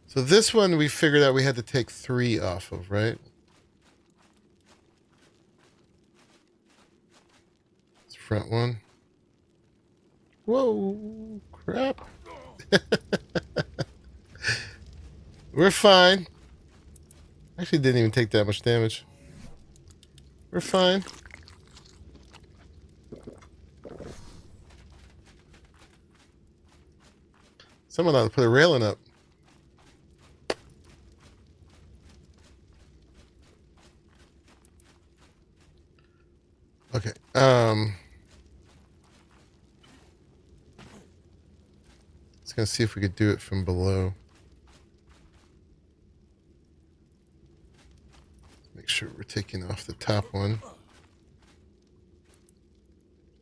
So this one we figured out we had to take 3 off of, right? It's the front one. Whoa, crap. We're fine. Actually didn't even take that much damage. We're fine. Someone ought to put a railing up. Okay. Let's go see if we could do it from below. Make sure we're taking off the top one.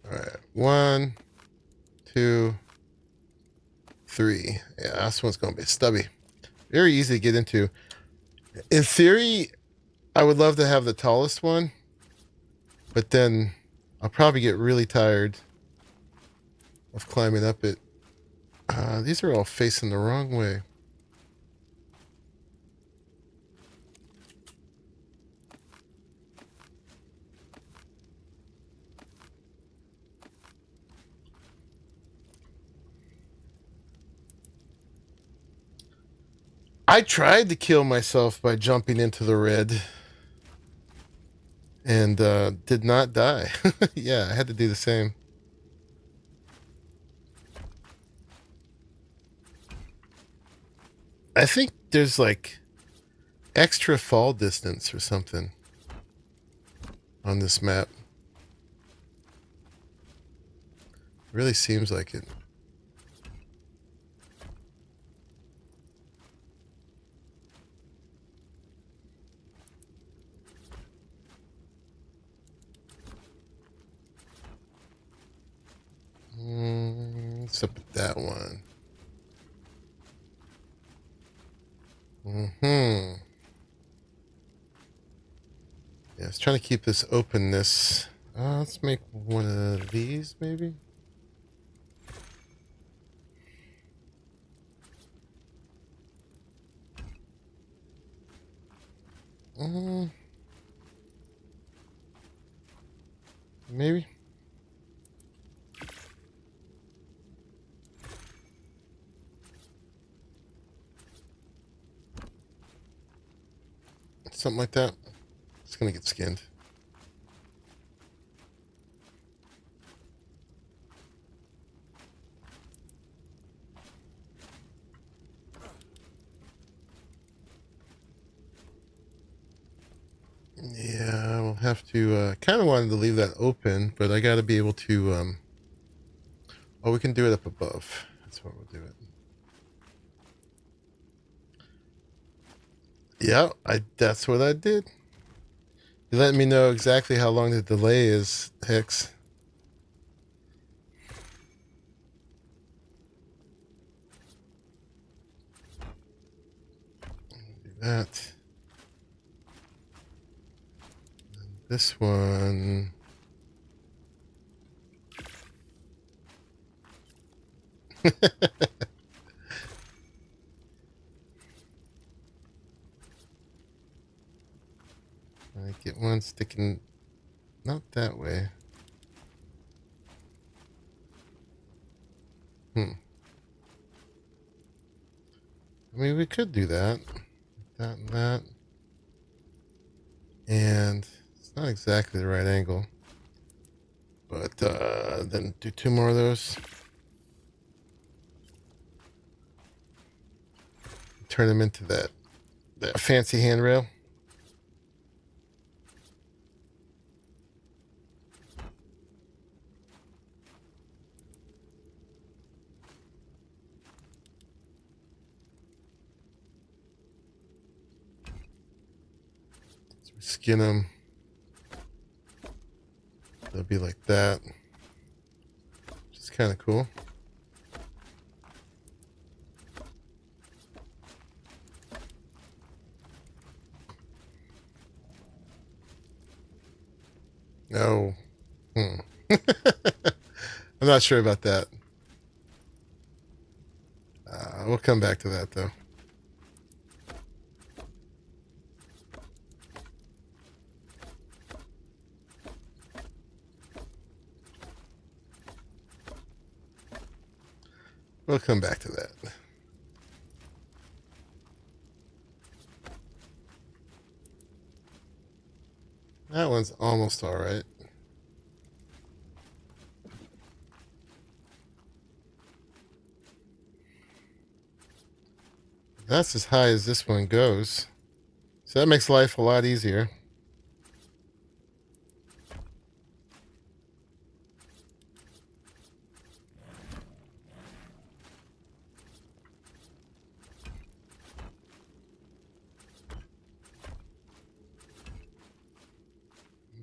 All right. 1, 2, 3. Yeah, this one's going to be stubby. Very easy to get into. In theory, I would love to have the tallest one, but then I'll probably get really tired of climbing up it. These are all facing the wrong way. I tried to kill myself by jumping into the red and did not die. Yeah, I had to do the same. I think there's like extra fall distance or something on this map. Really seems like it. What's up with that one? Yeah, I was trying to keep this openness. Let's make one of these, maybe. Maybe. Something like that. It's gonna get skinned. Yeah, we'll have to, kind of wanted to leave that open, but I got to be able to, oh, we can do it up above. That's what we'll do it. Yeah, that's what I did. You let me know exactly how long the delay is, Hex. Do that. This one. I get one sticking not that way. I mean, we could do that. That and that. And it's not exactly the right angle. But then do two more of those. Turn them into that fancy handrail. So we skin them. They'll be like that. Which is kind of cool. No. I'm not sure about that. We'll come back to that, though. We'll come back to that. That one's almost all right. That's as high as this one goes. So that makes life a lot easier.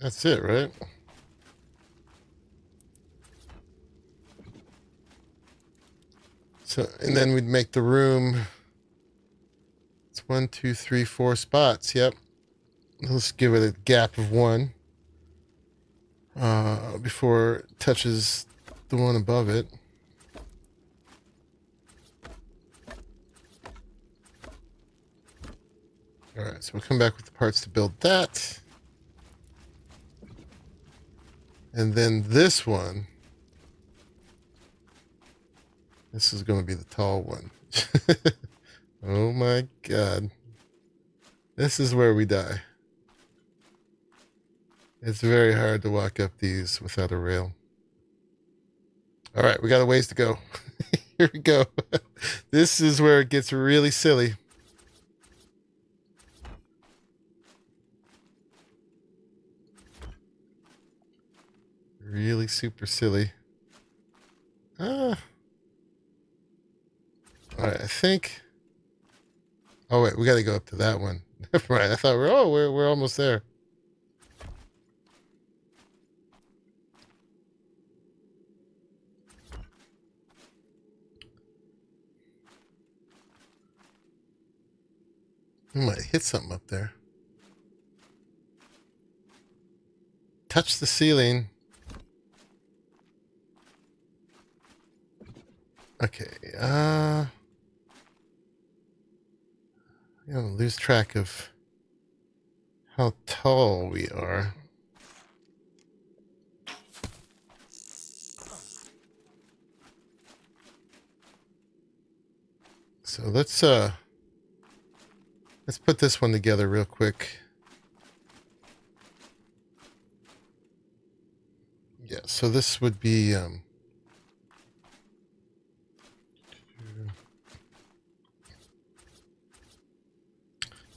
That's it, right? So, and then we'd make the room. It's 1, 2, 3, 4 spots. Yep. Let's give it a gap of 1 before it touches the one above it. All right, so we'll come back with the parts to build that. And then this one, this is going to be the tall one. Oh my god. This is where we die. It's very hard to walk up these without a rail. All right, we got a ways to go. Here we go. This is where it gets really silly. Really super silly. All right, I think. Oh wait, we got to go up to that one. Right, I thought we're almost there. We might hit something up there. Touch the ceiling. Okay, I'm gonna lose track of how tall we are. So let's put this one together real quick. Yeah, so this would be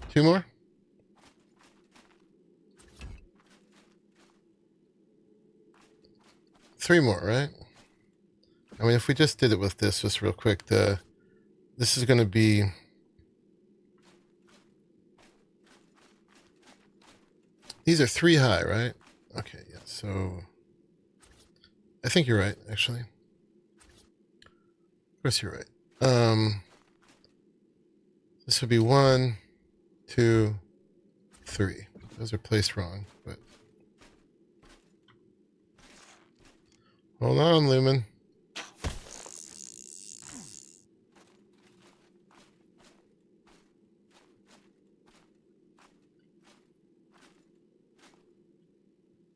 two more. Three more, right? I mean, if we just did it with this just real quick, this is going to be these are 3 high, right? Okay, yeah. So I think you're right, actually. Of course you're right. This would be 1, 2, 3. Those are placed wrong, but hold on, Lumen.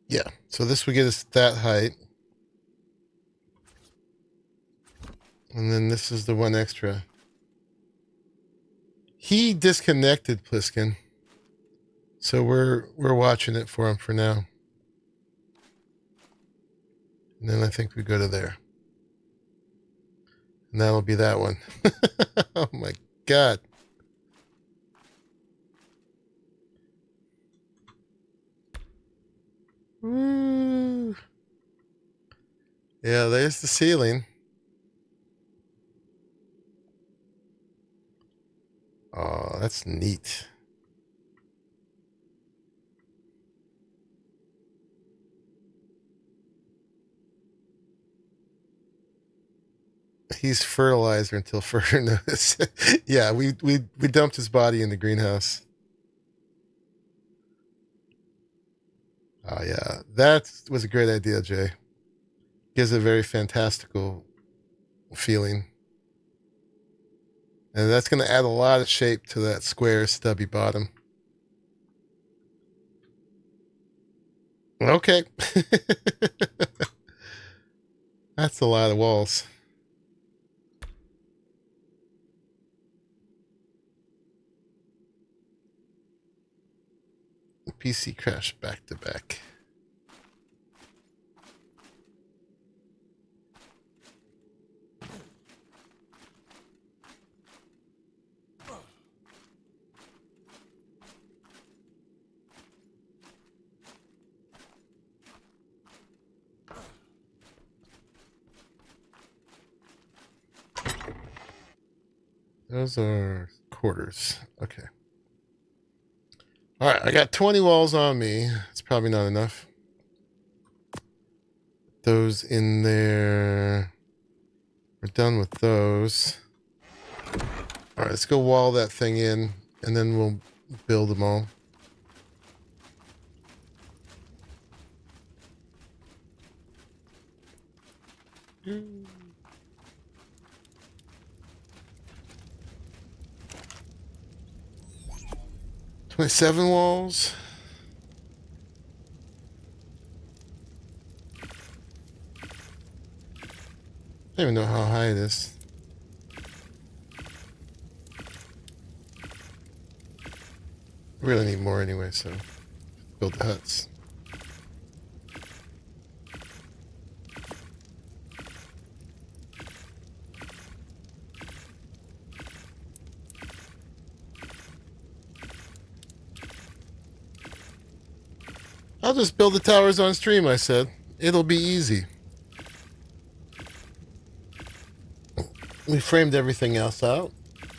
Yeah, so this would get us that height. And then this is the one extra. He disconnected Pliskin. So we're watching it for him for now. And then I think we go to there. And that'll be that one. Oh my god. Woo. Yeah, there's the ceiling. Oh, that's neat. He's fertilizer until further notice. Yeah, we dumped his body in the greenhouse. Oh yeah, that was a great idea, Jay. Gives a very fantastical feeling. And that's going to add a lot of shape to that square, stubby bottom. Okay. That's a lot of walls. The PC crashed back to back. Those are quarters. Okay. All right, I got 20 walls on me. It's probably not enough. Those in there. We're done with those. All right, let's go wall that thing in, and then we'll build them all. Mm. 27 walls. I don't even know how high it is. We're gonna need more anyway, so build the huts. I'll just build the towers on stream, I said. It'll be easy. We framed everything else out.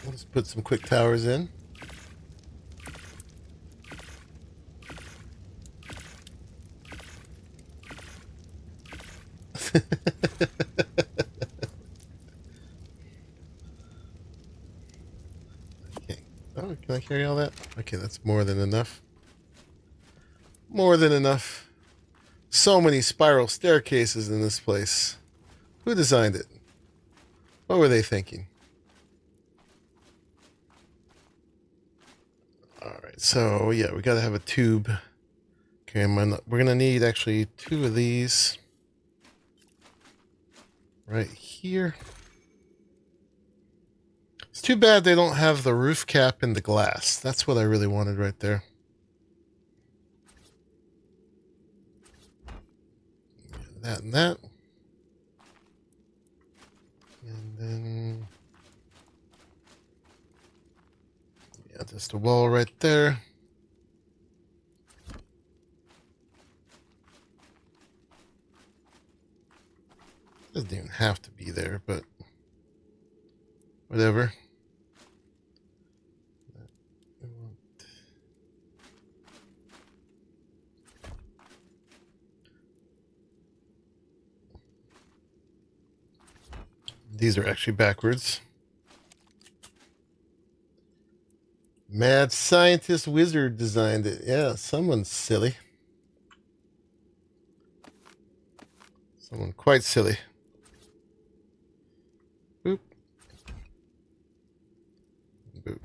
Let's put some quick towers in. Okay. Oh, can I carry all that? Okay, that's more than enough. More than enough. So many spiral staircases in this place. Who designed it? What were they thinking? Alright, so yeah, we gotta have a tube. Okay, we're gonna need actually 2 of these. Right here. It's too bad they don't have the roof cap and the glass. That's what I really wanted right there. That and that. And then... yeah, just a wall right there. Doesn't even have to be there, but whatever. These are actually backwards. Mad scientist wizard designed it. Yeah, someone's silly. Someone quite silly. Boop. Boop.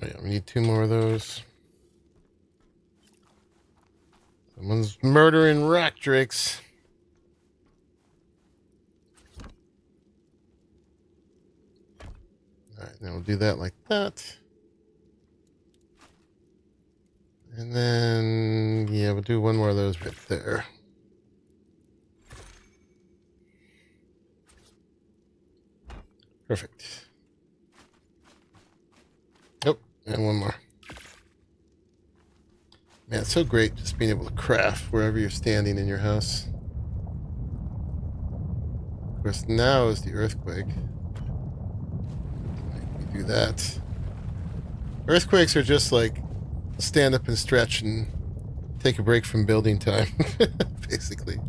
Oh yeah, we need 2 more of those. Someone's murdering rock drakes. Alright, now we'll do that like that. And then, yeah, we'll do 1 more of those right there. Perfect. Oh, and 1 more. Man, it's so great just being able to craft wherever you're standing in your house. Of course, now is the earthquake. We do that. Earthquakes are just like stand up and stretch and take a break from building time, basically.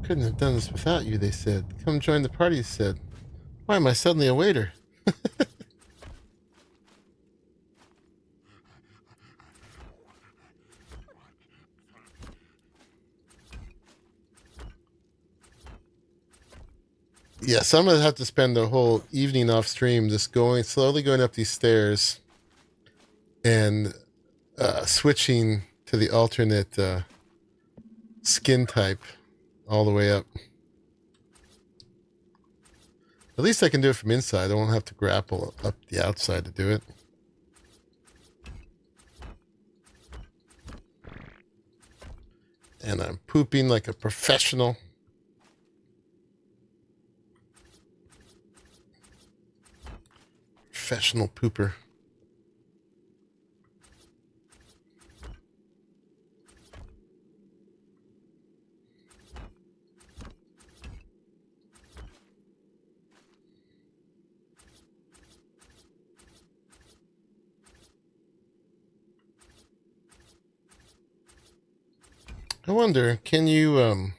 Couldn't have done this without you, they said. Come join the party, said. Why am I suddenly a waiter? Yes, I'm going to have to spend the whole evening off stream just slowly going up these stairs and switching to the alternate skin type all the way up. At least I can do it from inside. I won't have to grapple up the outside to do it. And I'm pooping like a professional. Professional pooper. I wonder, can you,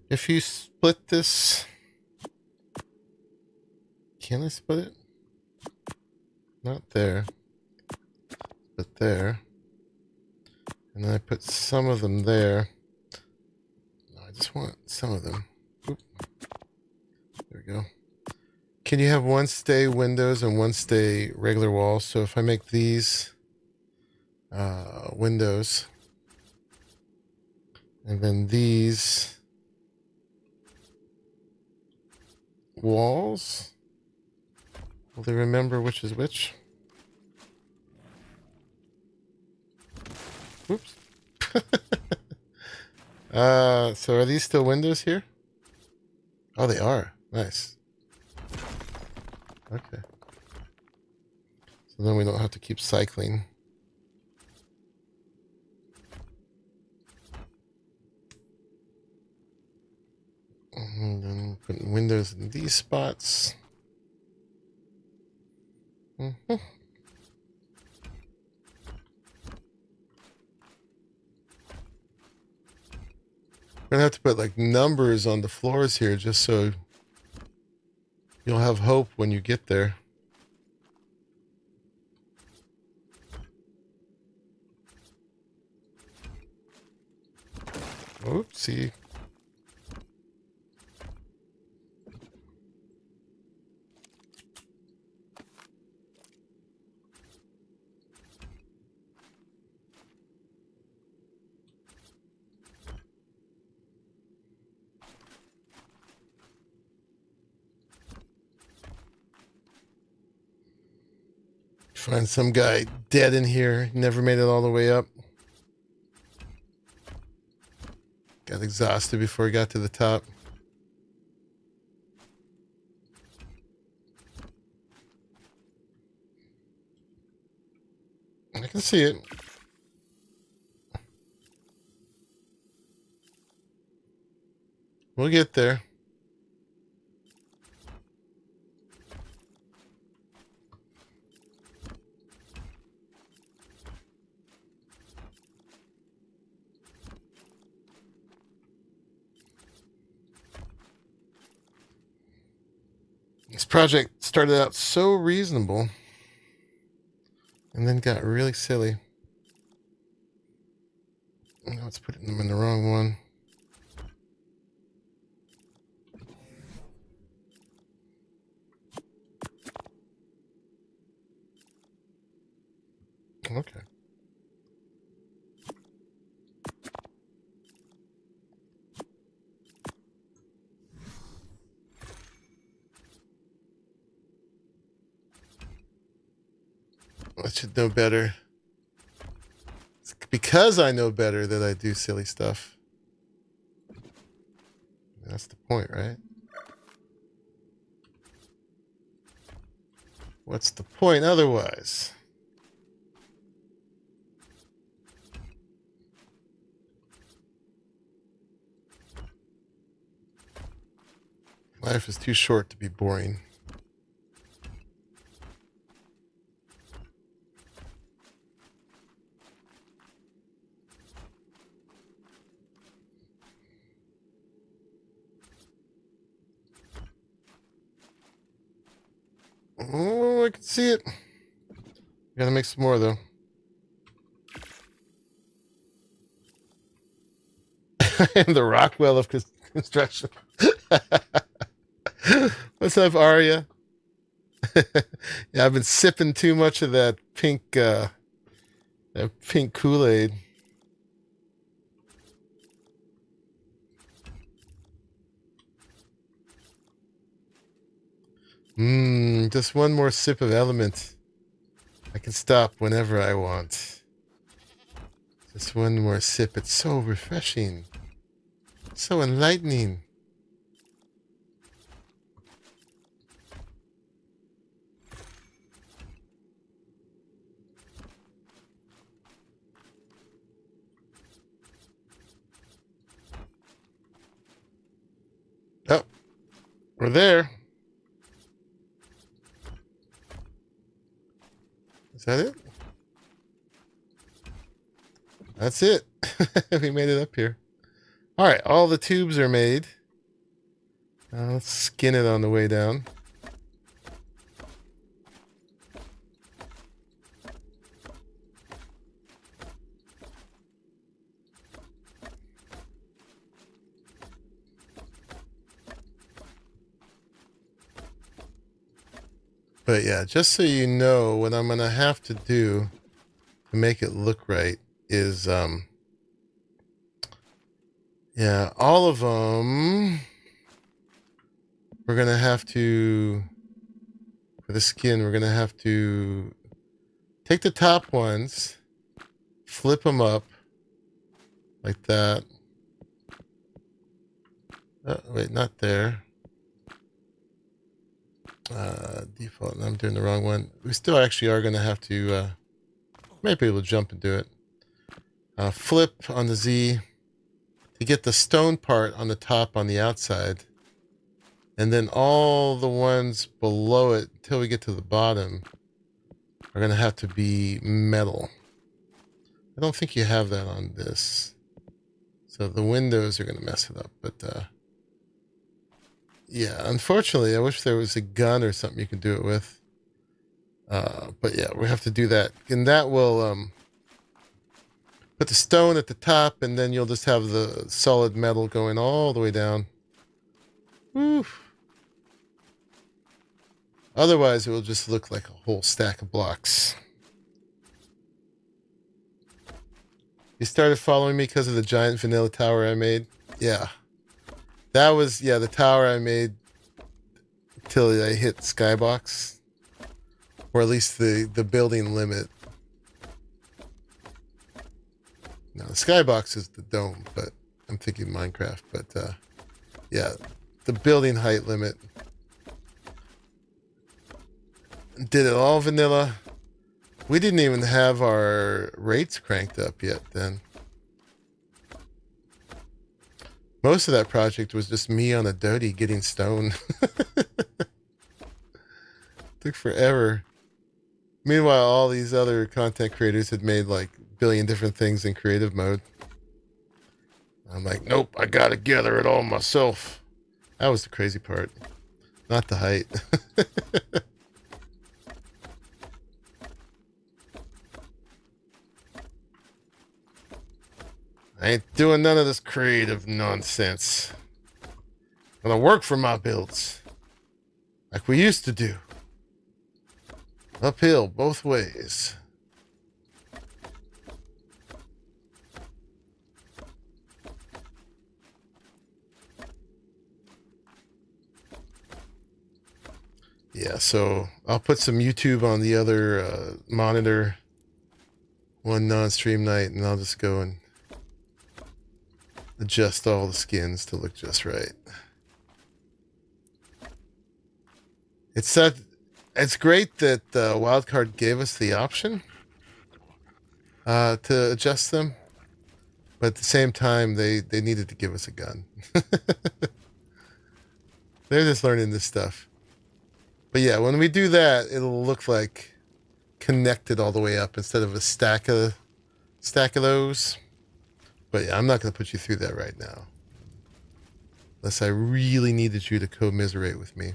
if you split this, can I split it? Not there, but there. And then I put some of them there. No, I just want some of them. Oop. There we go. Can you have one stay windows and one stay regular walls? So if I make these windows, and then these walls, will they remember which is which? Oops. So are these still windows here? Oh, they are. Nice. Okay. So then we don't have to keep cycling. And then putting windows in these spots. Mm-hmm. We're gonna have to put like numbers on the floors here just so you'll have hope when you get there. Oopsie. Find some guy dead in here, never made it all the way up. Got exhausted before he got to the top. I can see it. We'll get there. This project started out so reasonable and then got really silly. Now it's putting them in the wrong one. Okay. I should know better. It's because I know better that I do silly stuff. That's the point, right? What's the point otherwise? Life is too short to be boring. Oh, I can see it. Gotta make some more, though. I am the Rockwell of construction. What's up, Arya? Yeah, I've been sipping too much of that pink Kool-Aid. Just one more sip of element. I can stop whenever I want. Just one more sip. It's so refreshing. So enlightening. Oh, we're there. Is that it? That's it. We made it up here. All right, all the tubes are made. Let's skin it on the way down. But yeah, just so you know, what I'm going to have to do to make it look right is, yeah, all of them, we're going to have to, for the skin, we're going to have to take the top ones, flip them up like that. Oh, wait, not there. Default, and I'm doing the wrong one. We still actually are going to have to, might be able to jump and do it. Flip on the Z to get the stone part on the top on the outside. And then all the ones below it, until we get to the bottom, are going to have to be metal. I don't think you have that on this. So the windows are going to mess it up. But, yeah, unfortunately, I wish there was a gun or something you could do it with. But yeah, we have to do that. And that will put the stone at the top, and then you'll just have the solid metal going all the way down. Oof. Otherwise, it will just look like a whole stack of blocks. You started following me because of the giant vanilla tower I made? Yeah. That was, yeah, the tower I made till I hit Skybox. Or at least the building limit. No, the Skybox is the dome, but I'm thinking Minecraft. But, yeah, the building height limit. Did it all vanilla. We didn't even have our rates cranked up yet then. Most of that project was just me on a doty getting stone. Took forever. Meanwhile, all these other content creators had made like a billion different things in creative mode. I'm like, nope, I gotta gather it all myself. That was the crazy part. Not the height. I ain't doing none of this creative nonsense. I'm gonna work for my builds. Like we used to do. Uphill, both ways. Yeah, so I'll put some YouTube on the other monitor one non-stream night, and I'll just go and adjust all the skins to look just right. It's great that Wildcard gave us the option to adjust them, but at the same time, they needed to give us a gun. They're just learning this stuff. But yeah, when we do that, it'll look like connected all the way up instead of a stack of those. But yeah, I'm not going to put you through that right now. Unless I really needed you to commiserate with me.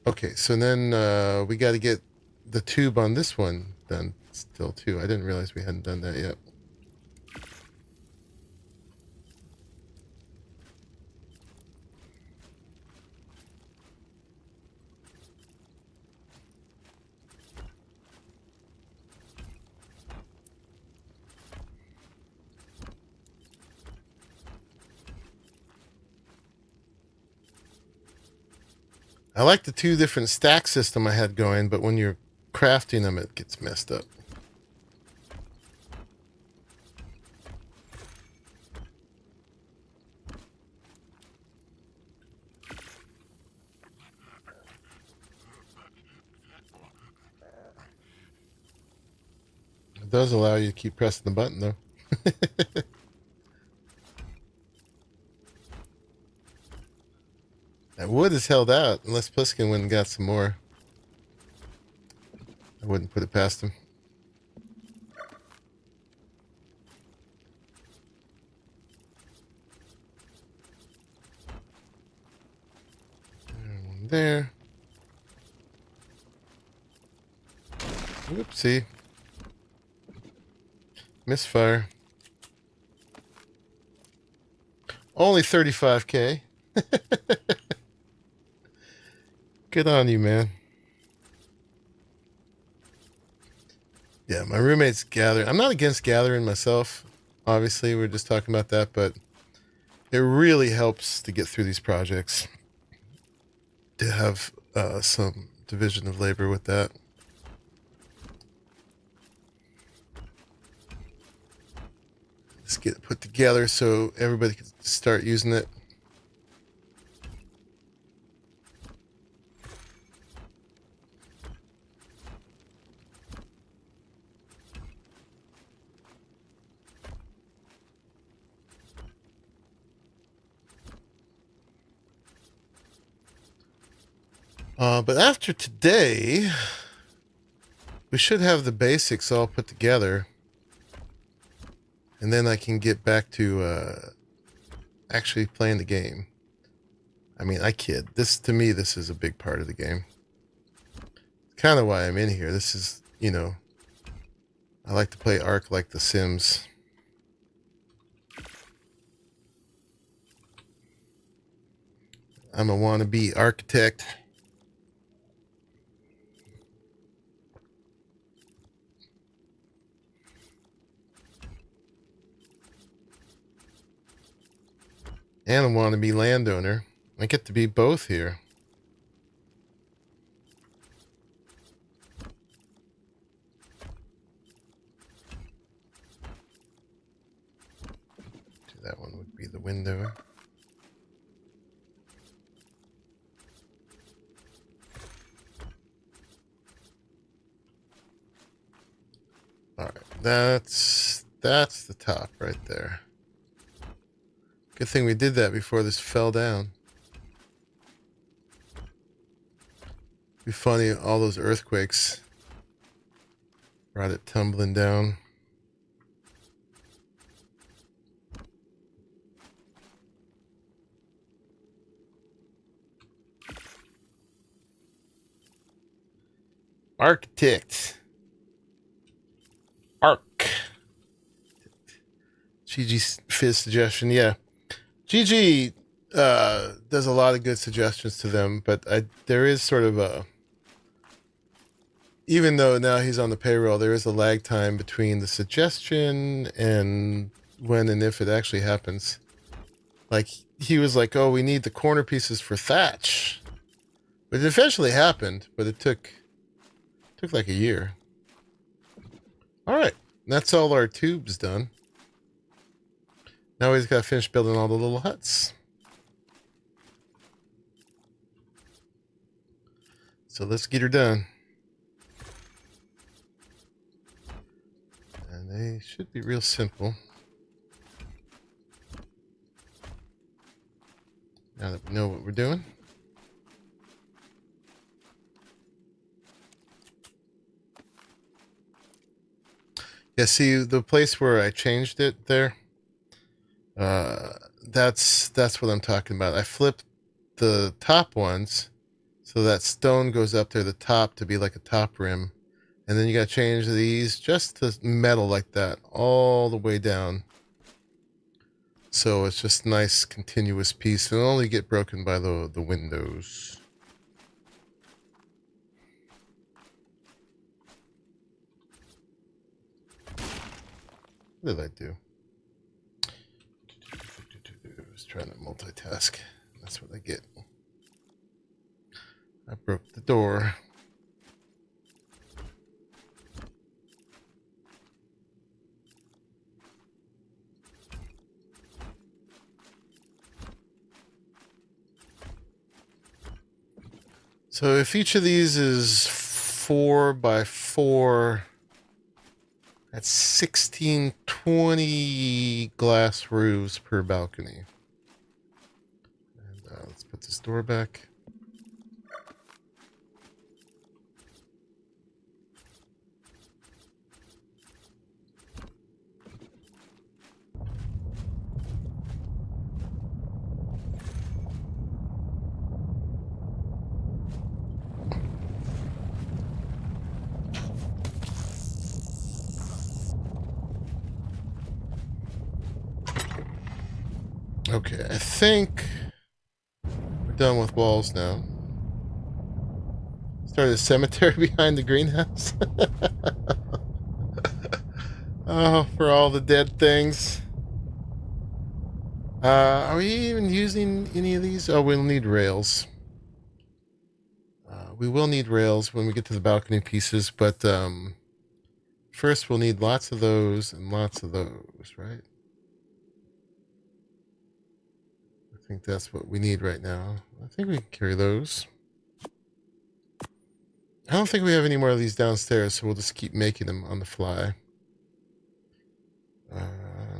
Okay, so then we got to get the tube on this one done still too. I didn't realize we hadn't done that yet. I like the two different stack system I had going, but when you're crafting them, it gets messed up. It does allow you to keep pressing the button, though. That wood is held out, unless Pliskin went and got some more. I wouldn't put it past him. One there. Oopsie. Misfire. Only 35K. Good on you, man. Yeah, my roommate's gathering. I'm not against gathering myself. Obviously, we're just talking about that, but it really helps to get through these projects to have some division of labor with that. Just get it put together so everybody can start using it. But after today, we should have the basics all put together. And then I can get back to actually playing the game. I mean, I kid. To me, this is a big part of the game. Kind of why I'm in here. This is, you know, I like to play ARK like The Sims. I'm a wannabe architect. And a wannabe landowner. I get to be both here. That one would be the window. All right, that's the top right there. Good thing we did that before this fell down. Be funny, all those earthquakes brought it tumbling down. Architect. ARK. GG's Fizz suggestion, yeah. GG does a lot of good suggestions to them, but there is sort of a, even though now he's on the payroll, there is a lag time between the suggestion and when and if it actually happens. Like, he was like, oh, we need the corner pieces for thatch. But it eventually happened, but it took like a year. All right, that's all our tubes done. Now we just got to finish building all the little huts. So let's get her done. And they should be real simple. Now that we know what we're doing. Yeah, see the place where I changed it there? That's what I'm talking about. I flipped the top ones so that stone goes up there, the top, to be like a top rim. And then you got to change these just to metal like that all the way down. So it's just nice continuous piece. It'll only get broken by the windows. What did I do? I was trying to multitask. That's what I get. I broke the door. So if each of these is 4 by 4, that's 1620 glass roofs per balcony. And let's put this door back. Okay, I think we're done with walls now. Start a cemetery behind the greenhouse. Oh, for all the dead things. Are we even using any of these? Oh, we'll need rails. We will need rails when we get to the balcony pieces, but first we'll need lots of those and lots of those, right? I think that's what we need right now. I think we can carry those. I don't think we have any more of these downstairs, so we'll just keep making them on the fly.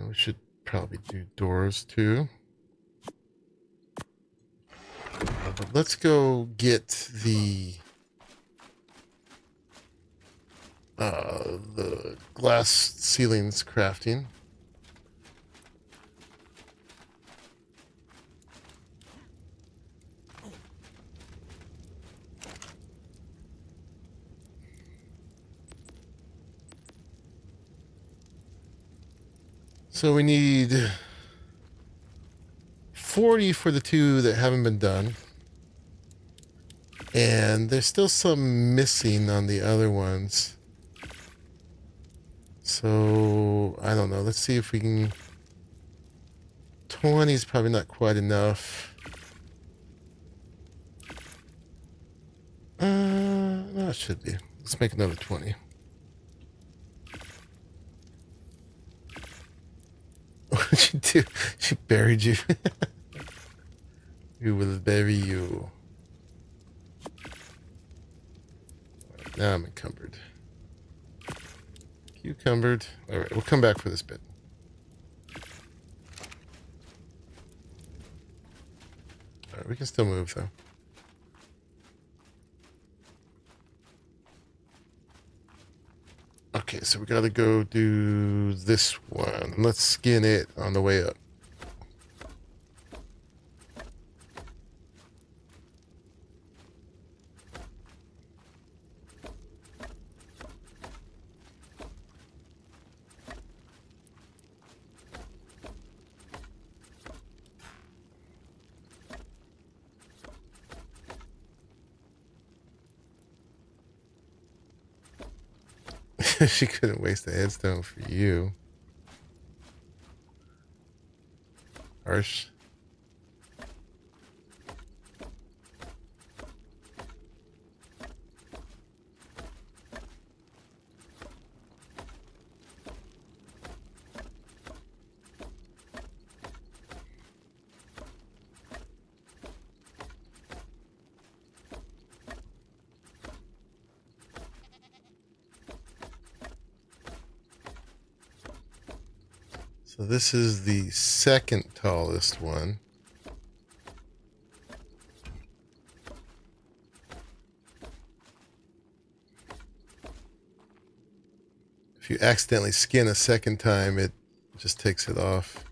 We should probably do doors too. But let's go get the glass ceilings crafting. So we need 40 for the two that haven't been done. And there's still some missing on the other ones. So, I don't know. Let's see if we can... 20 is probably not quite enough. No, it should be. Let's make another 20. What'd you do? She buried you. Who will bury you? Now I'm encumbered. Cucumbered. Alright, we'll come back for this bit. Alright, we can still move though. Okay, so we gotta go do this one. Let's skin it on the way up. She couldn't waste a headstone for you. Harsh. So this is the second tallest one. If you accidentally skin a second time, it just takes it off.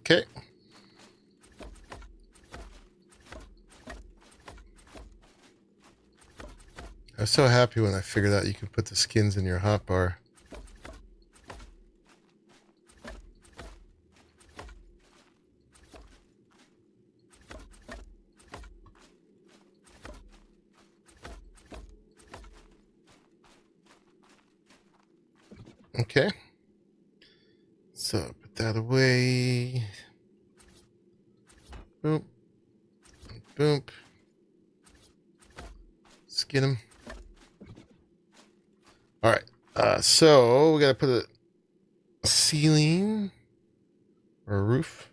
Okay. I was so happy when I figured out you could put the skins in your hotbar. Okay. So put that away. Boom. Boom. Skin him. All right. So we got to put a ceiling or a roof.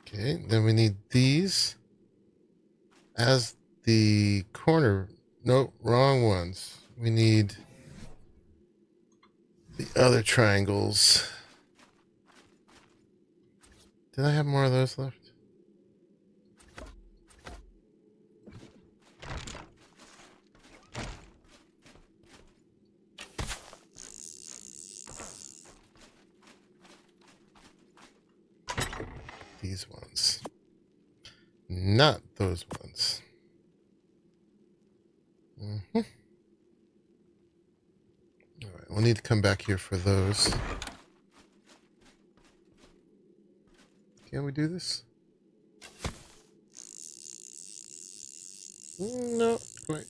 Okay, then we need these as the corner. Nope, wrong ones. We need the other triangles. Did I have more of those left? these ones. Not those ones. All right, we'll need to come back here for those. Can we do this? No, wait.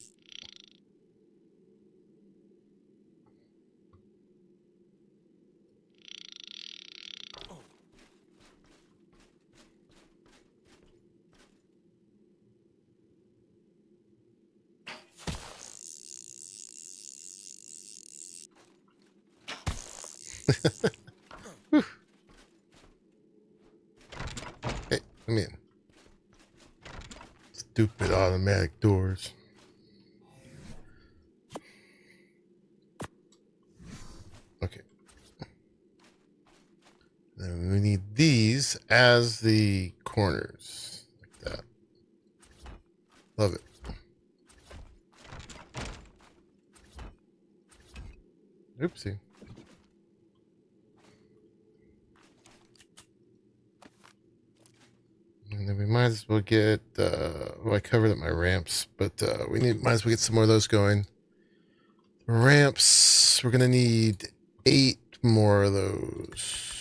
Hey, come in. Stupid automatic doors. Okay. Then we need these as the corners. Like that. Love it. Oopsie. And then we might as well get, well, I covered up my ramps, but might as well get some more of those going. Ramps, we're going to need 8 more of those.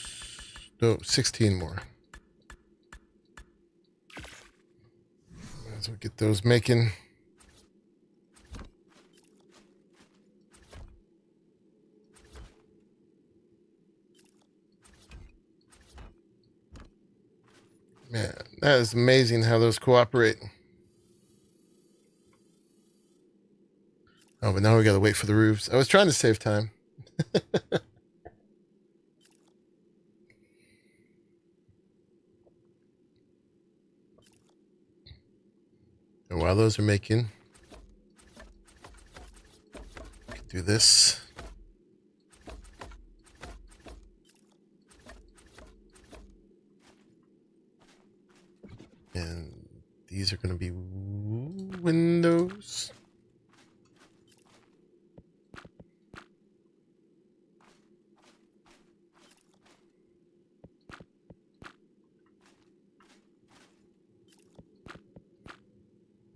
No, 16 more. Might as well get those making. Man, that is amazing how those cooperate. Oh, but now we gotta wait for the roofs. I was trying to save time. And while those are making, we can do this. And these are going to be windows.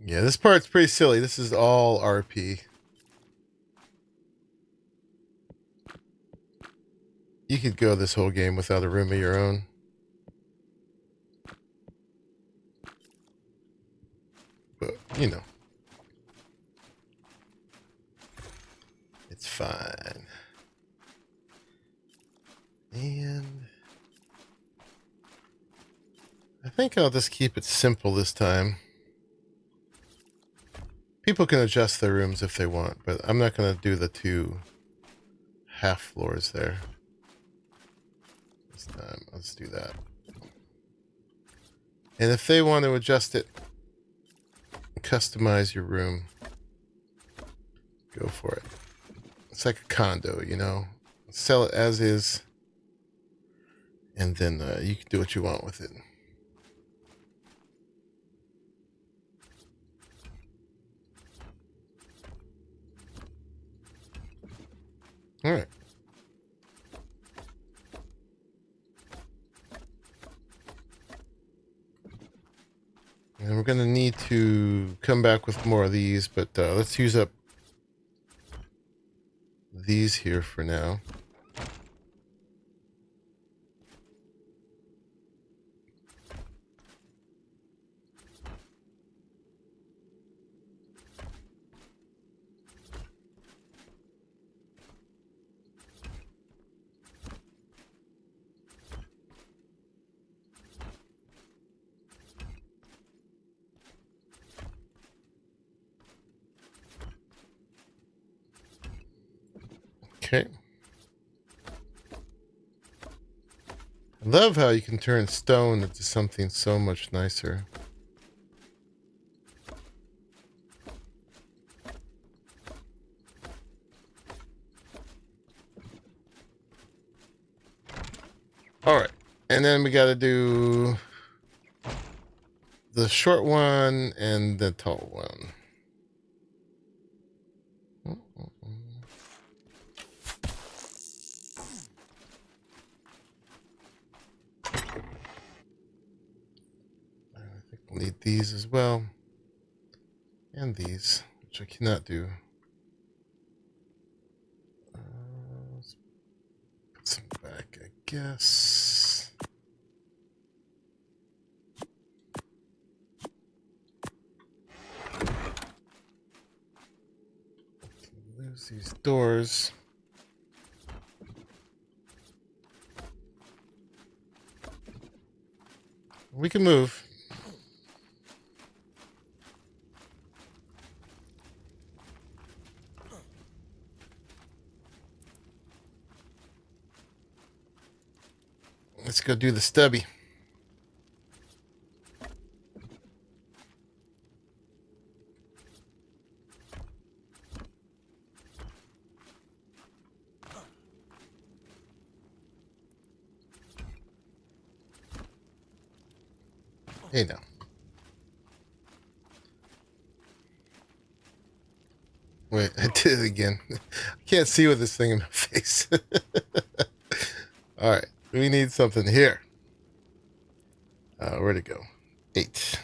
Yeah, this part's pretty silly. This is all RP. You could go this whole game without a room of your own. But, you know. It's fine. And I think I'll just keep it simple this time. People can adjust their rooms if they want, but I'm not going to do the 2 half floors there. This time, let's do that. And if they want to adjust it, customize your room, go for it. It's like a condo, you know. Sell it as is, and then you can do what you want with it. All right. And we're going to need to come back with more of these, but let's use up these here for now. Okay. I love how you can turn stone into something so much nicer. All right. And then we got to do the short one and the tall one. Need these as well. And these, which I cannot do. Let's put some back, I guess. Lose these doors. We can move. Let's go do the stubby. Hey now. Wait, I did it again. I can't see with this thing in my face. All right, we need something here. Where'd it go? 8.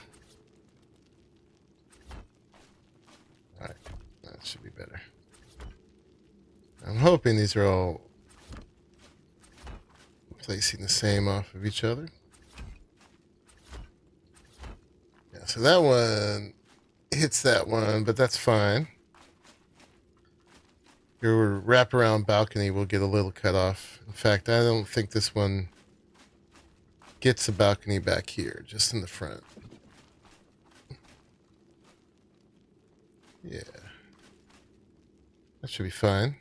All right, that should be better. I'm hoping these are all placing the same off of each other. Yeah, so that one hits that one, but that's fine. Your wraparound balcony will get a little cut off. In fact, I don't think this one gets a balcony back here, just in the front. Yeah. That should be fine.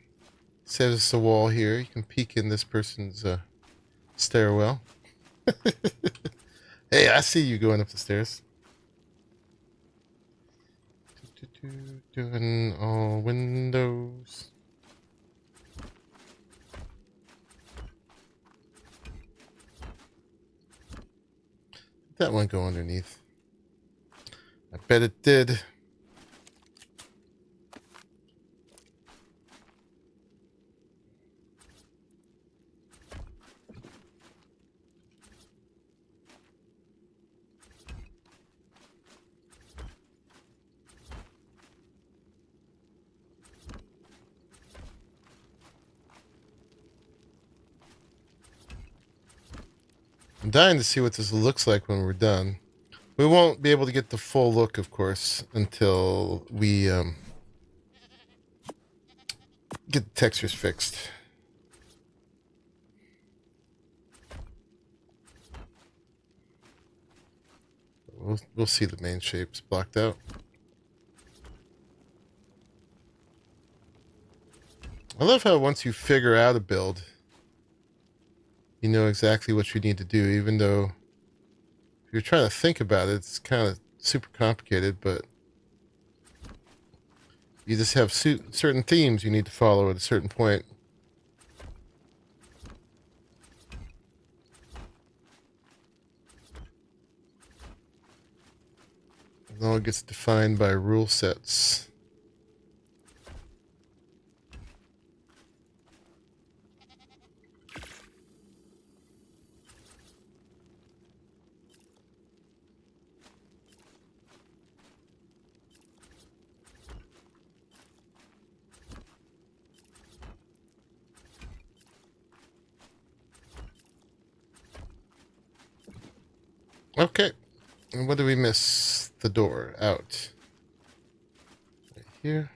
Saves us a wall here. You can peek in this person's stairwell. Hey, I see you going up the stairs. Doing all windows. That one go underneath. I bet it did. I'm dying to see what this looks like when we're done. We won't be able to get the full look, of course, until we get the textures fixed. We'll see the main shapes blocked out. I love how once you figure out a build, you know exactly what you need to do, even though if you're trying to think about it, it's kind of super complicated, but you just have certain themes you need to follow at a certain point. It all gets defined by rule sets. Okay, and what do we miss? The door out. Right here.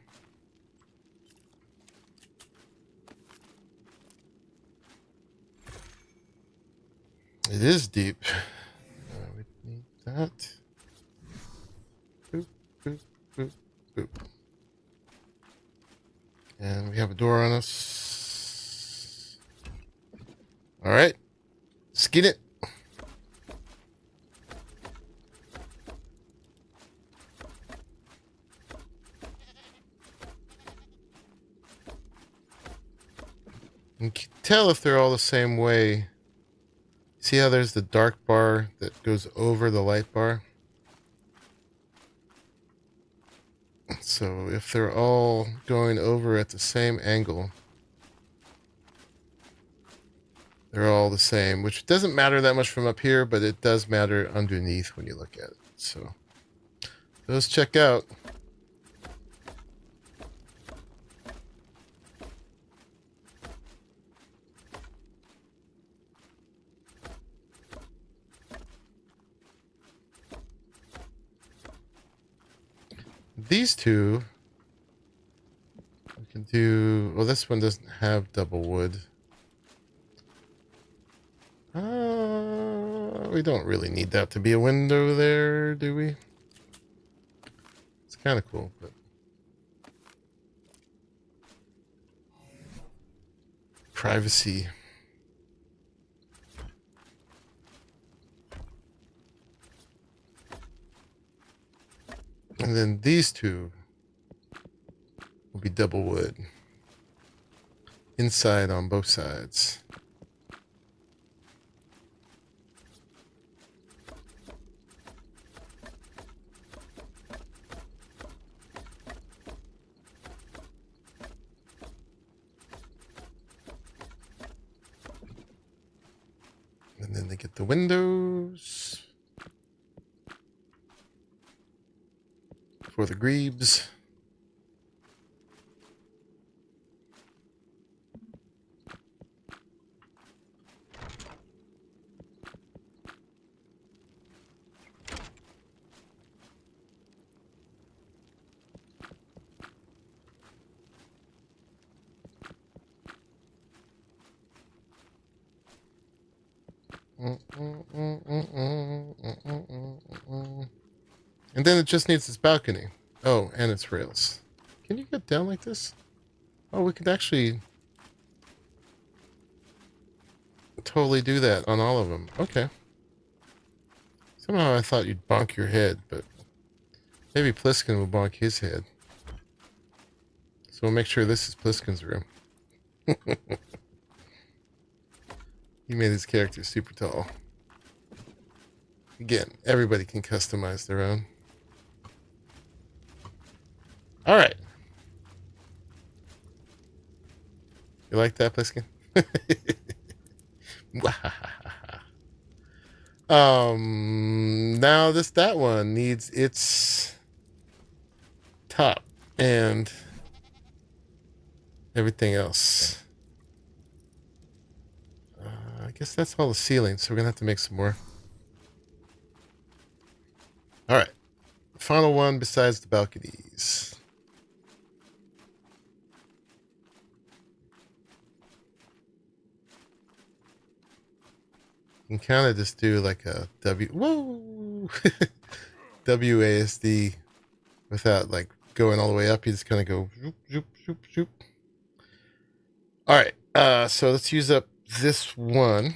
It is deep. We need that. Boop, boop, boop, boop. And we have a door on us. All right, skin it. You can tell if they're all the same way. See how there's the dark bar that goes over the light bar? So if they're all going over at the same angle, They're all the same, which doesn't matter that much from up here, but it does matter underneath when you look at it. So those check out. These two, we can do, well, this one doesn't have double wood. We don't really need that to be a window there, do we? It's kind of cool, but privacy. And then these two will be double wood. Inside on both sides. And then they get the windows for the greaves. And then it just needs this balcony. Oh, and its rails. Can you get down like this? Oh, we could actually totally do that on all of them. Okay. Somehow I thought you'd bonk your head, but maybe Pliskin will bonk his head. So we'll make sure this is Pliskin's room. He made his character super tall. Again, everybody can customize their own. All right. You like that, Pliskin? Now that one needs its top and everything else. I guess that's all the ceiling, so we're gonna have to make some more. All right, final one besides the balconies. You can kind of just do like a WASD without like going all the way up. You just kind of go zoop, zoop, zoop, zoop. All right, so let's use up this one.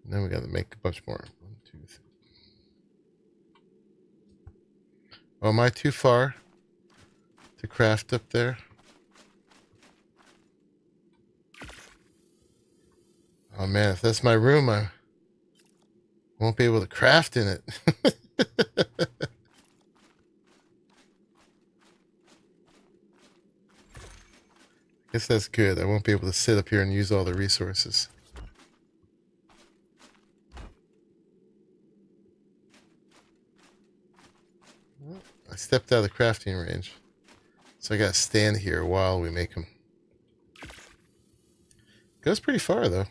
And then we got to make a bunch more. 1, 2, 3. Oh, am I too far to craft up there? Oh man, if that's my room, I won't be able to craft in it. I guess that's good. I won't be able to sit up here and use all the resources. Well, I stepped out of the crafting range. So I gotta stand here while we make them. Goes pretty far though.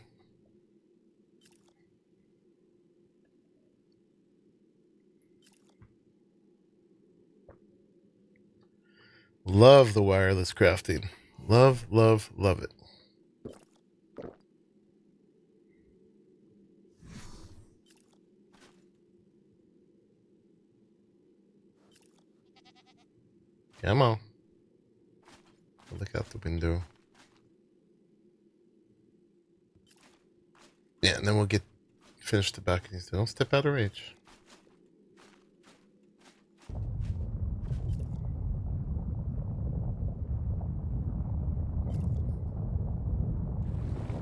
Love the wireless crafting. Love, love, love it. Come on. Look out the window. Yeah, and then we'll finish the balconies. Don't step out of range.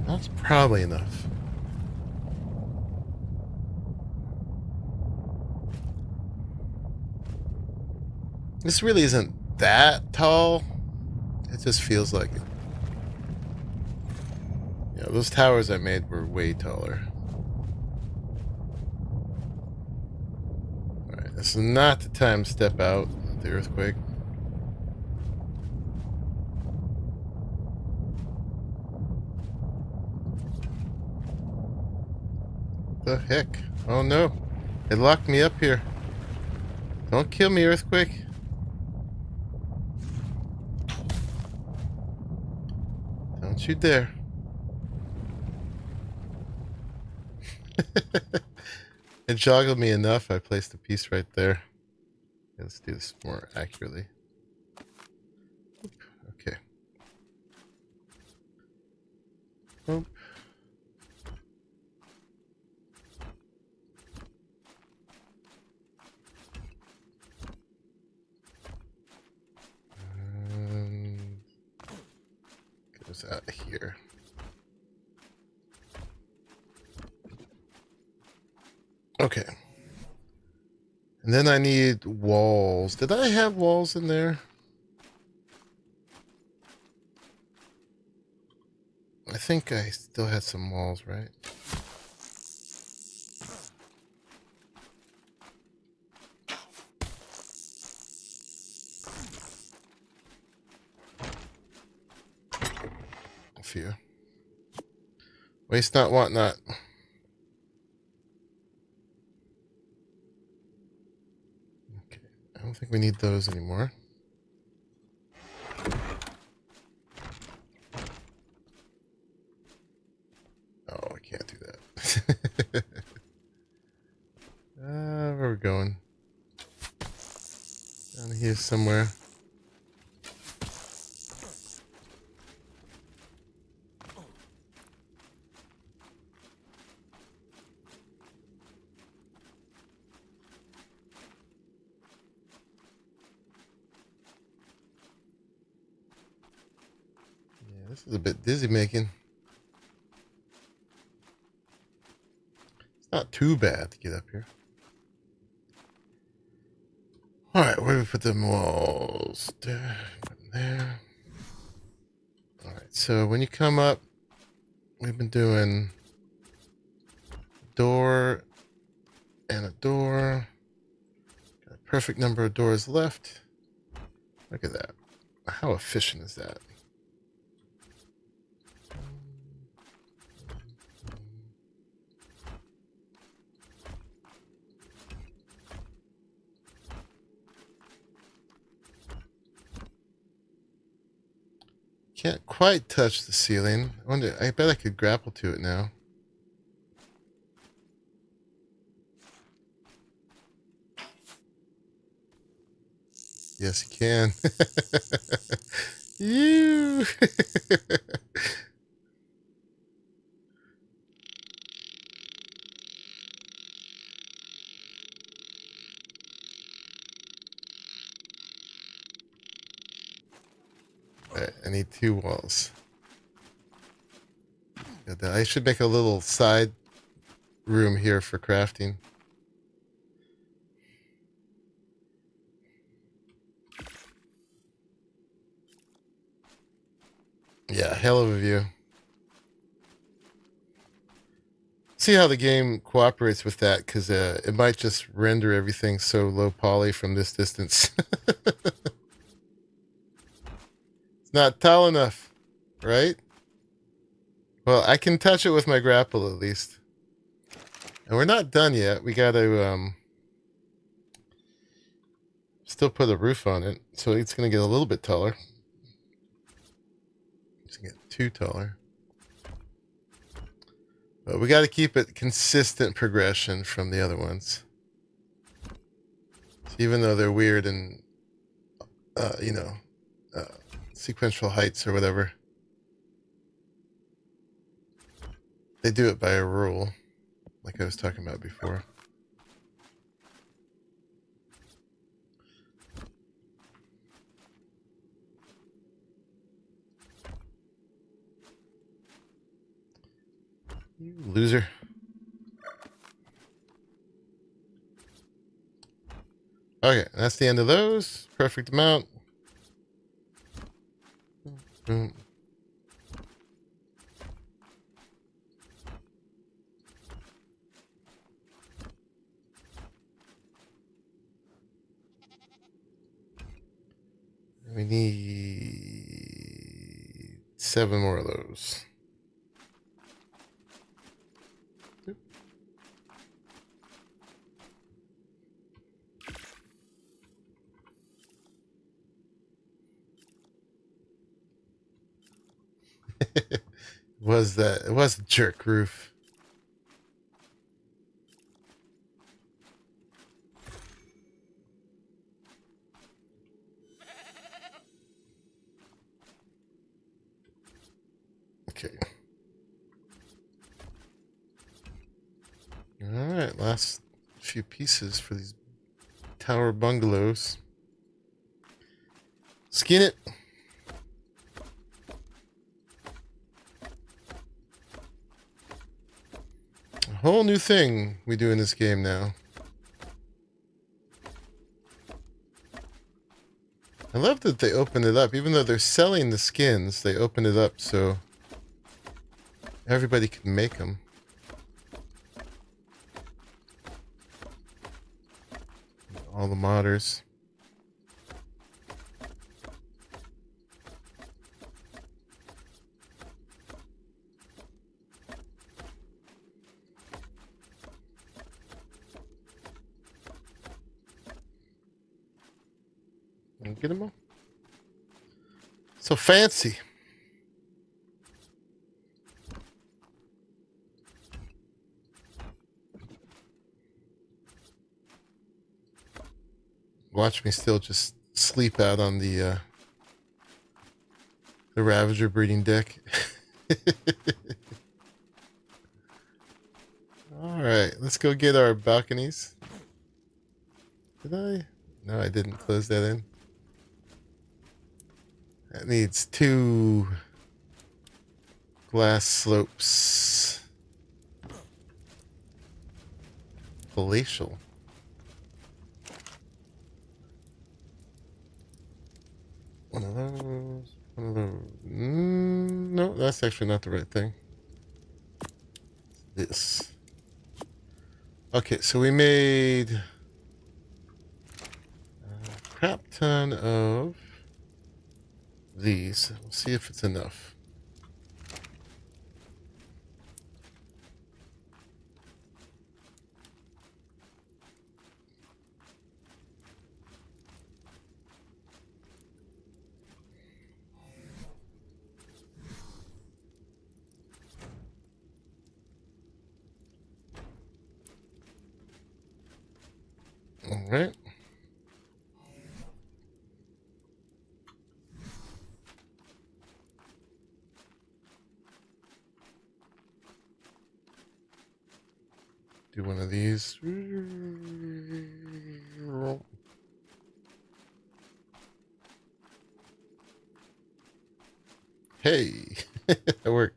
That's probably enough. This really isn't that tall. It just feels like it. Yeah, those towers I made were way taller. Alright, this is not the time to step out of the earthquake. What the heck? Oh no. It locked me up here. Don't kill me, earthquake. Don't you dare. It joggled me enough. I placed a piece right there. Let's do this more accurately. Okay. Oop. Goes out here. Okay. And then I need walls. Did I have walls in there? I think I still had some walls, right? A few. Waste not, want not. Okay, I don't think we need those anymore. Oh, I can't do that. Where are we going? Down here somewhere. Yeah, this is a bit dizzy making. Not too bad to get up here. Alright, where do we put them walls? There, put them there. Alright, so when you come up, we've been doing a door and a door. Got a perfect number of doors left. Look at that. How efficient is that? Can't quite touch the ceiling. I bet I could grapple to it now. Yes, you can. You. Right, I need 2 walls. I should make a little side room here for crafting. Yeah, hell of a view. See how the game cooperates with that, because it might just render everything so low poly from this distance. It's not tall enough, right? Well, I can touch it with my grapple at least. And we're not done yet. We gotta still put a roof on it, so it's gonna get a little bit taller. It's gonna get 2 taller. But we gotta keep it consistent progression from the other ones. So even though they're weird and sequential heights or whatever, they do it by a rule, like I was talking about before. You loser. Okay, that's the end of those. Perfect amount. Boom. We need 7 more of those. It was the jerk roof. Okay. All right, last few pieces for these tower bungalows. Skin it. A whole new thing we do in this game now. I love that they opened it up. Even though they're selling the skins, they opened it up so everybody can make them. All the modders. Get them all. So fancy. Watch me still just sleep out on the Ravager breeding deck. All right, let's go get our balconies. Did I? No, I didn't close that in. That needs 2 glass slopes. Palatial. One of those. One of those. No, that's actually not the right thing. This. Okay, so we made a crap ton of these. We'll see if it's enough. All right. Do one of these. Hey, it worked.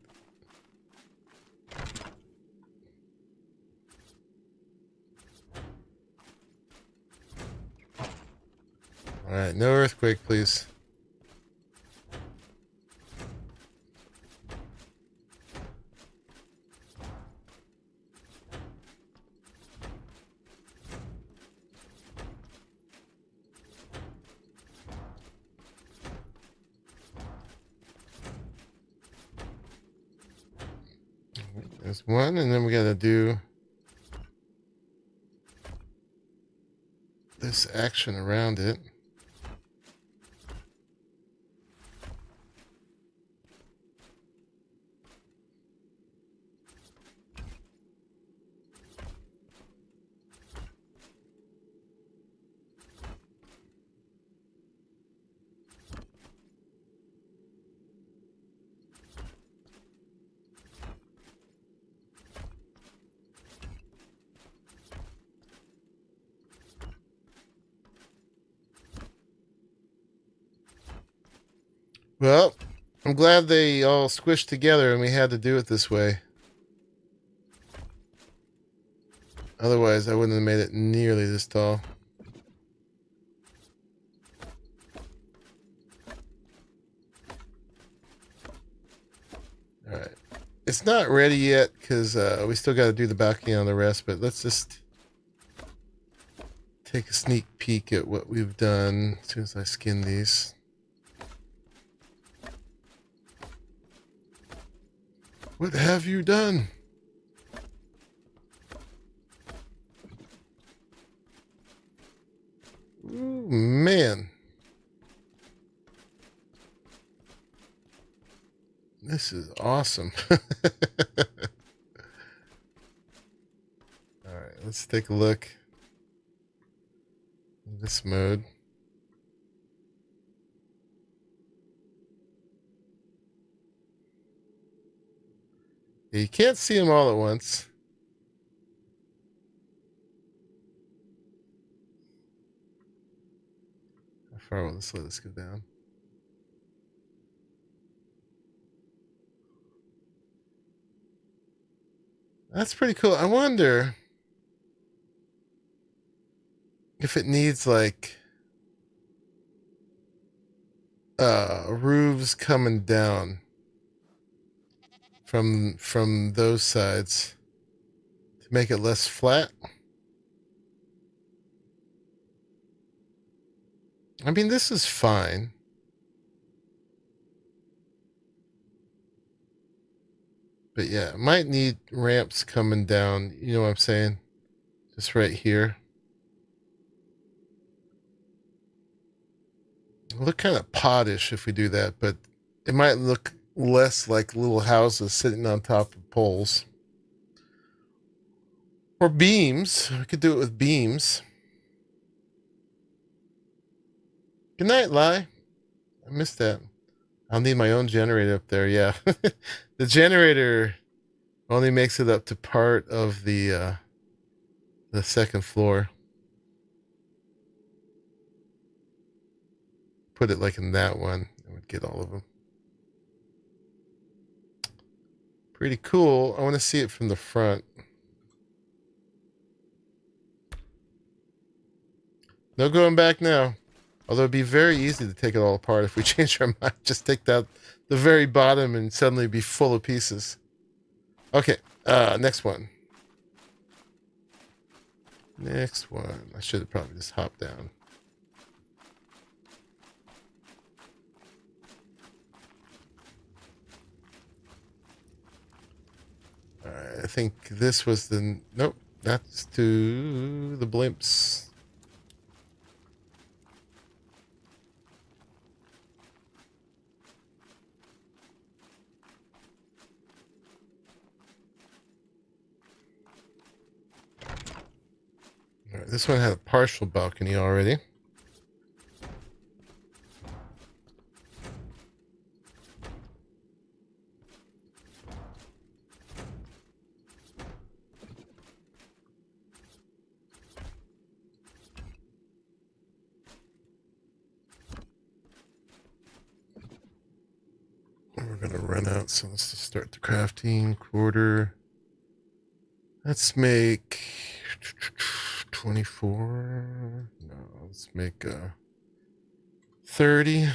All right, no earthquake, please. There's one, and then we gotta do this action around it. Well, I'm glad they all squished together and we had to do it this way. Otherwise, I wouldn't have made it nearly this tall. All right. It's not ready yet because we still got to do the balcony on the rest, but let's just take a sneak peek at what we've done as soon as I skin these. What have you done? Ooh, man. This is awesome. Alright, let's take a look in this mode. Yeah, you can't see them all at once. How far will this let us go down? That's pretty cool. I wonder if it needs like roofs coming down from those sides to make it less flat. I mean, this is fine. But yeah, it might need ramps coming down. You know what I'm saying? Just right here. It'll look kind of poddish if we do that, but it might look less like little houses sitting on top of poles. Or beams. We could do it with beams. Good night, Lai. I missed that. I'll need my own generator up there, yeah. The generator only makes it up to part of the second floor. Put it like in that one, it would get all of them. Pretty cool. I want to see it from the front. No going back now. Although it'd be very easy to take it all apart if we change our mind. Just take that the very bottom and suddenly be full of pieces. Okay, next one. Next one. I should have probably just hopped down. Alright, I think this was the... Nope, that's to the blimps. Alright, this one had a partial balcony already. We're gonna run out, so let's just start the crafting quarter. Let's make 24. No, let's make 30.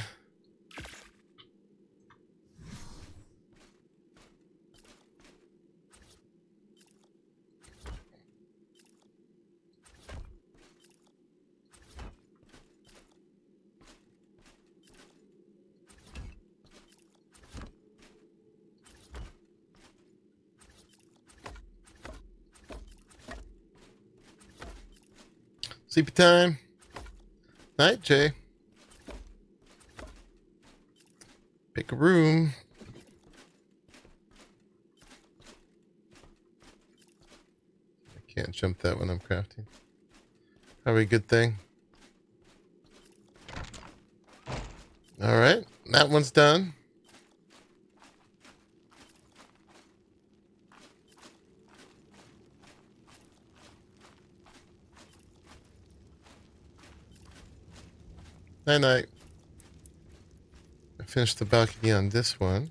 Sleepy time. Night, Jay. Pick a room. I can't jump that when I'm crafting. Probably a good thing. All right, that one's done. Night. I finished the balcony on this one.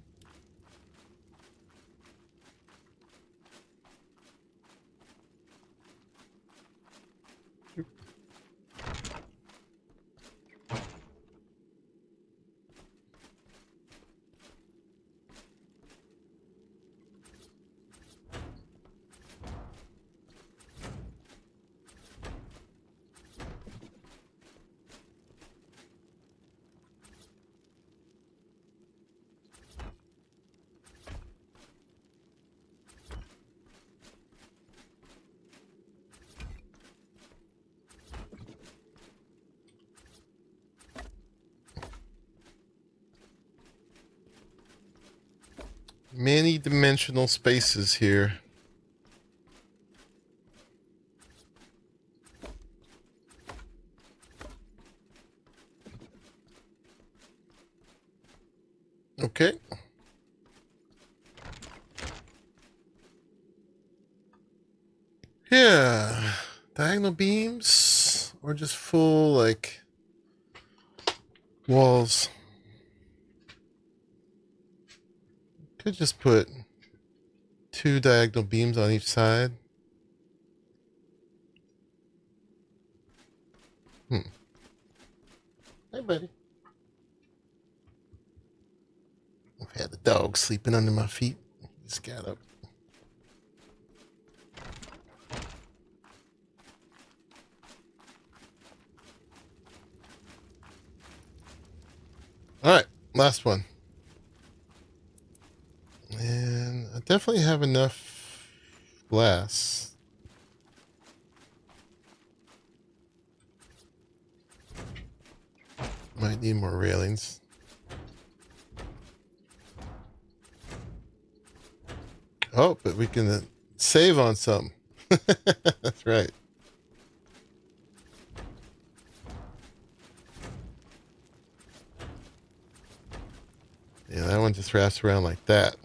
Many dimensional spaces here. Okay. Yeah. Diagonal beams or just full, like, walls. Could just put 2 diagonal beams on each side. Hey, buddy. I've had the dog sleeping under my feet. He just got up. All right, last one. And I definitely have enough glass. Might need more railings. Oh, but we can save on some. That's right. Yeah, that one just wraps around like that.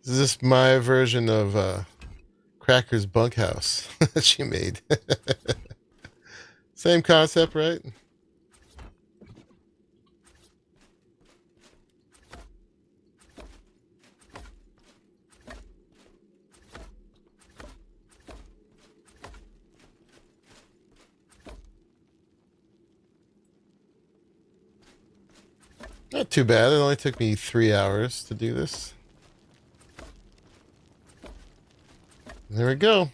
Is this my version of Cracker's bunkhouse that she made? Same concept, right? Not too bad. It only took me 3 hours to do this. There we go.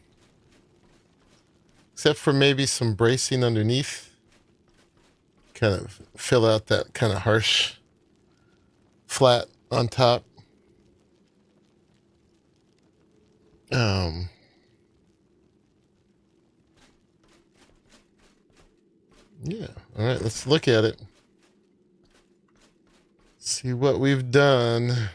Except for maybe some bracing underneath. Kind of fill out that kind of harsh flat on top. Yeah. All right, let's look at it. See what we've done.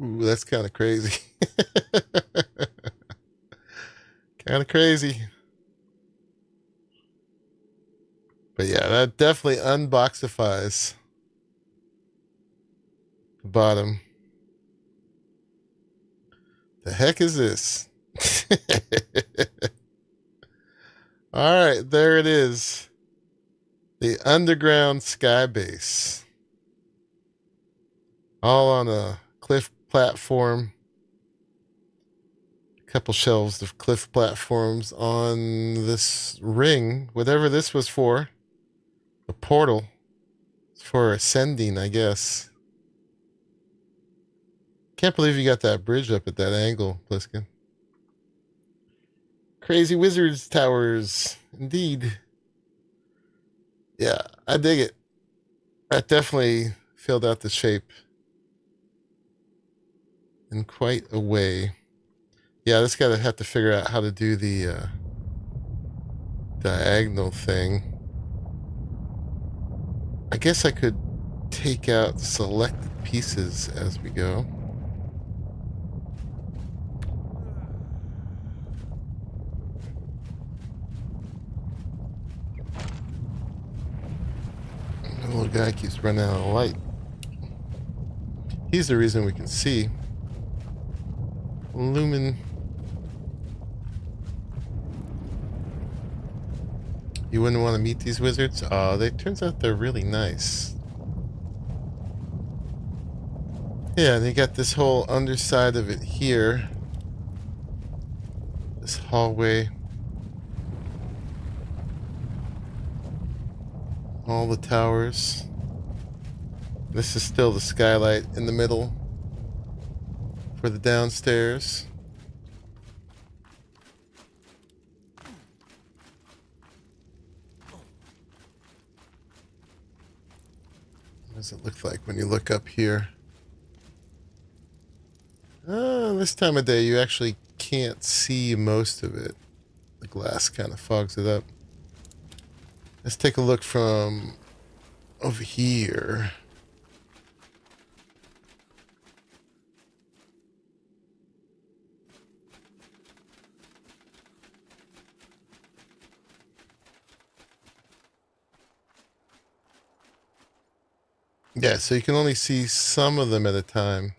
Ooh, that's kind of crazy. Kind of crazy. But yeah, that definitely unboxifies the bottom. The heck is this? All right, there it is. The underground sky base. All on a cliff platform. A couple shelves of cliff platforms on this ring, whatever this was for. A portal. It's for ascending, I guess. Can't believe you got that bridge up at that angle, Bliskin. Crazy Wizards Towers. Indeed. Yeah, I dig it. That definitely filled out the shape in quite a way. Yeah, I just gotta have to figure out how to do the diagonal thing. I guess I could take out selected pieces as we go. The little guy keeps running out of light. He's the reason we can see. Lumen. You wouldn't want to meet these wizards? Turns out they're really nice. Yeah, they got this whole underside of it here. This hallway. All the towers. This is still the skylight in the middle. for the downstairs. What does it look like when you look up here? This time of day you actually can't see most of it. The glass kind of fogs it up. Let's take a look from over here. Yeah, so you can only see some of them at a time.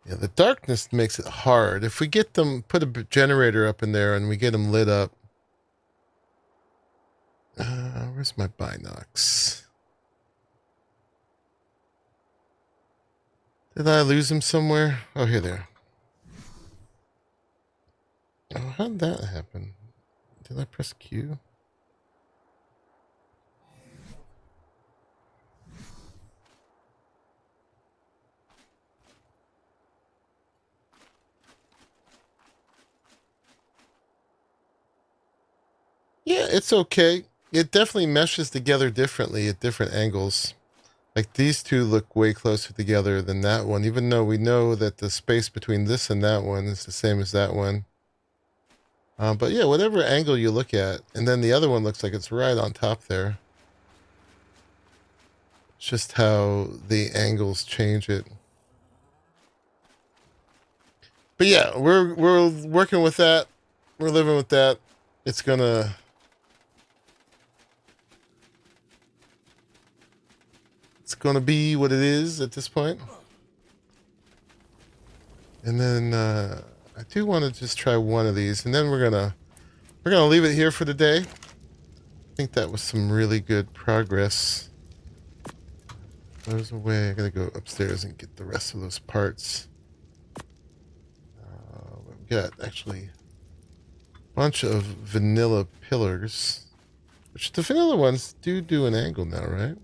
Yeah, the darkness makes it hard. If we get them, put a generator up in there and we get them lit up. Where's my binocs? Did I lose them somewhere? Oh, here they are. Oh, how did that happen? Did I press Q? Yeah, it's okay. It definitely meshes together differently at different angles. Like these two look way closer together than that one, even though we know that the space between this and that one is the same as that one. But yeah, whatever angle you look at, and then the other one looks like it's right on top there. It's just how the angles change it. But yeah, we're working with that. We're living with that. It's gonna be what it is at this point. And then I do want to just try one of these, and then we're gonna leave it here for the day. I think that was some really good progress. There's a way. I gotta go upstairs and get the rest of those parts. We've got actually a bunch of vanilla pillars, which the vanilla ones do an angle now, right?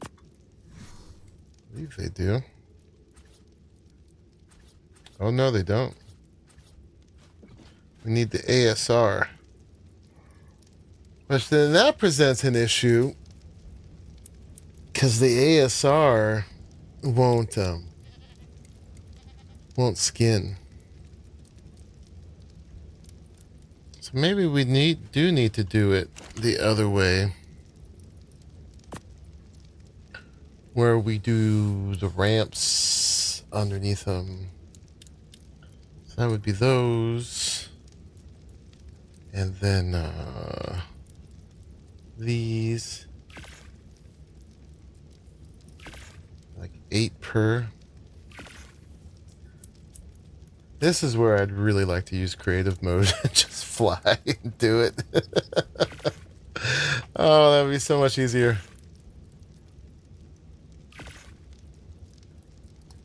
I believe they do. Oh no, they don't. We need the ASR. But then that presents an issue because the ASR won't skin. So maybe we do need to do it the other way, where we do the ramps underneath them. So that would be those. And then these. Like 8 per. This is where I'd really like to use creative mode and just fly and do it. Oh, that would be so much easier.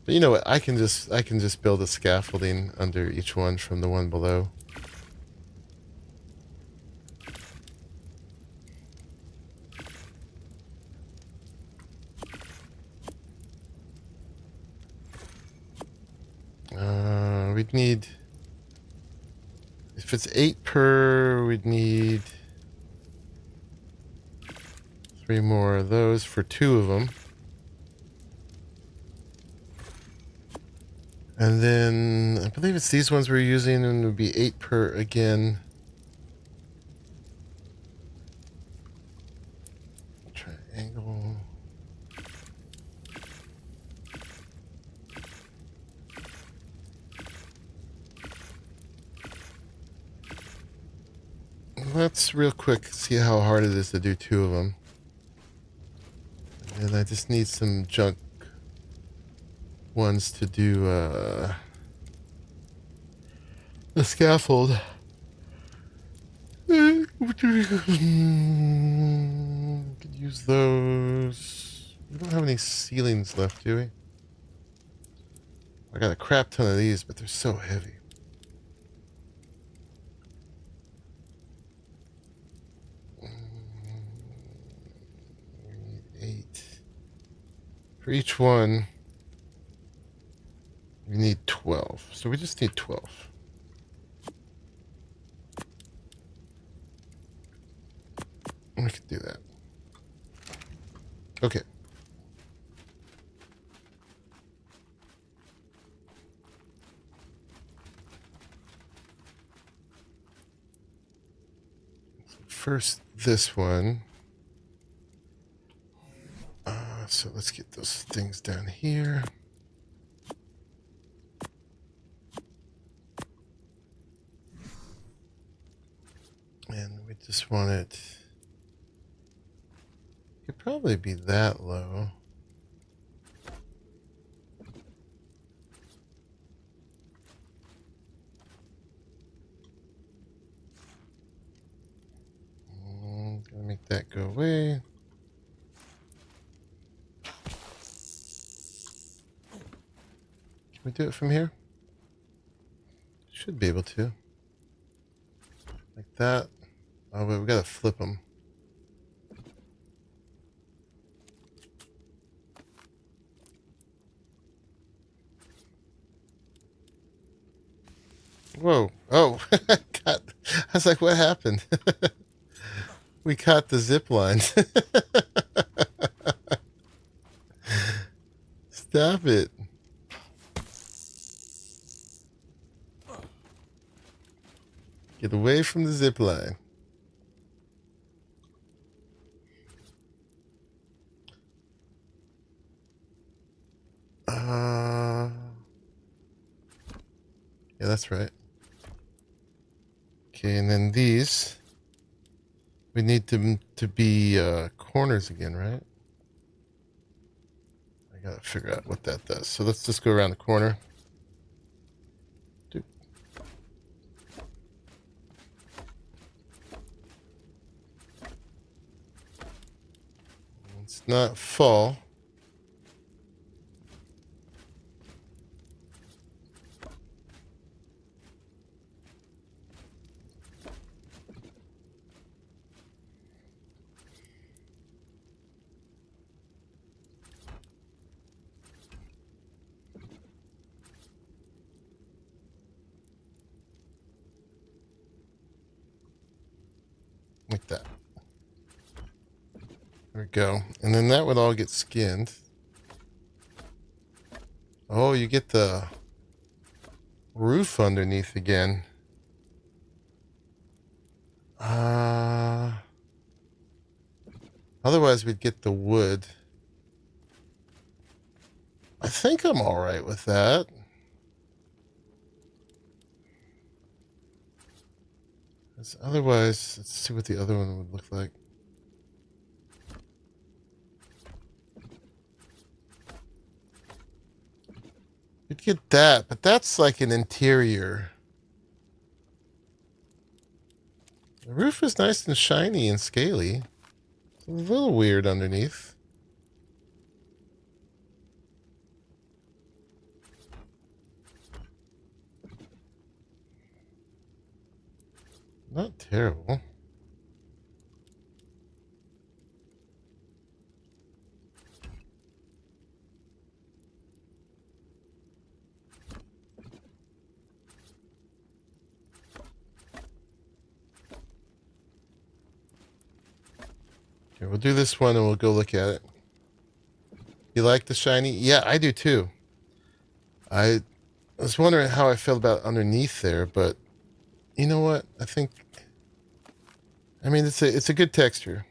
But you know what? I can just build a scaffolding under each one from the one below. We'd need, if it's 8 per, we'd need 3 more of those for 2 of them. And then I believe it's these ones we're using, and it would be 8 per again. Triangle. Let's real quick see how hard it is to do 2 of them. And I just need some junk ones to do the scaffold. Could use those. We don't have any ceilings left, do we? I got a crap ton of these, but they're so heavy. We need 8 for each one, we need 12. So we just need 12. We can do that. Okay. First, this one. So let's get those things down here. And we just want it. Could probably be that low. Gonna make that go away. Can we do it from here? Should be able to. Like that. Oh, wait, we gotta flip them. Whoa. Oh, God. I was like, what happened? We caught the zip line. Stop it. Get away from the zip line. Yeah, that's right. Okay, and then these, we need them to be corners again, right? I gotta figure out what that does. So let's just go around the corner. It's not full. Like that. There we go. And then that would all get skinned. Oh, you get the roof underneath again. Otherwise we'd get the wood. I think I'm all right with that. Otherwise, let's see what the other one would look like. You'd get that, but that's like an interior. The roof is nice and shiny and scaly. It's a little weird underneath. Not terrible. Okay, we'll do this one and we'll go look at it. You like the shiny? Yeah, I do too. I was wondering how I felt about underneath there, but you know what? I mean, it's a good texture.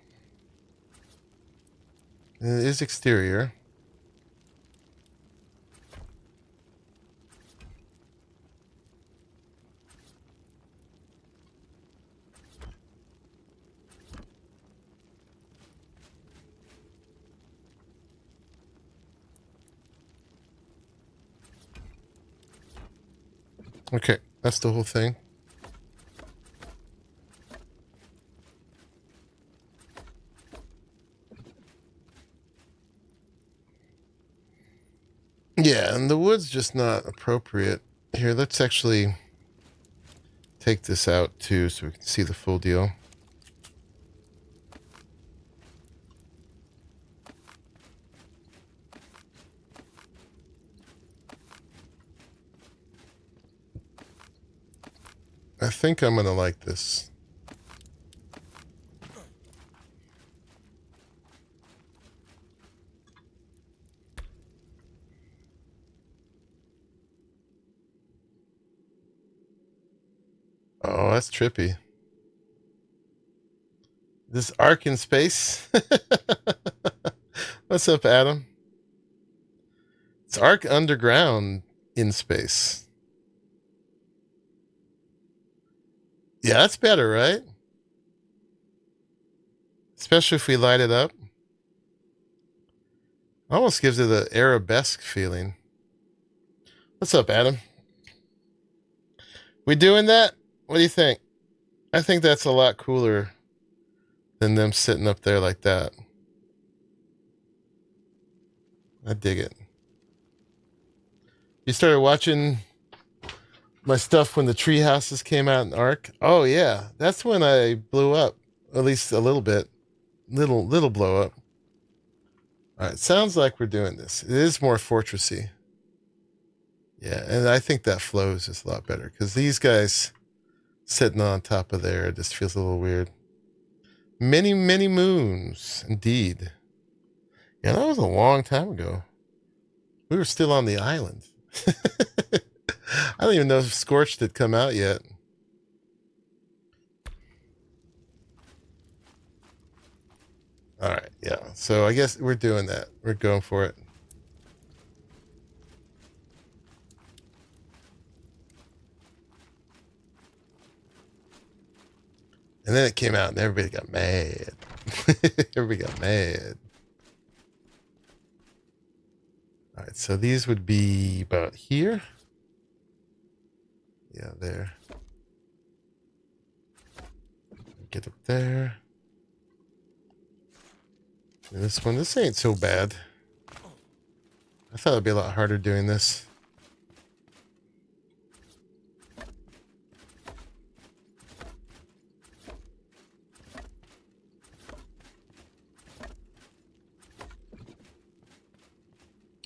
And it is exterior. Okay, that's the whole thing. Yeah, and the wood's just not appropriate. Here, let's actually take this out too so we can see the full deal. I think I'm gonna like this. Oh, that's trippy. This ARK in space. What's up, Adam? It's ARK underground in space. Yeah, that's better, right? Especially if we light it up. Almost gives it an arabesque feeling. What's up, Adam? We doing that? What do you think? I think that's a lot cooler than them sitting up there like that. I dig it. You started watching my stuff when the tree houses came out in ARK? Oh yeah, that's when I blew up. At least a little bit. Little blow up. Alright, sounds like we're doing this. It is more fortressy. Yeah, and I think that flows is a lot better because these guys sitting on top of there just feels a little weird. Many moons, indeed. Yeah, that was a long time ago. We were still on the island. I don't even know if Scorched had come out yet. Alright, yeah. So I guess we're doing that. We're going for it. And then it came out and everybody got mad. Everybody got mad. Alright, so these would be about here. Yeah, there. Get up there. And this ain't so bad. I thought it'd be a lot harder doing this.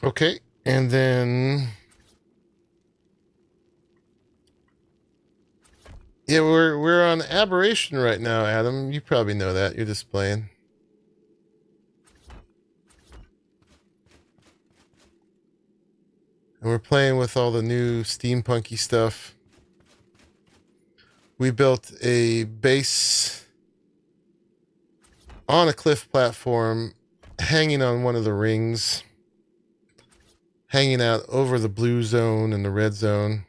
Okay, and then yeah, we're on Aberration right now, Adam. You probably know that. You're just playing. And we're playing with all the new steampunky stuff. We built a base on a cliff platform hanging on one of the rings, hanging out over the blue zone and the red zone.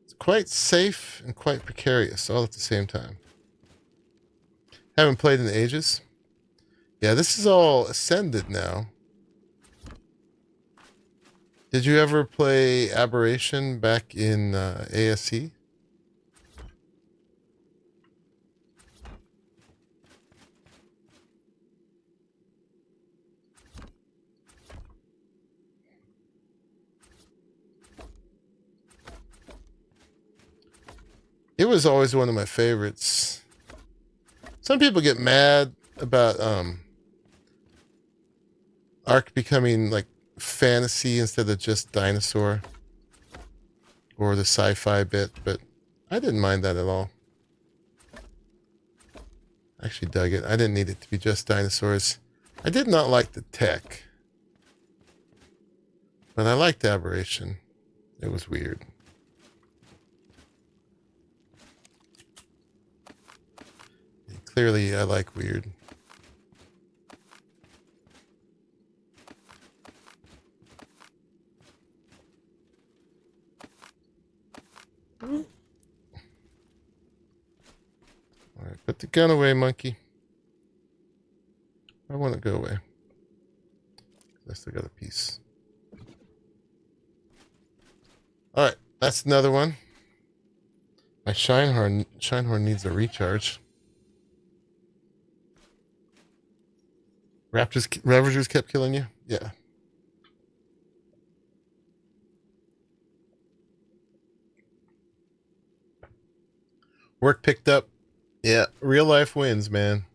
It's quite safe and quite precarious all at the same time. Haven't played in ages. Yeah, this is all Ascended now. Did you ever play Aberration back in ASE? It was always one of my favorites. Some people get mad about ARK becoming like fantasy instead of just dinosaur or the sci-fi bit, but I didn't mind that at all. I actually dug it. I didn't need it to be just dinosaurs. I did not like the tech, but I liked Aberration. It was weird. And clearly, I like weird. Alright, put the gun away, monkey. I want to go away. I still got a piece. Alright, that's another one. My Shinehorn needs a recharge. Ravagers kept killing you? Yeah. Work picked up. Yeah, real life wins, man.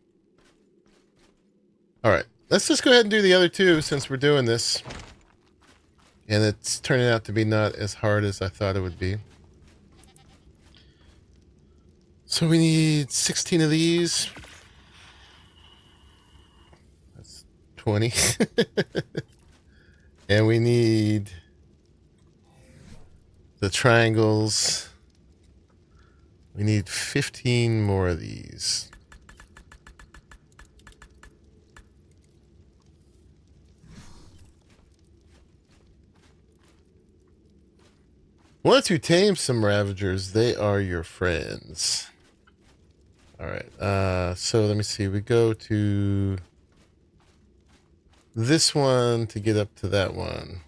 Alright, let's just go ahead and do the other two since we're doing this. And it's turning out to be not as hard as I thought it would be. So we need 16 of these. That's 20. And we need the triangles. We need 15 more of these. Once you tame some Ravagers, they are your friends. All right. So let me see. We go to this one to get up to that one.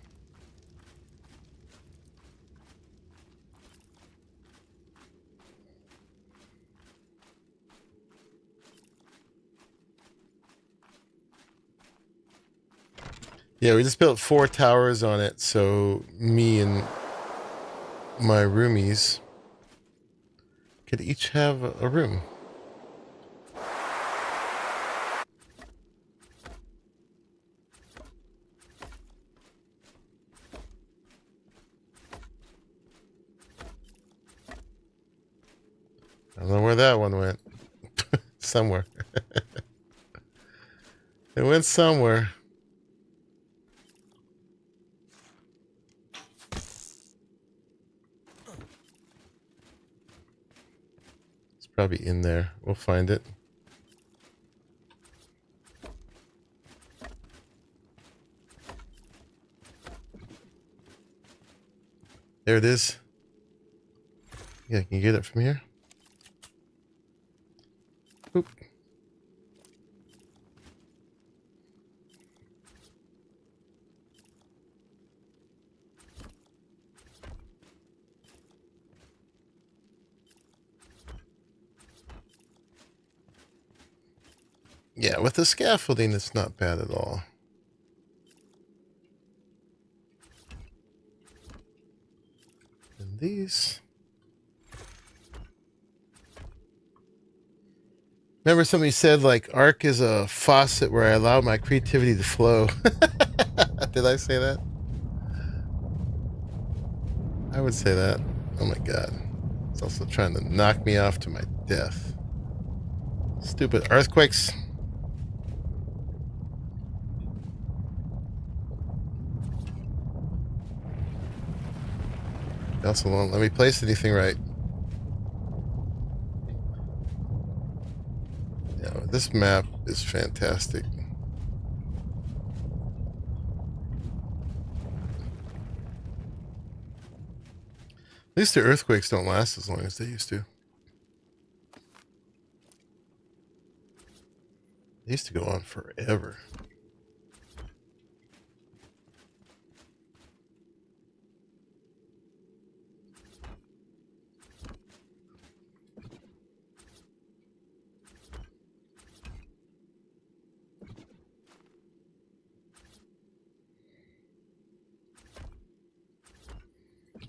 Yeah, we just built 4 towers on it, so me and my roomies could each have a room. I don't know where that one went. Somewhere. It went somewhere. It's probably in there. We'll find it. There it is. Yeah, can you get it from here? Oop. Yeah, with the scaffolding, it's not bad at all. And these. Remember somebody said, like, ARK is a faucet where I allow my creativity to flow. Did I say that? I would say that. Oh my god. It's also trying to knock me off to my death. Stupid earthquakes. It also won't let me place anything right. Yeah, this map is fantastic. At least the earthquakes don't last as long as they used to. They used to go on forever.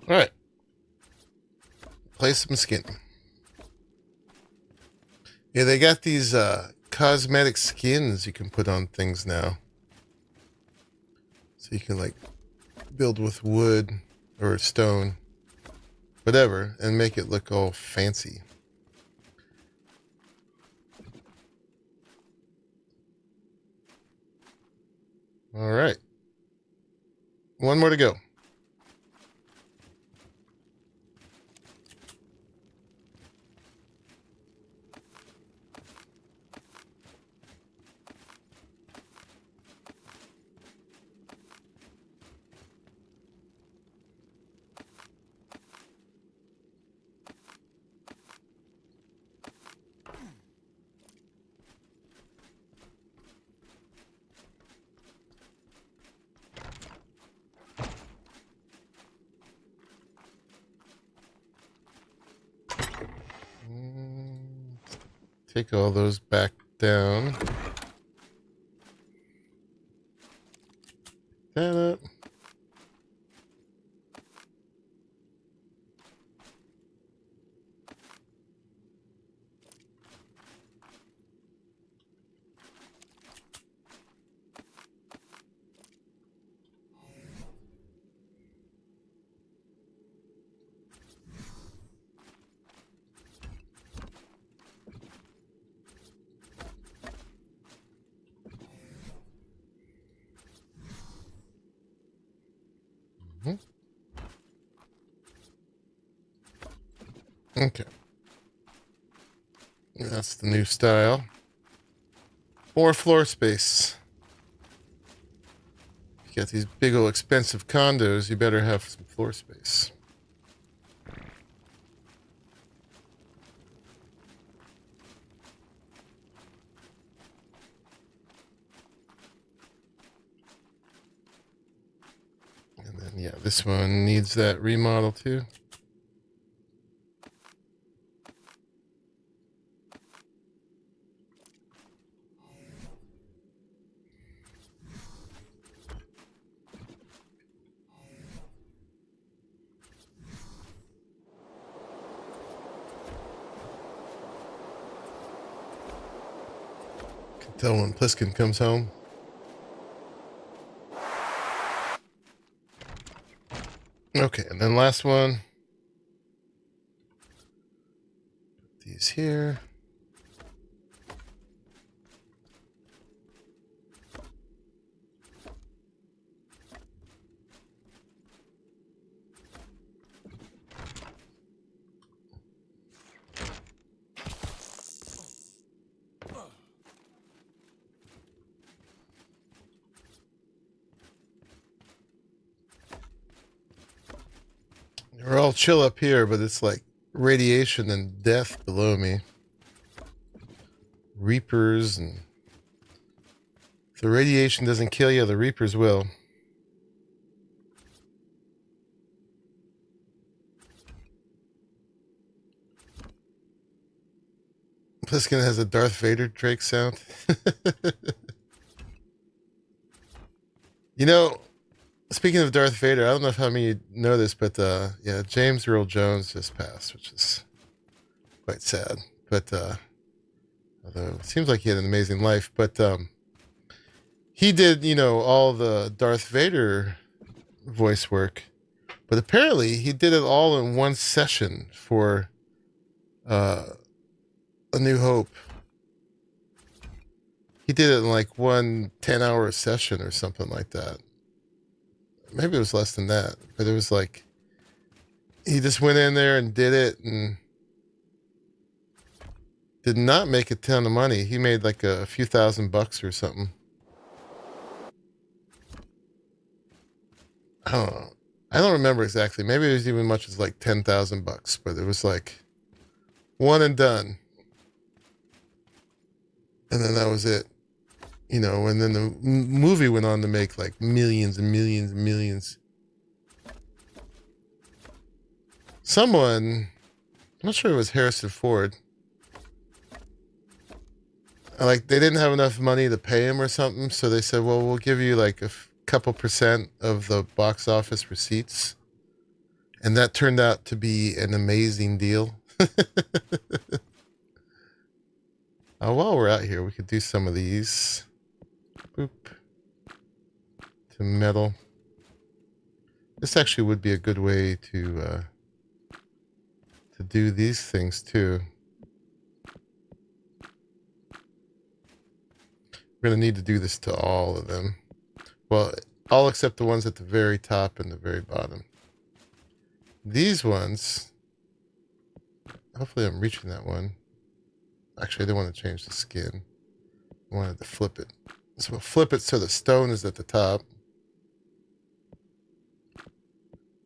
All right. Place some skin. Yeah, they got these cosmetic skins you can put on things now. So you can like build with wood or stone, whatever, and make it look all fancy. All right. One more to go. Take all those back down. That up. Okay. That's the new style. More floor space. You got these big old expensive condos, you better have some floor space. And then, yeah, this one needs that remodel too. Can tell when Pliskin comes home. Okay, and then last one. Put these here. We're all chill up here, but it's like radiation and death below me. Reapers, and if the radiation doesn't kill you, the Reapers will. Pliskin has a Darth Vader Drake sound. You know, speaking of Darth Vader, I don't know if how many of you know this, but yeah, James Earl Jones just passed, which is quite sad. But although it seems like he had an amazing life, but he did, you know, all the Darth Vader voice work, but apparently he did it all in one session for A New Hope. He did it in like one 10-hour session or something like that. Maybe it was less than that, but it was like he just went in there and did it and did not make a ton of money. He made like a few $1,000 or something. I don't know. I don't remember exactly. Maybe it was even much as like $10,000, but it was like one and done. And then that was it. You know, and then the movie went on to make like millions and millions and millions. Someone, I'm not sure it was Harrison Ford. Like, they didn't have enough money to pay him or something, so they said, well, we'll give you like a couple percent of the box office receipts. And that turned out to be an amazing deal. While we're out here, we could do some of these. Boop. To metal. This actually would be a good way to do these things too. We're going to need to do this to all of them. Well, all except the ones at the very top and the very bottom. These ones, hopefully I'm reaching that one. Actually, I didn't want to change the skin. I wanted to flip it. So we'll flip it so the stone is at the top.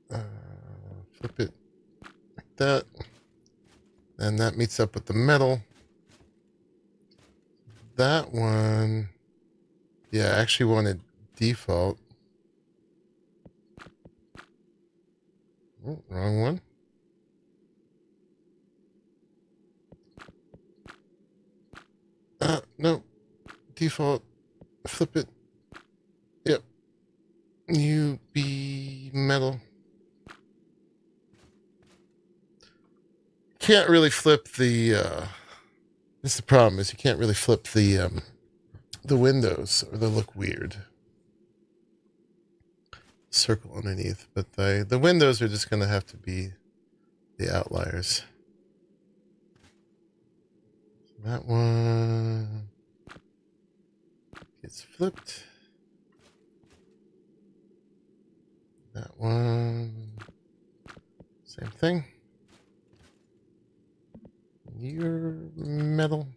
Flip it like that. And that meets up with the metal. That one, yeah, I actually wanted default. Oh, wrong one. No. Default. Flip it. Yep. UB metal. Can't really flip the this is the problem, is you can't really flip the windows or they'll look weird. Circle underneath, but the windows are just gonna have to be the outliers. That one gets flipped. That one, same thing. your metal.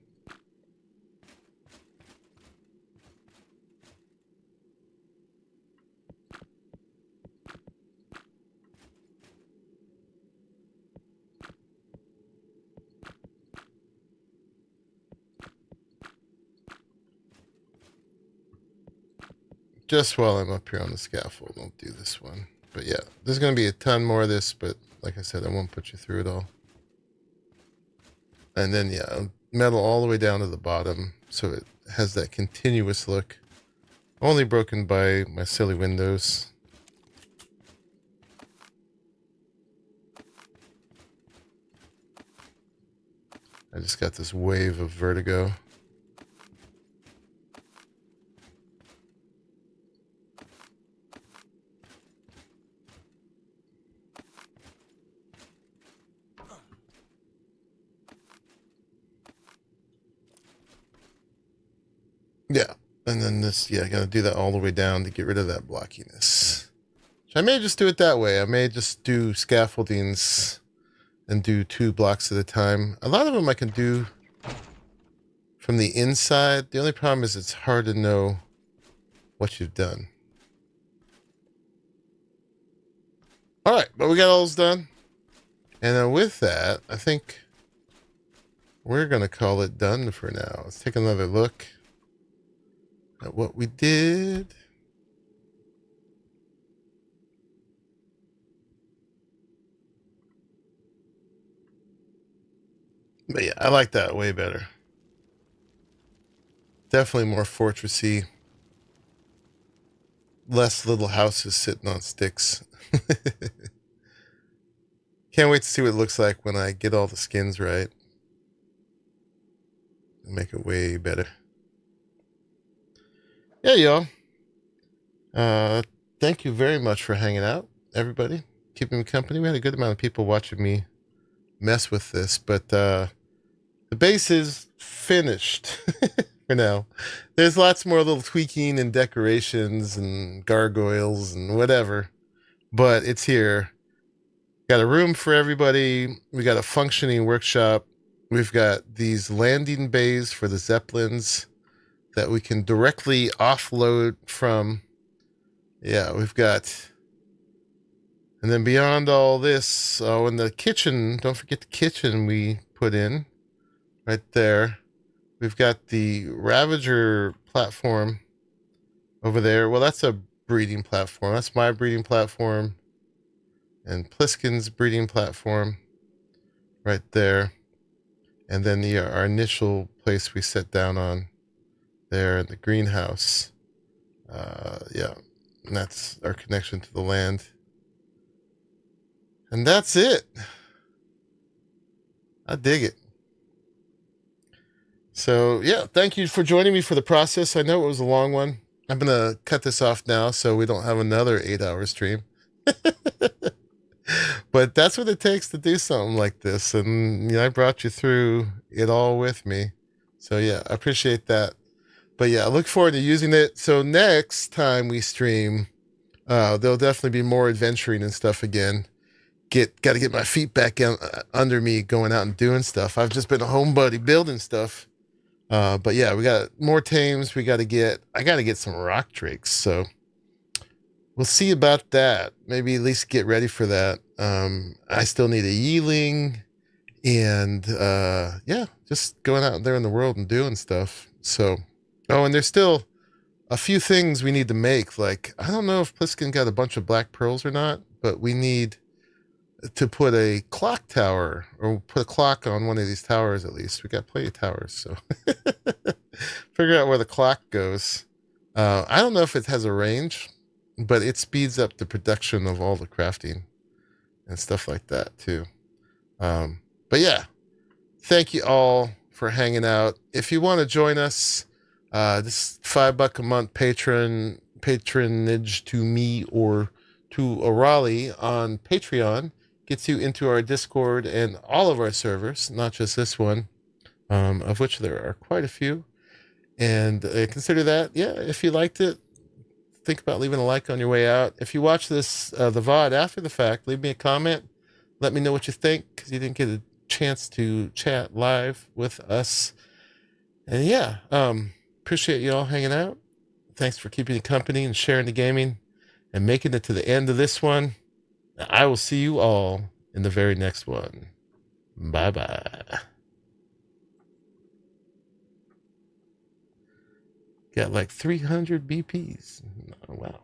Just while I'm up here on the scaffold, I'll do this one. But yeah, there's going to be a ton more of this, but like I said, I won't put you through it all. And then, yeah, metal all the way down to the bottom, so it has that continuous look. Only broken by my silly windows. I just got this wave of vertigo. Yeah, and then this, yeah, I gotta do that all the way down to get rid of that blockiness. So I may just do it that way. I may just do scaffoldings and do 2 blocks at a time. A lot of them I can do from the inside. The only problem is it's hard to know what you've done. All right, but we got all those done. And then with that, I think we're gonna call it done for now. Let's take another look at what we did. But yeah, I like that way better. Definitely more fortressy. Less little houses sitting on sticks. Can't wait to see what it looks like when I get all the skins right. Make it way better. Yeah, y'all. Thank you very much for hanging out, everybody. Keeping me company. We had a good amount of people watching me mess with this, but the base is finished for now. There's lots more little tweaking and decorations and gargoyles and whatever, but it's here. Got a room for everybody. We got a functioning workshop. We've got these landing bays for the Zeppelins that we can directly offload from. Yeah, we've got, and then beyond all this, oh, in the kitchen, don't forget the kitchen we put in right there. We've got the Ravager platform over there. Well, that's a breeding platform. That's my breeding platform and Pliskin's breeding platform right there. And then our initial place we set down on there in the greenhouse. Yeah, and that's our connection to the land. And that's it. I dig it. So, yeah, thank you for joining me for the process. I know it was a long one. I'm going to cut this off now so we don't have another 8-hour stream. But that's what it takes to do something like this. And you know, I brought you through it all with me. So, yeah, I appreciate that. But, yeah, I look forward to using it. So next time we stream, there'll definitely be more adventuring and stuff again. Got to get my feet back under me going out and doing stuff. I've just been a homebody building stuff. But yeah, we got more tames. I got to get some rock drakes. So we'll see about that. Maybe at least get ready for that. I still need a yearling and, yeah, just going out there in the world and doing stuff. So, oh, and there's still a few things we need to make. Like, I don't know if Pliskin got a bunch of black pearls or not, but we need to put a clock tower or put a clock on one of these towers. At least we got plenty of towers, so figure out where the clock goes. I don't know if it has a range, but it speeds up the production of all the crafting and stuff like that too. But yeah, thank you all for hanging out. If you want to join us, this $5 a month patronage to me or to Arahli on Patreon gets you into our Discord and all of our servers, not just this one, of which there are quite a few. And consider that, yeah, if you liked it, think about leaving a like on your way out. If you watch this, the VOD after the fact, leave me a comment. Let me know what you think, because you didn't get a chance to chat live with us. And yeah, appreciate you all hanging out. Thanks for keeping me company and sharing the gaming and making it to the end of this one. I will see you all in the very next one. Bye-bye. Got like 300 BPs. Oh, wow.